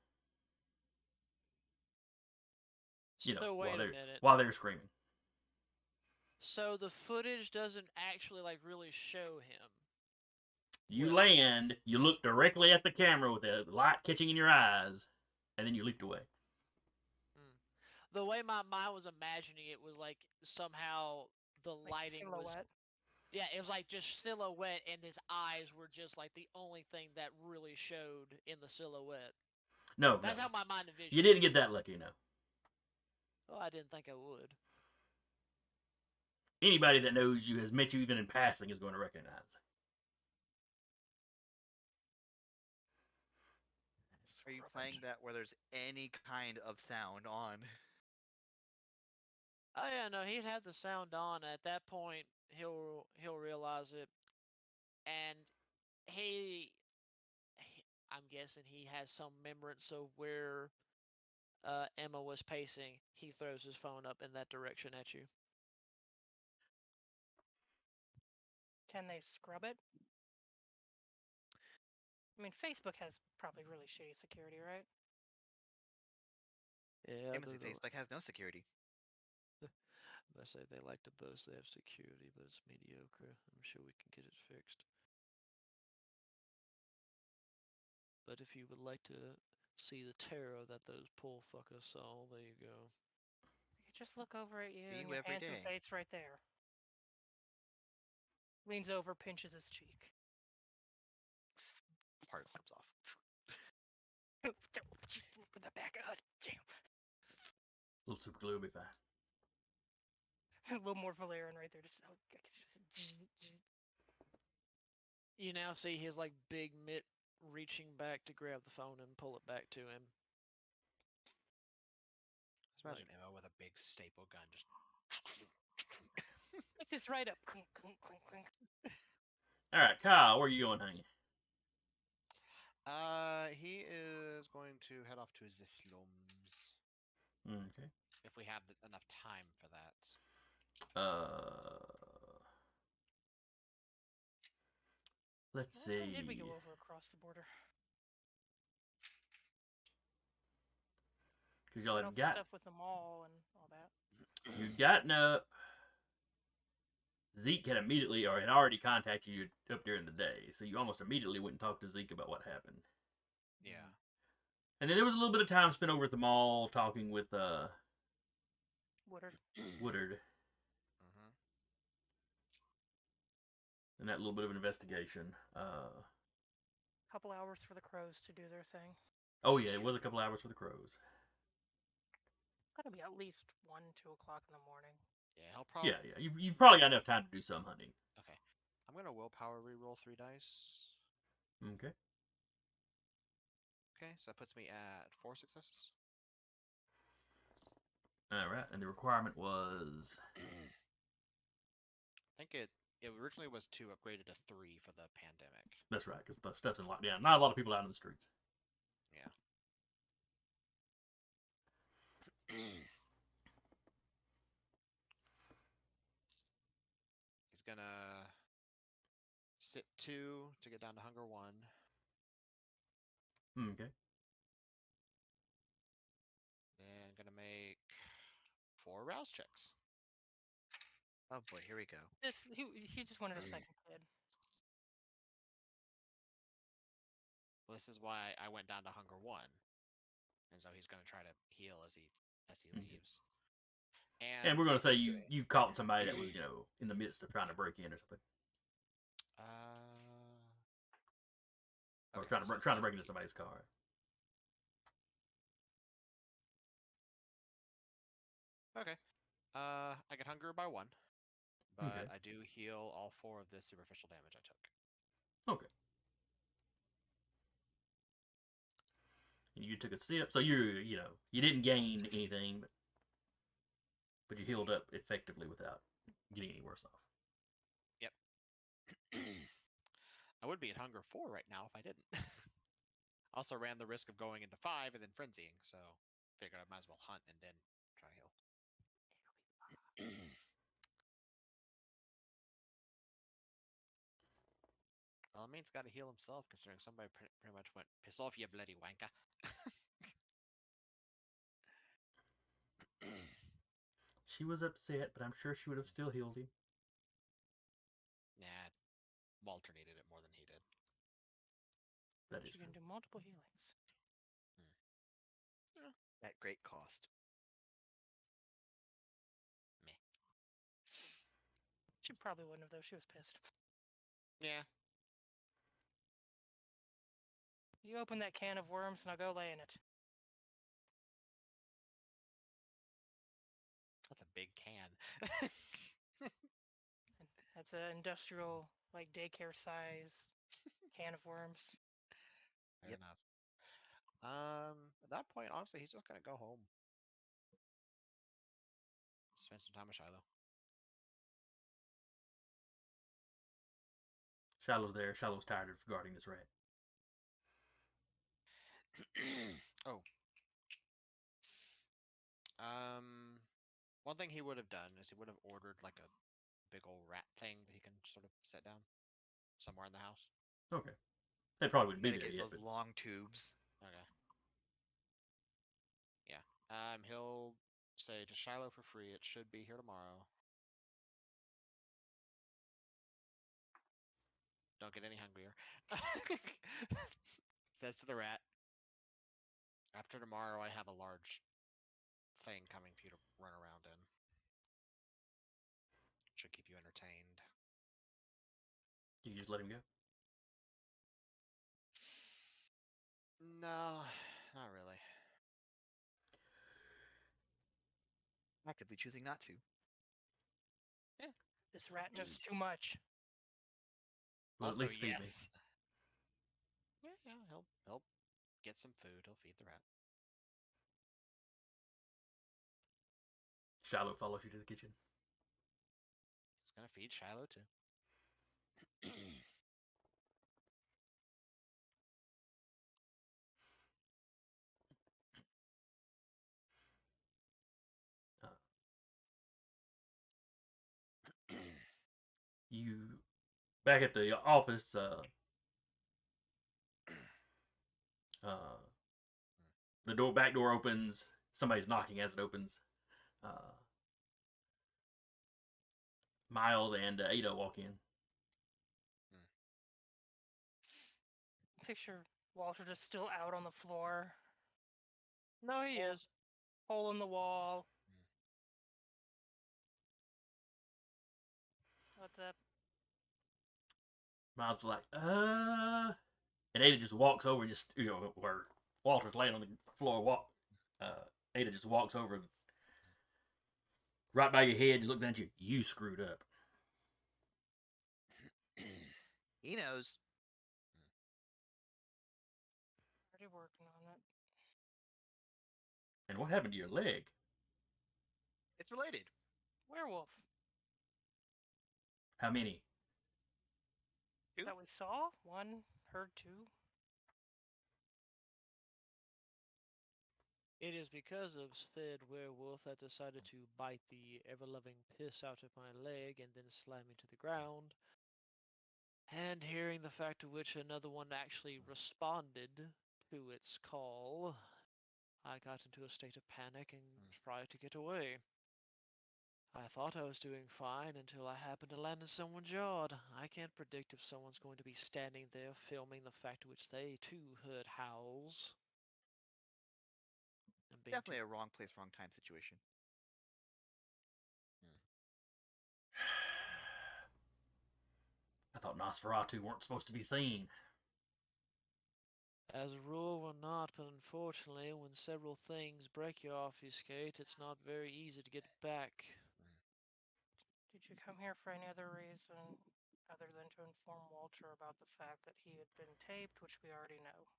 Speaker 6: So wait a minute.
Speaker 1: While they're screaming.
Speaker 6: So the footage doesn't actually like really show him.
Speaker 1: You land, you look directly at the camera with the light catching in your eyes, and then you leaped away.
Speaker 6: The way my mind was imagining it was like somehow the
Speaker 3: Like
Speaker 6: lighting was.
Speaker 3: silhouette.
Speaker 6: Yeah, it was like just silhouette, and his eyes were just like the only thing that really showed in the silhouette.
Speaker 1: No,
Speaker 6: That's how my mind envisioned.
Speaker 1: You didn't get that lucky, no.
Speaker 6: Oh, I didn't think I would.
Speaker 1: Anybody that knows you, has met you even in passing, is going to recognize.
Speaker 2: Are you playing that where there's any kind of sound on?
Speaker 6: Oh yeah, no, he'd have the sound on. At that point, he'll realize it, and I'm guessing he has some remembrance of where Emma was pacing. He throws his phone up in that direction at you.
Speaker 3: Can they scrub it? I mean, Facebook has probably really shitty security, right?
Speaker 6: Yeah,
Speaker 2: Facebook has no security.
Speaker 6: I say they like to boast they have security, but it's mediocre. I'm sure we can get it fixed. But if you would like to see the terror that those poor fuckers saw, there you go.
Speaker 3: You just look over at you
Speaker 2: See
Speaker 3: and
Speaker 2: you
Speaker 3: your
Speaker 2: every
Speaker 3: handsome
Speaker 2: day.
Speaker 3: face right there. Leans over, pinches his cheek.
Speaker 2: Part comes off.
Speaker 3: Just with the back of damn.
Speaker 1: A little super glue will be fine.
Speaker 3: A little more Valerian right there.
Speaker 6: You now see his like big mitt reaching back to grab the phone and pull it back to him.
Speaker 4: Just imagine Emma with a big staple gun just.
Speaker 3: It's just right up. Clink, clink, clink, clink.
Speaker 1: All right, Kyle, where are you going, honey?
Speaker 4: He is going to head off to the slums.
Speaker 1: Okay.
Speaker 4: If we have enough time for that.
Speaker 1: Let's
Speaker 3: Which
Speaker 1: see.
Speaker 3: one did we go over across the border?
Speaker 1: Because y'all had
Speaker 3: stuff with the mall and all that.
Speaker 1: You'd gotten up. Zeke had already contacted you up during the day, so you almost immediately went and talked to Zeke about what happened.
Speaker 4: Yeah.
Speaker 1: And then there was a little bit of time spent over at the mall talking with
Speaker 3: Woodard.
Speaker 4: Mm-hmm.
Speaker 1: And that little bit of investigation.
Speaker 3: Couple hours for the crows to do their thing.
Speaker 1: Oh yeah, it was a couple hours for the crows.
Speaker 3: Gotta be at least 1, 2 o'clock in the morning.
Speaker 4: Yeah, he'll probably.
Speaker 1: Yeah. You probably got enough time to do some hunting.
Speaker 4: Okay, I'm gonna willpower reroll 3 dice.
Speaker 1: Okay.
Speaker 4: Okay, so that puts me at 4 successes.
Speaker 1: All right, and the requirement was.
Speaker 4: I think it originally was 2, upgraded to 3 for the pandemic.
Speaker 1: That's right, because the stuff's in lockdown. Not a lot of people out in the streets.
Speaker 4: Yeah. He's gonna sit 2 to get down to hunger 1.
Speaker 1: Okay.
Speaker 4: Then gonna make 4 4 rouse checks.
Speaker 2: Oh boy, here we go.
Speaker 3: He just wanted a second kid.
Speaker 4: Well, this is why I went down to hunger 1, and so he's going to try to heal as he
Speaker 1: Okay.
Speaker 4: leaves.
Speaker 1: And we're gonna say
Speaker 4: this
Speaker 1: you
Speaker 4: way-
Speaker 1: you caught somebody that was in the midst of trying to break in or something, or
Speaker 4: okay,
Speaker 1: trying to
Speaker 4: so
Speaker 1: trying to break into
Speaker 4: keep-
Speaker 1: somebody's car.
Speaker 4: Okay. I get hunger by 1, but
Speaker 1: Okay.
Speaker 4: I do heal all 4 of this superficial damage I took.
Speaker 1: Okay. You took a sip, so you didn't gain anything, but you healed up effectively without getting any worse off.
Speaker 4: Yep. I would be at hunger 4 right now if I didn't. Also ran the risk of going into 5 and then frenzying, so figured I might as well hunt and then try to heal. Well, I mean, he's got to heal himself, considering somebody pretty much went, "Piss off, you bloody wanker."
Speaker 1: She was upset, but I'm sure she would have still healed him.
Speaker 4: Nah, Walter needed it more than he did.
Speaker 1: That is
Speaker 3: She
Speaker 1: true.
Speaker 3: can do multiple healings.
Speaker 2: At great cost.
Speaker 4: Meh.
Speaker 3: She probably wouldn't have though. She was pissed.
Speaker 4: Yeah.
Speaker 3: You open that can of worms and I'll go lay in it.
Speaker 4: That's a big can.
Speaker 3: And that's an industrial, like daycare size can of worms.
Speaker 4: Fair
Speaker 2: Yep.
Speaker 4: enough. At that point, honestly, he's just gonna go home. Spend some time with Shiloh.
Speaker 1: Shiloh's there. Shiloh's tired of guarding this rat.
Speaker 4: Oh. One thing he would have done is he would have ordered like a big old rat thing that he can sort of set down somewhere in the house.
Speaker 1: Okay. They probably wouldn't
Speaker 2: You
Speaker 1: be
Speaker 2: gotta
Speaker 1: there
Speaker 2: get
Speaker 1: yet,
Speaker 2: those
Speaker 1: but
Speaker 2: long tubes.
Speaker 4: Okay. Yeah. He'll say to Shiloh for free. It should be here tomorrow. Don't get any hungrier. Says to the rat. After tomorrow, I have a large thing coming for you to run around in. Should keep you entertained.
Speaker 1: you just let him go.
Speaker 4: No, not really.
Speaker 2: Actively choosing not to.
Speaker 3: This rat knows too much.
Speaker 1: Well,
Speaker 4: Also,
Speaker 1: at least feed me.
Speaker 4: yes. Yeah, he'll get some food. He'll feed the rat.
Speaker 1: Shiloh follows you to the kitchen.
Speaker 4: He's gonna feed Shiloh too.
Speaker 1: You back at the office. The back door opens. Somebody's knocking as it opens. Miles and Ada walk in.
Speaker 3: Picture Walter just still out on the floor,
Speaker 5: No, he
Speaker 3: Well-
Speaker 5: is.
Speaker 3: hole in the wall. What's up?
Speaker 1: Miles is like, and Ada just walks over, just where Walter's laying on the floor. Ada just walks over, right by your head, just looks at you. You screwed up.
Speaker 2: He knows.
Speaker 3: Already working on it.
Speaker 1: And what happened to your leg?
Speaker 2: It's related.
Speaker 3: Werewolf.
Speaker 1: How many?
Speaker 2: Two?
Speaker 3: That we saw? One, heard two.
Speaker 5: It is because of said werewolf that decided to bite the ever-loving piss out of my leg and then slam me to the ground. And hearing the fact of which another one actually responded to its call, I got into a state of panic and tried to get away. I thought I was doing fine until I happened to land in someone's yard. I can't predict if someone's going to be standing there filming the fact to which they too heard howls. And being
Speaker 2: Definitely a wrong place, wrong time situation.
Speaker 1: I thought Nosferatu weren't supposed to be seen.
Speaker 5: As a rule, we're not, but unfortunately, when several things break your obfuscate, it's not very easy to get back.
Speaker 3: Did you come here for any other reason other than to inform Walter about the fact that he had been taped, which we already know?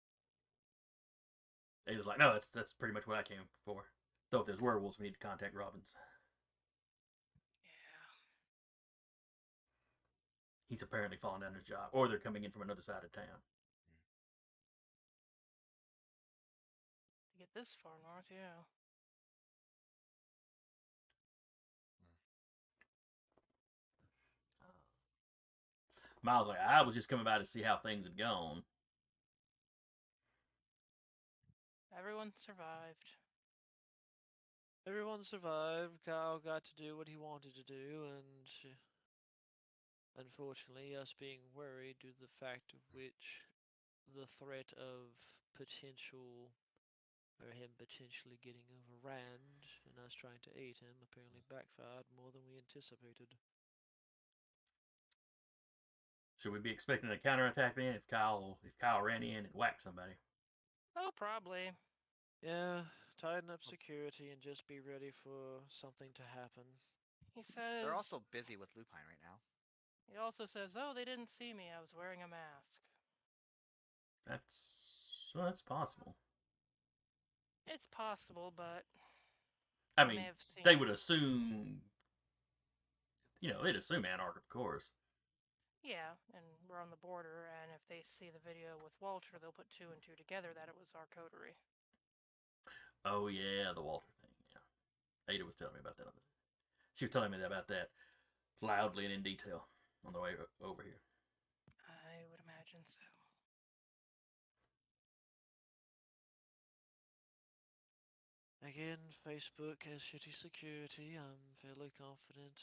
Speaker 1: Ada's like, no, that's pretty much what I came for. Though if there's werewolves, we need to contact Robbins.
Speaker 3: Yeah.
Speaker 1: He's apparently fallen down his job, or they're coming in from another side of town.
Speaker 3: To get this far north, yeah.
Speaker 1: Miles like, I was just coming by to see how things had gone.
Speaker 3: Everyone survived.
Speaker 5: Everyone survived. Kyle got to do what he wanted to do, and unfortunately, us being worried due to the fact of which the threat of potential or him potentially getting overran and us trying to aid him apparently backfired more than we anticipated.
Speaker 1: Should we be expecting a counterattack then if Kyle ran in and whacked somebody?
Speaker 3: Oh, probably.
Speaker 5: Yeah, tighten up security and just be ready for something to happen.
Speaker 3: He says.
Speaker 2: They're also busy with Lupine right now.
Speaker 3: He also says, "Oh, they didn't see me. I was wearing a mask."
Speaker 1: That's possible.
Speaker 3: It's possible, but
Speaker 1: I
Speaker 3: they may
Speaker 1: mean,
Speaker 3: have seen.
Speaker 1: they would assume, they'd assume Anarch, of course.
Speaker 3: Yeah, and we're on the border, and if they see the video with Walter, they'll put two and two together that it was our coterie.
Speaker 1: Oh yeah, the Walter thing. Yeah, Ada was telling me about that. She was telling me about that loudly and in detail on the way over here.
Speaker 3: I would imagine so.
Speaker 5: Again, Facebook has shitty security. I'm fairly confident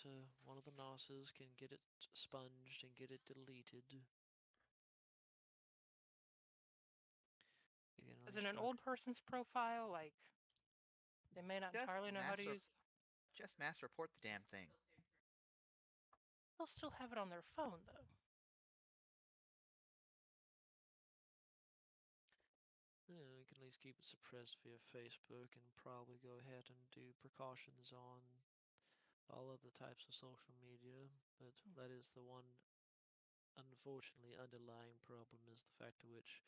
Speaker 5: one of the NOSes can get it sponged and get it deleted. Again,
Speaker 3: Is it an old person's profile? Like, they may not
Speaker 2: Just
Speaker 3: entirely know how to use.
Speaker 2: Just mass report the damn thing.
Speaker 3: They'll still have it on their phone, though.
Speaker 5: Yeah, we can at least keep it suppressed via Facebook and probably go ahead and do precautions on all other types of social media. But that is the one, unfortunately, underlying problem is the fact to which,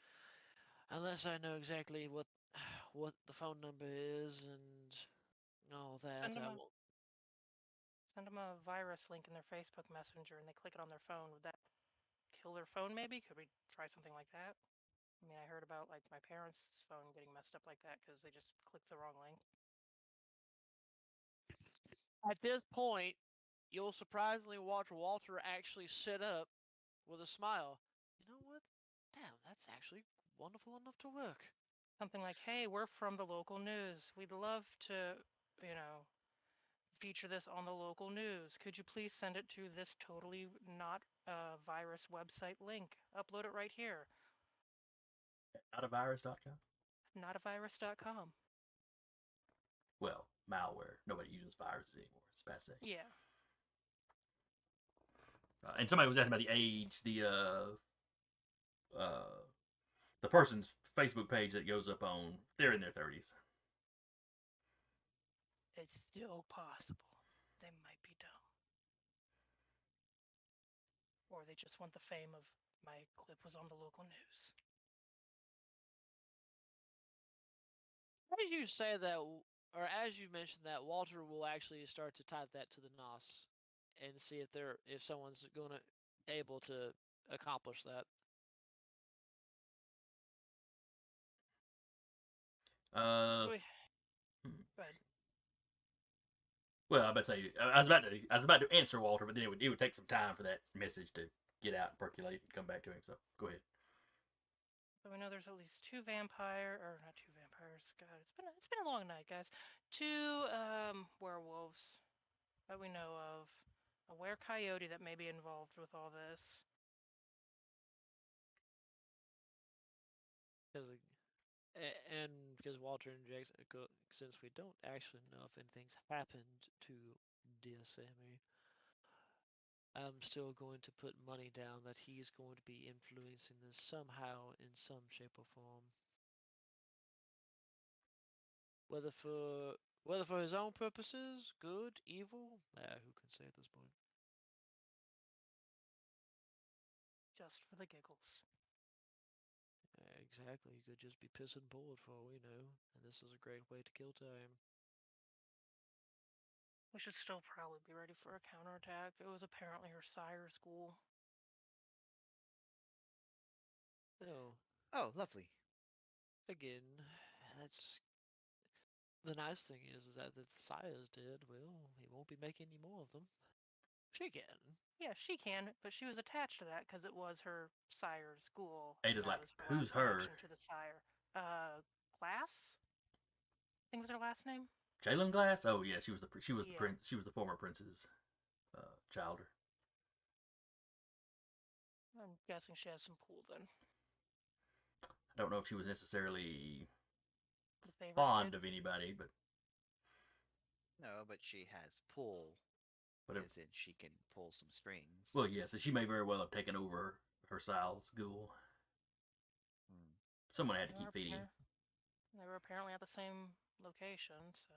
Speaker 5: unless I know exactly what what the phone number is and all that,
Speaker 3: Send them
Speaker 5: I
Speaker 3: a
Speaker 5: won't.
Speaker 3: send them a virus link in their Facebook Messenger, and they click it on their phone. Would that kill their phone? Maybe could we try something like that? I mean, I heard about like my parents' phone getting messed up like that because they just clicked the wrong link.
Speaker 6: At this point, you'll surprisingly watch Walter actually sit up with a smile.
Speaker 5: You know what? Damn, that's actually wonderful enough to work.
Speaker 3: Something like, "Hey, we're from the local news. We'd love to, you know, feature this on the local news. Could you please send it to this totally not virus website link? Upload it right here.
Speaker 1: Notavirus.com?
Speaker 3: Notavirus.com."
Speaker 1: Well, malware. Nobody uses viruses anymore. It's passe.
Speaker 3: Yeah.
Speaker 1: And somebody was asking about the age. The person's Facebook page that goes up on, they're in their 30s.
Speaker 3: It's still possible. They might be dumb. Or they just want the fame of my clip was on the local news.
Speaker 6: As you say that, or as you mentioned that, Walter will actually start to type that to the NOS and see if someone's gonna able to accomplish that.
Speaker 3: So we,
Speaker 1: Hmm.
Speaker 3: go ahead.
Speaker 1: Well, I was about to say I was about to answer Walter, but then it would take some time for that message to get out and percolate and come back to him. So go ahead.
Speaker 3: So we know there's at least two not two vampires. God, it's been a long night, guys. Two werewolves. that we know of. A were-coyote that may be involved with all this.
Speaker 5: Because and because Walter injects, since we don't actually know if anything's happened to dear Sammy, I'm still going to put money down that he's going to be influencing this somehow in some shape or form. Whether for whether for his own purposes, good, evil, who can say at this point?
Speaker 3: Just for the giggles.
Speaker 5: Exactly, he could just be pissing bored for all we know, and this is a great way to kill time.
Speaker 3: We should still probably be ready for a counterattack. It was apparently her sire's ghoul.
Speaker 5: Oh,
Speaker 8: Oh, lovely.
Speaker 5: again, that's the nice thing is that if the sire's dead, well, he won't be making any more of them. She can.
Speaker 3: Yeah, she can, but she was attached to that because it was her sire's ghoul.
Speaker 1: Ada's
Speaker 3: That
Speaker 1: like,
Speaker 3: was her
Speaker 1: who's
Speaker 3: last
Speaker 1: her?
Speaker 3: connection to the sire. Glass? I think was her last name.
Speaker 1: Jalen Glass? Oh yeah, she was the
Speaker 3: Yeah.
Speaker 1: prince. She was the former prince's childer.
Speaker 3: I'm guessing she has some pull then.
Speaker 1: I don't know if she was necessarily
Speaker 3: The favorite
Speaker 1: fond
Speaker 3: kid.
Speaker 1: of anybody, but
Speaker 8: No, but she has pull,
Speaker 1: whatever.
Speaker 8: as in she can pull some strings.
Speaker 1: Well, yes, she may very well have taken over her Sal's ghoul.
Speaker 8: Hmm.
Speaker 1: Someone had to
Speaker 3: They
Speaker 1: keep
Speaker 3: were,
Speaker 1: feeding.
Speaker 3: they were apparently at the same location, so.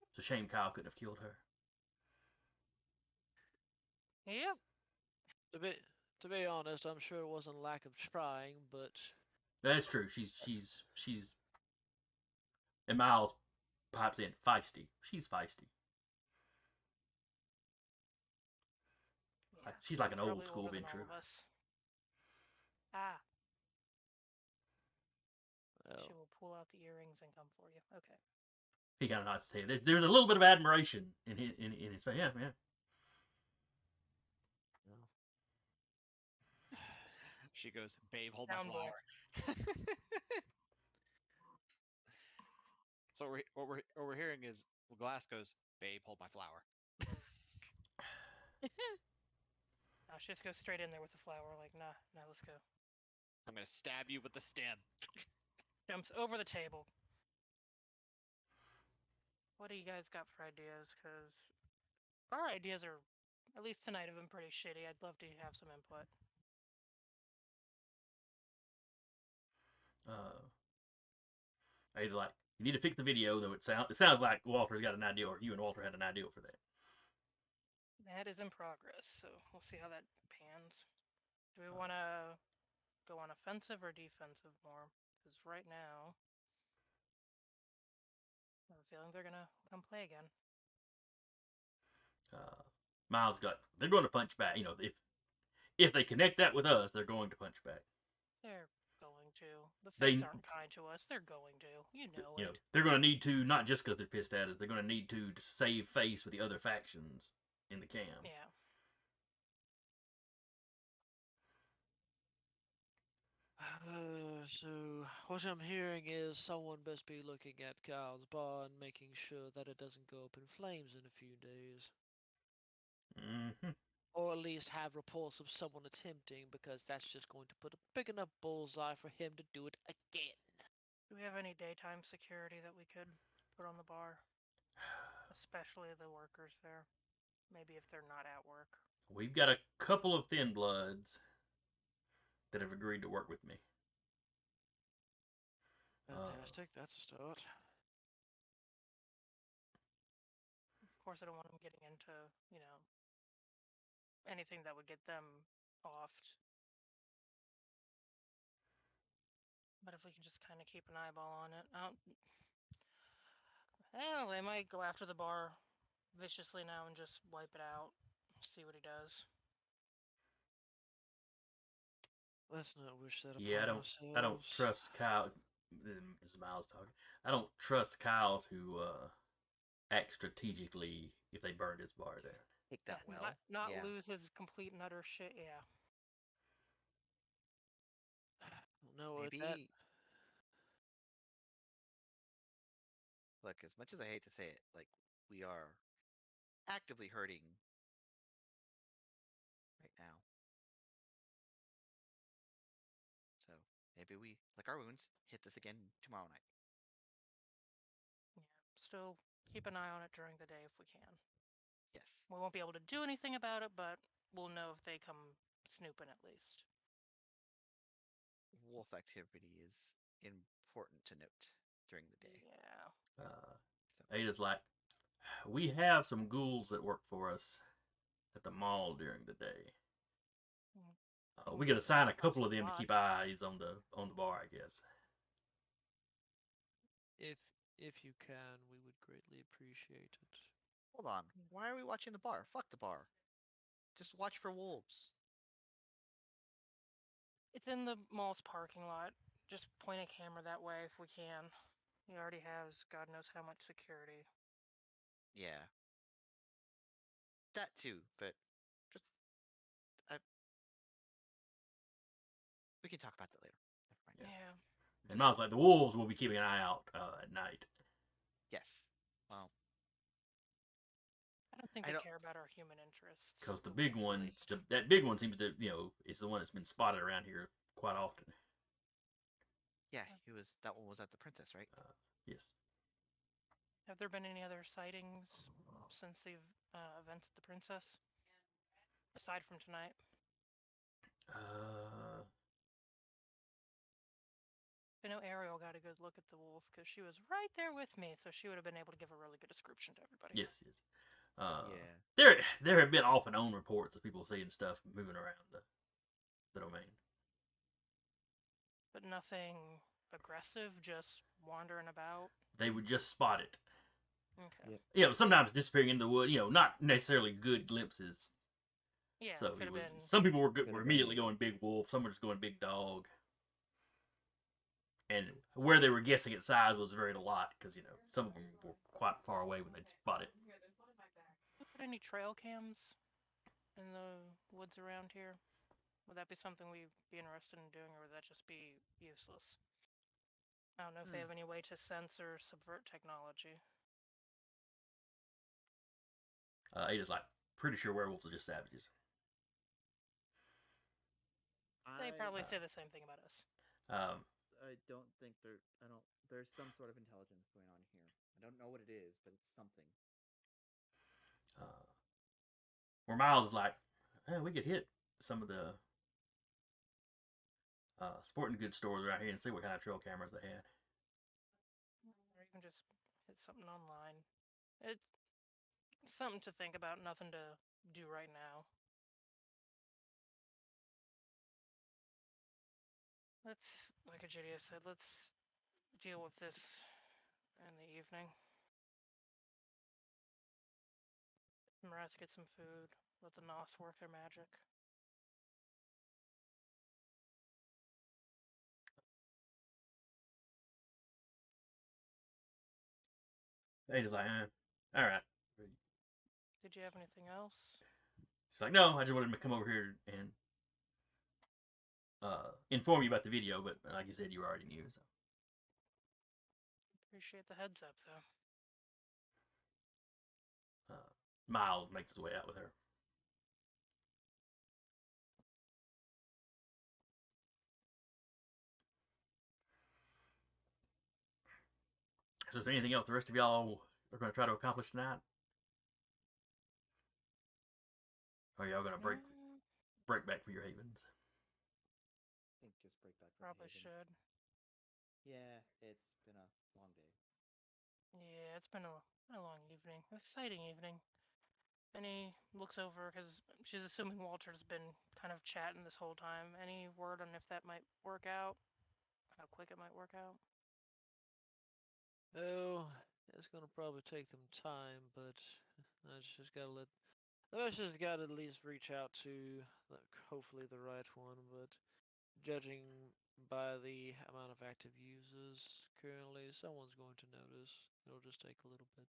Speaker 1: It's a shame Kyle couldn't have killed her.
Speaker 3: Yep.
Speaker 5: To be to be honest, I'm sure it wasn't lack of trying, but
Speaker 1: That's true. She's and Miles pipes in feisty. She's feisty.
Speaker 3: Yeah.
Speaker 1: She's like an
Speaker 3: Probably
Speaker 1: old school
Speaker 3: older than all
Speaker 1: Ventru.
Speaker 3: of us. Ah,
Speaker 5: well,
Speaker 3: she will pull out the earrings and come for you. Okay.
Speaker 1: He kind of nods his head. There's a little bit of admiration in his face. Yeah, yeah.
Speaker 5: well.
Speaker 4: She goes, "Babe, hold my
Speaker 3: Down boy.
Speaker 4: flower." So what we're hearing is Glass goes, "Babe, hold my flower."
Speaker 3: She just goes straight in there with the flower, like, nah, let's go.
Speaker 4: I'm gonna stab you with the stem.
Speaker 3: Jumps over the table. What do you guys got for ideas? Because our ideas are, at least tonight, have been pretty shitty. I'd love to have some input.
Speaker 1: He's like, you need to fix the video, though. It sounds like Walter's got an idea, or you and Walter had an idea for that.
Speaker 3: That is in progress, so we'll see how that pans. Do we want to go on offensive or defensive more? Because right now, I have a feeling they're gonna come play again.
Speaker 1: Miles got. They're going to punch back. You know, if they connect that with us, they're going to punch back.
Speaker 3: They're going to. The fates aren't kind to us. They're going to. You know it.
Speaker 1: They're going to need to, not just because they're pissed at us. They're going to need to save face with the other factions in the camp.
Speaker 3: Yeah.
Speaker 5: So what I'm hearing is someone best be looking at Kyle's bar and making sure that it doesn't go up in flames in a few days.
Speaker 1: Mm-hmm.
Speaker 5: Or at least have reports of someone attempting, because that's just going to put a big enough bullseye for him to do it again.
Speaker 3: Do we have any daytime security that we could put on the bar? Especially the workers there. Maybe if they're not at work.
Speaker 1: We've got a couple of thin bloods that have agreed to work with me.
Speaker 5: Fantastic, that's a start.
Speaker 3: Of course, I don't want them getting into, anything that would get them offed. But if we can just kind of keep an eyeball on it. Well, they might go after the bar viciously now and just wipe it out. See what he does.
Speaker 5: Let's not wish that
Speaker 1: Yeah,
Speaker 5: upon
Speaker 1: I don't
Speaker 5: ourselves.
Speaker 1: trust Kyle. This is Miles talking. I don't trust Kyle to act strategically if they burned his bar down.
Speaker 8: Take that
Speaker 3: Yeah,
Speaker 8: well.
Speaker 3: not
Speaker 8: Yeah.
Speaker 3: lose his complete and utter shit. Yeah.
Speaker 5: No, with that,
Speaker 8: Maybe look, as much as I hate to say it, like we are actively hurting right now. So maybe we lick our wounds, hit this again tomorrow night.
Speaker 3: Yeah. Still keep an eye on it during the day if we can.
Speaker 8: Yes.
Speaker 3: We won't be able to do anything about it, but we'll know if they come snooping at least.
Speaker 8: Wolf activity is important to note during the day.
Speaker 3: Yeah.
Speaker 1: Ada's like, we have some ghouls that work for us at the mall during the day. We could assign a couple of them to keep eyes on the bar, I guess.
Speaker 5: If you can, we would greatly appreciate it.
Speaker 8: Hold on. Why are we watching the bar? Fuck the bar. Just watch for wolves.
Speaker 3: It's in the mall's parking lot. Just point a camera that way if we can. He already has God knows how much security.
Speaker 8: Yeah. That too, but just I, we can talk about that later. Never mind.
Speaker 3: Yeah.
Speaker 1: And Miles like the wolves will be keeping an eye out at night.
Speaker 8: Yes. Well,
Speaker 3: I don't think
Speaker 8: I
Speaker 3: they
Speaker 8: don't-
Speaker 3: care about our human interests.
Speaker 1: Because the big
Speaker 3: Wolves, at
Speaker 1: one,
Speaker 3: least.
Speaker 1: that big one seems to, is the one that's been spotted around here quite often.
Speaker 8: yeah, that one was at the princess, right?
Speaker 1: Yes.
Speaker 3: Have there been any other sightings since the events at the Princess? Aside from tonight? I know Ariel got a good look at the wolf because she was right there with me, so she would have been able to give a really good description to everybody.
Speaker 1: Yes.
Speaker 8: Yeah.
Speaker 1: There have been off and on reports of people seeing stuff moving around the domain.
Speaker 3: But nothing aggressive, just wandering about.
Speaker 1: They would just spot it.
Speaker 3: Okay.
Speaker 1: Sometimes disappearing into the wood. Not necessarily good glimpses.
Speaker 3: Yeah,
Speaker 1: So
Speaker 3: could have been.
Speaker 1: Some people were
Speaker 9: Could've
Speaker 1: immediately
Speaker 9: been.
Speaker 1: going big wolf. Some were just going big dog. And where they were guessing its size was varied a lot because some of them were quite far away when they'd spot it.
Speaker 3: Did you put any trail cams in the woods around here? Would that be something we'd be interested in doing, or would that just be useless? I don't know if they have any way to sense or subvert technology.
Speaker 1: Ada's like, pretty sure werewolves are just savages.
Speaker 3: They probably say the same thing about us.
Speaker 9: I don't think there's some sort of intelligence going on here. I don't know what it is, but it's something.
Speaker 1: Where Miles is like, we could hit some of the sporting goods stores around here and see what kind of trail cameras they had.
Speaker 3: Or even just hit something online. It's something to think about, nothing to do right now. Like Agidia said, let's deal with this in the evening. The rats get some food, let the Nos work their magic.
Speaker 1: Ada's like, all right.
Speaker 3: Did you have anything else?
Speaker 1: She's like, no, I just wanted to come over here and inform you about the video, but like you said, you already knew. So.
Speaker 3: Appreciate the heads up, though.
Speaker 1: Miles makes his way out with her. So is there anything else the rest of y'all are going to try to accomplish tonight? Or are y'all going to break back for your havens?
Speaker 9: I think just break back.
Speaker 3: Probably should.
Speaker 9: Yeah, it's been a long day.
Speaker 3: Yeah, it's been a long evening. Exciting evening. And he looks over because she's assuming Walter's been kind of chatting this whole time. Any word on if that might work out? How quick it might work out?
Speaker 5: Oh, it's gonna probably take them time, but I just gotta let. I just gotta at least reach out to, hopefully, the right one. But judging by the amount of active users currently, someone's going to notice. It'll just take a little bit.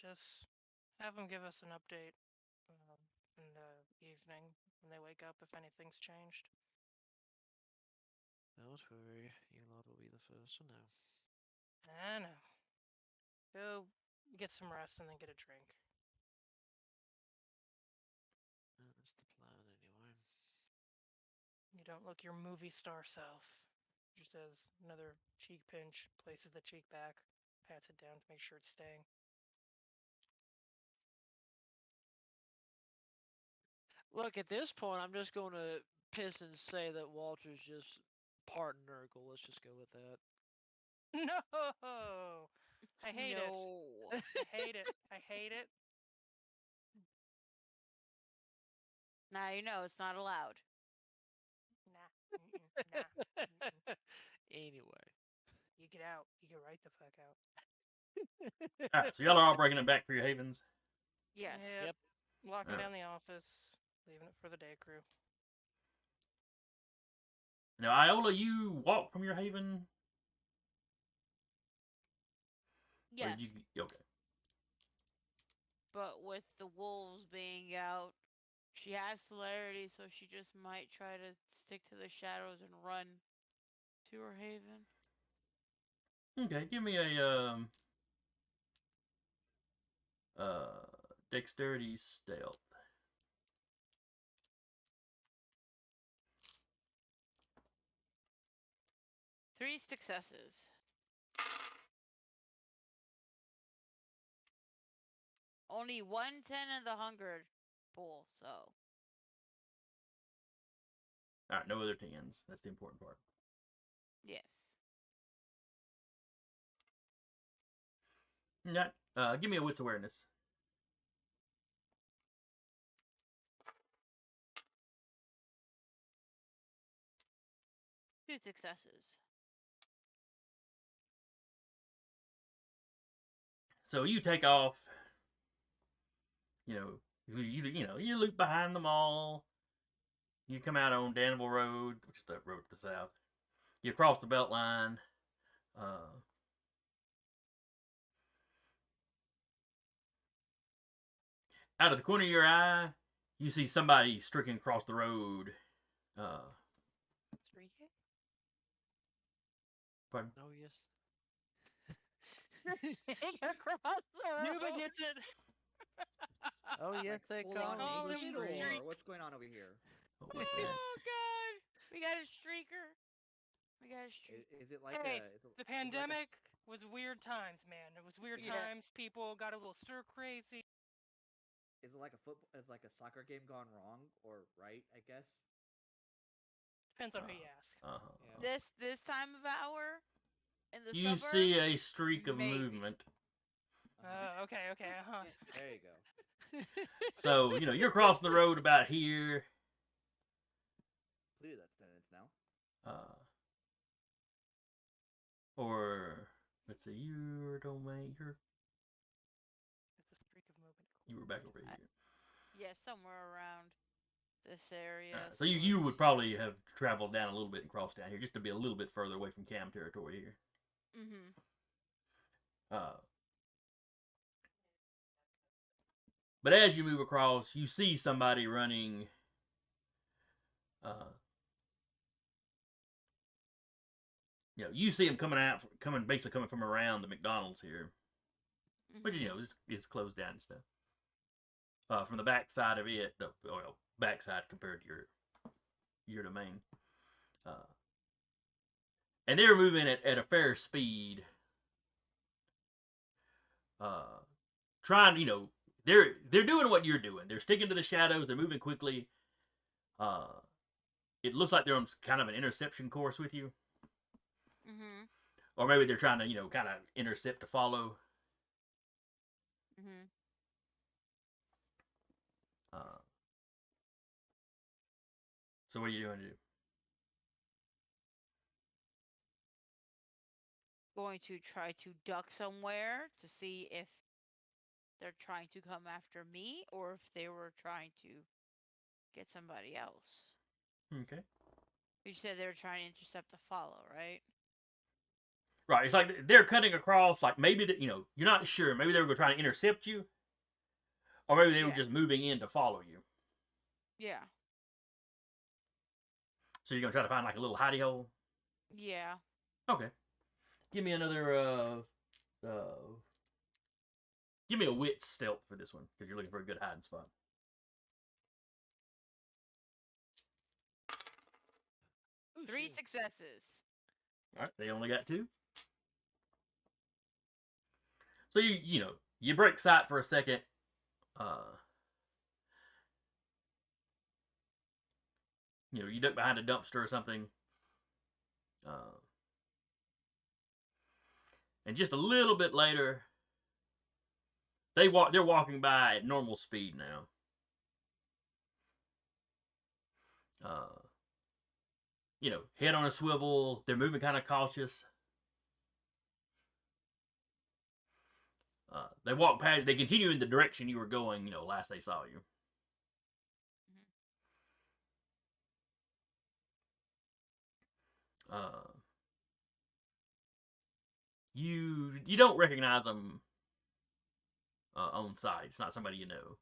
Speaker 3: Just have them give us an update in the evening when they wake up if anything's changed.
Speaker 5: Don't worry, Iola will be the first to know.
Speaker 3: I know. Go get some rest and then get a drink.
Speaker 5: That's the plan, anyway.
Speaker 3: You don't look your movie star self. Just as another cheek pinch, places the cheek back, pats it down to make sure it's staying.
Speaker 5: Look, at this point, I'm just going to piss and say that Walter's just part Nurgle. Let's just go with that.
Speaker 3: No! I hate it.
Speaker 7: No.
Speaker 3: I hate it. I hate it.
Speaker 7: Now you know it's not allowed.
Speaker 3: Nah. Mm-mm. Nah. Mm-mm.
Speaker 5: Anyway.
Speaker 3: You get out. You get right the fuck out.
Speaker 1: All right, so y'all are all breaking it back for your havens.
Speaker 7: Yes.
Speaker 3: Yep. Locking
Speaker 1: Alright.
Speaker 3: down the office, leaving it for the day crew.
Speaker 1: Now, Iola, you walk from your haven. Or
Speaker 7: Yes.
Speaker 1: did you? Okay.
Speaker 7: But with the wolves being out, she has celerity, so she just might try to stick to the shadows and run to her haven.
Speaker 1: Okay, give me a dexterity stealth.
Speaker 7: 3 successes. Only 110 in the hunger pool, so.
Speaker 1: All right, no other tens. That's the important part.
Speaker 7: Yes.
Speaker 1: Yeah. Give me a wits awareness.
Speaker 7: 2 successes.
Speaker 1: So you take off. You loop behind the mall. You come out on Danville Road, which is the road to the south. You cross the belt line. Out of the corner of your eye, you see somebody streaking across the road.
Speaker 3: Streaking?
Speaker 1: Pardon?
Speaker 5: Oh, yes.
Speaker 7: Across the
Speaker 3: Nuba
Speaker 7: road.
Speaker 3: gets it.
Speaker 5: Oh, yes,
Speaker 9: Like
Speaker 5: they
Speaker 9: full
Speaker 5: call
Speaker 9: on
Speaker 3: call
Speaker 5: the
Speaker 3: him
Speaker 9: naked,
Speaker 3: the
Speaker 5: street.
Speaker 3: streak.
Speaker 9: or what's going on over here?
Speaker 1: Oh,
Speaker 7: Oh
Speaker 1: wait, that's
Speaker 7: god. We got a streaker. We got a streaker.
Speaker 9: Is it like
Speaker 3: Hey,
Speaker 9: a? Is it,
Speaker 3: the
Speaker 9: is it like a
Speaker 3: pandemic was weird times, man. It was weird
Speaker 7: Yeah.
Speaker 3: times. People got a little stir crazy.
Speaker 9: Is it like a football? Is it like a soccer game gone wrong or right? I guess.
Speaker 3: Depends on who you ask.
Speaker 9: Yeah.
Speaker 7: This time of hour in the
Speaker 1: You
Speaker 7: suburbs.
Speaker 1: see a streak of
Speaker 7: maybe.
Speaker 1: movement.
Speaker 3: Okay,
Speaker 9: There you go.
Speaker 1: So, you're crossing the road about here.
Speaker 9: Clearly, that's tenants now.
Speaker 1: Or, let's see, your domain,
Speaker 3: It's a streak of movement.
Speaker 1: you were back over here.
Speaker 7: Yeah, somewhere around this area.
Speaker 1: So you would probably have traveled down a little bit and crossed down here just to be a little bit further away from Cam territory here. But as you move across, you see somebody running. You see him basically coming from around the McDonald's here, which is closed down and stuff. From the back side of it, the backside compared to your domain, and they're moving at a fair speed. Trying, they're doing what you're doing. They're sticking to the shadows. They're moving quickly. It looks like they're on kind of an interception course with you. Or maybe they're trying to, kind of intercept to follow. So what are you doing to do?
Speaker 7: Going to try to duck somewhere to see if they're trying to come after me or if they were trying to get somebody else.
Speaker 1: Okay.
Speaker 7: You said they were trying to intercept the follow, right?
Speaker 1: Right. It's like they're cutting across. Like maybe that you're not sure. Maybe they were trying to intercept you, or maybe they were just moving in to follow you.
Speaker 7: Yeah.
Speaker 1: So you're gonna try to find like a little hidey hole.
Speaker 7: Yeah.
Speaker 1: Okay. Give me another. Give me a wit stealth for this one because you're looking for a good hiding spot.
Speaker 5: Ooh,
Speaker 7: 3
Speaker 5: shit.
Speaker 7: successes.
Speaker 1: All right, they only got 2. So you break sight for a second. You duck behind a dumpster or something. And just a little bit later, they're walking by at normal speed now. Head on a swivel. They're moving kind of cautious. They walk past. They continue in the direction you were going. Last they saw you. Uh, you don't recognize them on sight. It's not somebody you know.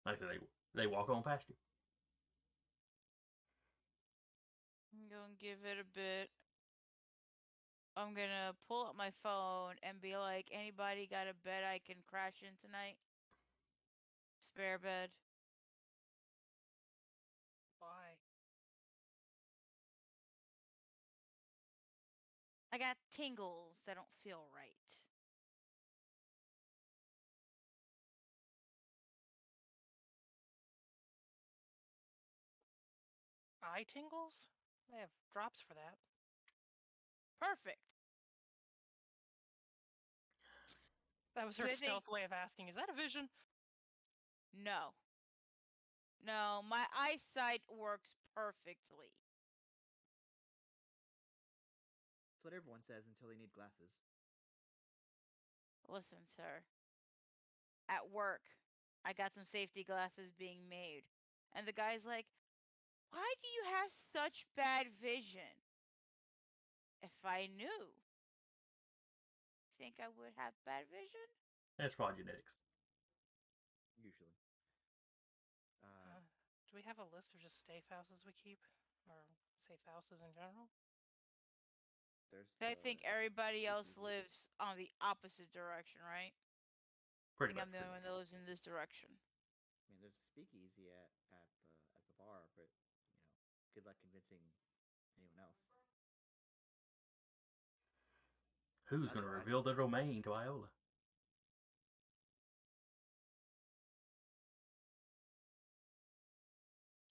Speaker 1: Like they walk on past you.
Speaker 7: I'm gonna give it a bit. I'm gonna pull up my phone and be like, anybody got a bed I can crash in tonight? Spare bed.
Speaker 3: Why?
Speaker 7: I got tingles that don't feel right.
Speaker 3: Eye tingles? They have drops for that.
Speaker 7: Perfect.
Speaker 3: That was her
Speaker 7: So I think
Speaker 3: stealth way of asking, is that a vision?
Speaker 7: no. No, my eyesight works perfectly.
Speaker 9: That's what everyone says until they need glasses.
Speaker 7: Listen, sir. At work, I got some safety glasses being made. And the guy's like, why do you have such bad vision? If I knew, think I would have bad vision?
Speaker 1: That's probably genetics.
Speaker 9: Usually.
Speaker 3: Do we have a list of just safe houses we keep? Or safe houses in general?
Speaker 9: There's.
Speaker 7: I think everybody else
Speaker 9: speakeasy.
Speaker 7: lives on the opposite direction, right? I
Speaker 1: Pretty
Speaker 7: think
Speaker 1: much.
Speaker 7: I'm the only one that lives in this direction.
Speaker 9: I mean, there's a speakeasy at the bar, but good luck convincing anyone else.
Speaker 1: Who's
Speaker 9: That's
Speaker 1: going to
Speaker 9: why.
Speaker 1: reveal their domain to Iola?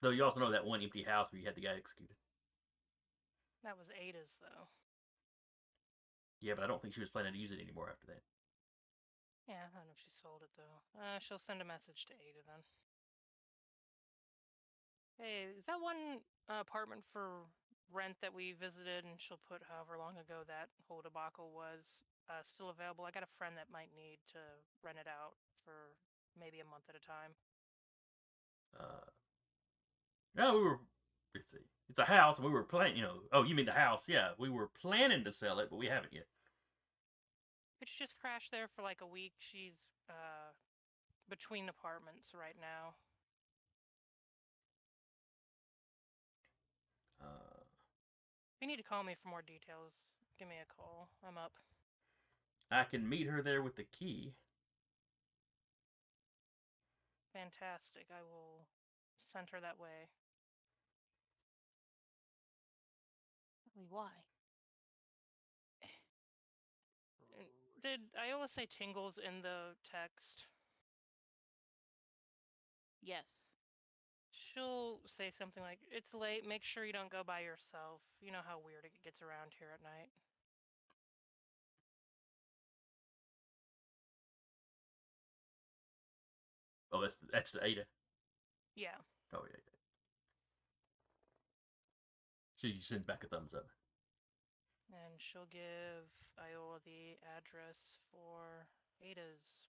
Speaker 1: Though you also know that one empty house where you had the guy executed.
Speaker 3: That was Ada's, though.
Speaker 1: Yeah, but I don't think she was planning to use it anymore after that.
Speaker 3: Yeah, I don't know if she sold it, though. She'll send a message to Ada then. Hey, is that one apartment for rent that we visited, and she'll put however long ago that whole debacle was, still available? I got a friend that might need to rent it out for maybe a month at a time.
Speaker 1: No, let's see. It's a house, and we were planning, oh, you mean the house? Yeah, we were planning to sell it, but we haven't yet.
Speaker 3: Could you just crash there for like a week? She's between apartments right now. If you need to call me for more details, give me a call. I'm up.
Speaker 1: I can meet her there with the key.
Speaker 3: Fantastic. I will send her that way.
Speaker 7: Why?
Speaker 3: Did Iola say tingles in the text?
Speaker 7: Yes.
Speaker 3: She'll say something like, it's late, make sure you don't go by yourself. You know how weird it gets around here at night.
Speaker 1: Oh, that's the Ada.
Speaker 3: Yeah.
Speaker 1: Oh yeah. She sends back a thumbs up.
Speaker 3: And she'll give Iola the address for Ada's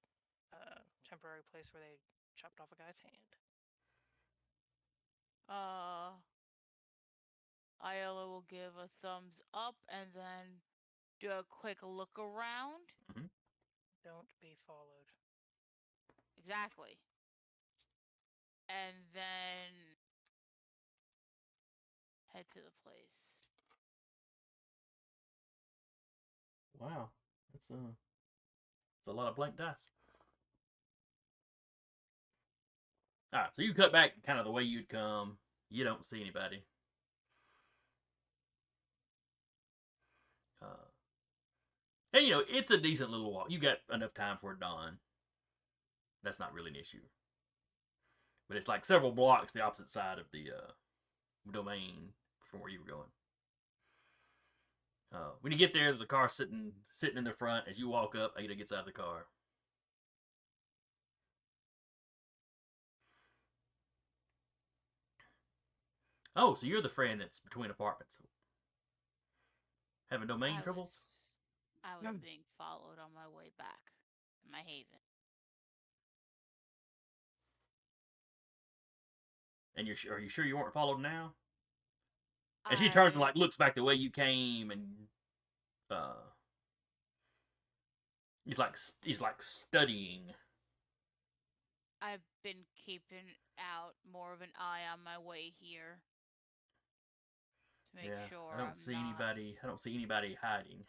Speaker 3: temporary place where they chopped off a guy's hand.
Speaker 7: Iola will give a thumbs up and then do a quick look around.
Speaker 1: Mm-hmm.
Speaker 3: Don't be followed.
Speaker 7: Exactly. and then head to the place.
Speaker 1: Wow, that's a lot of blank dice. All right, so you cut back kind of the way you'd come. You don't see anybody. And it's a decent little walk. You got enough time for a dawn. That's not really an issue. But it's like several blocks the opposite side of the domain from where you were going. When you get there, there's a car sitting in the front. As you walk up, Ada gets out of the car. Oh, so you're the friend that's between apartments. Having domain troubles?
Speaker 7: I was being followed on my way back to my haven.
Speaker 1: And are you sure you weren't followed now? And she turns and like looks back the way you came, and he's like studying.
Speaker 7: I've been keeping out more of an eye on my way here to make sure
Speaker 1: I don't see anybody. I don't see anybody hiding.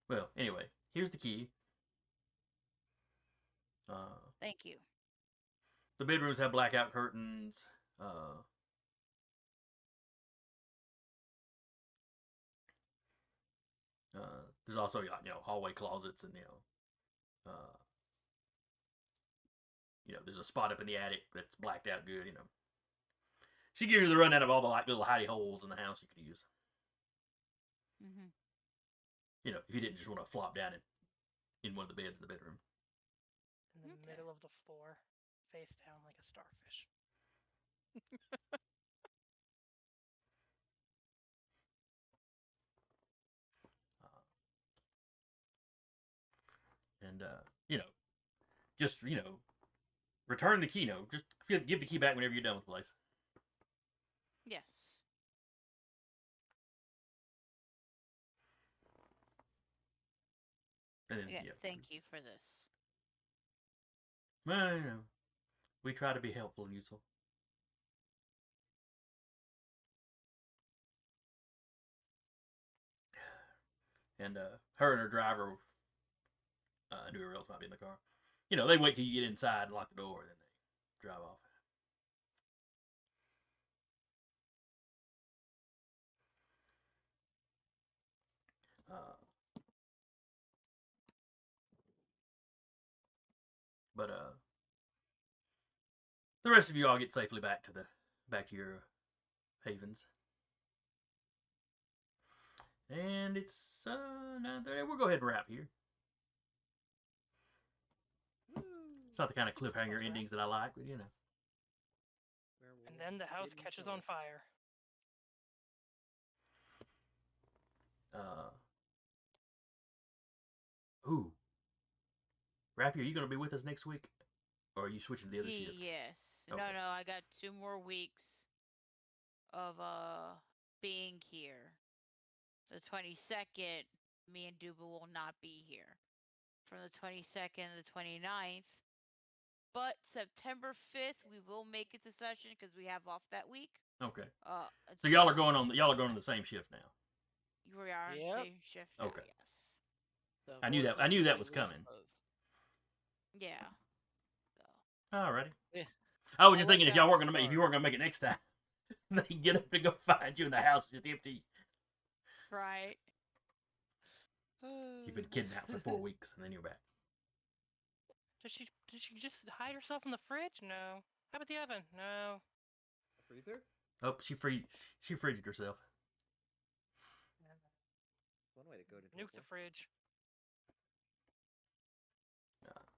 Speaker 1: Well, anyway, here's the key.
Speaker 7: Thank you.
Speaker 1: The bedrooms have blackout curtains. There's also hallway closets, and there's a spot up in the attic that's blacked out good. She gives you the rundown of all the like little hidey holes in the house you could use.
Speaker 7: Mhm.
Speaker 1: If you didn't just want to flop down in one of the beds in the bedroom.
Speaker 3: In the middle of the floor, face down like a starfish.
Speaker 1: And just return the key. Just give the key back whenever you're done with the place.
Speaker 7: Yes.
Speaker 1: And then,
Speaker 7: Again, thank you for this.
Speaker 1: Well, we try to be helpful and useful. And her and her driver, and whoever else might be in the car, they wait till you get inside and lock the door, and then they drive off. But the rest of you all get safely back to your havens. And it's we'll go ahead and wrap here. It's not the kind of cliffhanger endings that I like, but
Speaker 3: And then the house catches on fire.
Speaker 1: Ooh. Rappy, are you going to be with us next week? Or are you switching to the other shift?
Speaker 7: Yes.
Speaker 1: Okay.
Speaker 7: No, I got 2 more weeks of being here. The 22nd, me and Duba will not be here. From the 22nd to the 29th. But September 5th, we will make it to session because we have off that week.
Speaker 1: Okay.
Speaker 7: So
Speaker 1: y'all are going on the same shift now.
Speaker 7: We are on the same shift now,
Speaker 1: okay.
Speaker 7: Yes.
Speaker 5: So
Speaker 1: I knew that was coming.
Speaker 7: Yeah.
Speaker 1: Alrighty.
Speaker 5: Yeah.
Speaker 1: I was just thinking if you weren't gonna make it next time, they can get up and go find you in the house just empty.
Speaker 7: Right.
Speaker 1: You've been kidnapped for 4 weeks and then you're back.
Speaker 3: Did she just hide herself in the fridge? No. How about the oven? No.
Speaker 9: A freezer?
Speaker 1: Oh, she freezed herself.
Speaker 9: One way to go to
Speaker 3: nuke the fridge.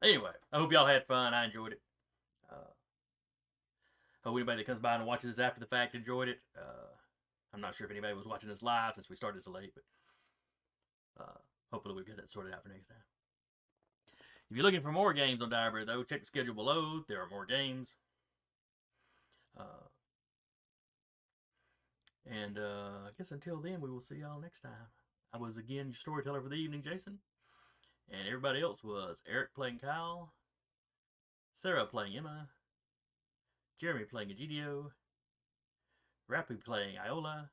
Speaker 1: Anyway, I hope y'all had fun. I enjoyed it. Hope anybody that comes by and watches this after the fact enjoyed it. I'm not sure if anybody was watching this live since we started so late, but hopefully we'll get that sorted out for next time. If you're looking for more games on Diary, though, check the schedule below. There are more games. And I guess until then, we will see y'all next time. I was again your storyteller for the evening, Jason. And everybody else was Eric playing Kyle, Sarah playing Emma, Jeremy playing Egidio, Rappy playing Iola,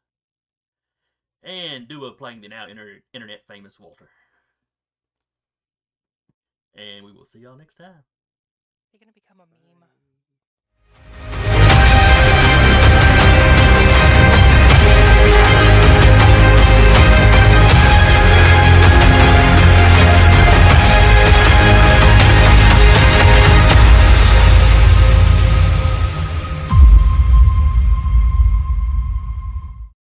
Speaker 1: and Dua playing the now internet famous Walter. And we will see y'all next time.
Speaker 3: They're gonna become a meme.
Speaker 5: Bye.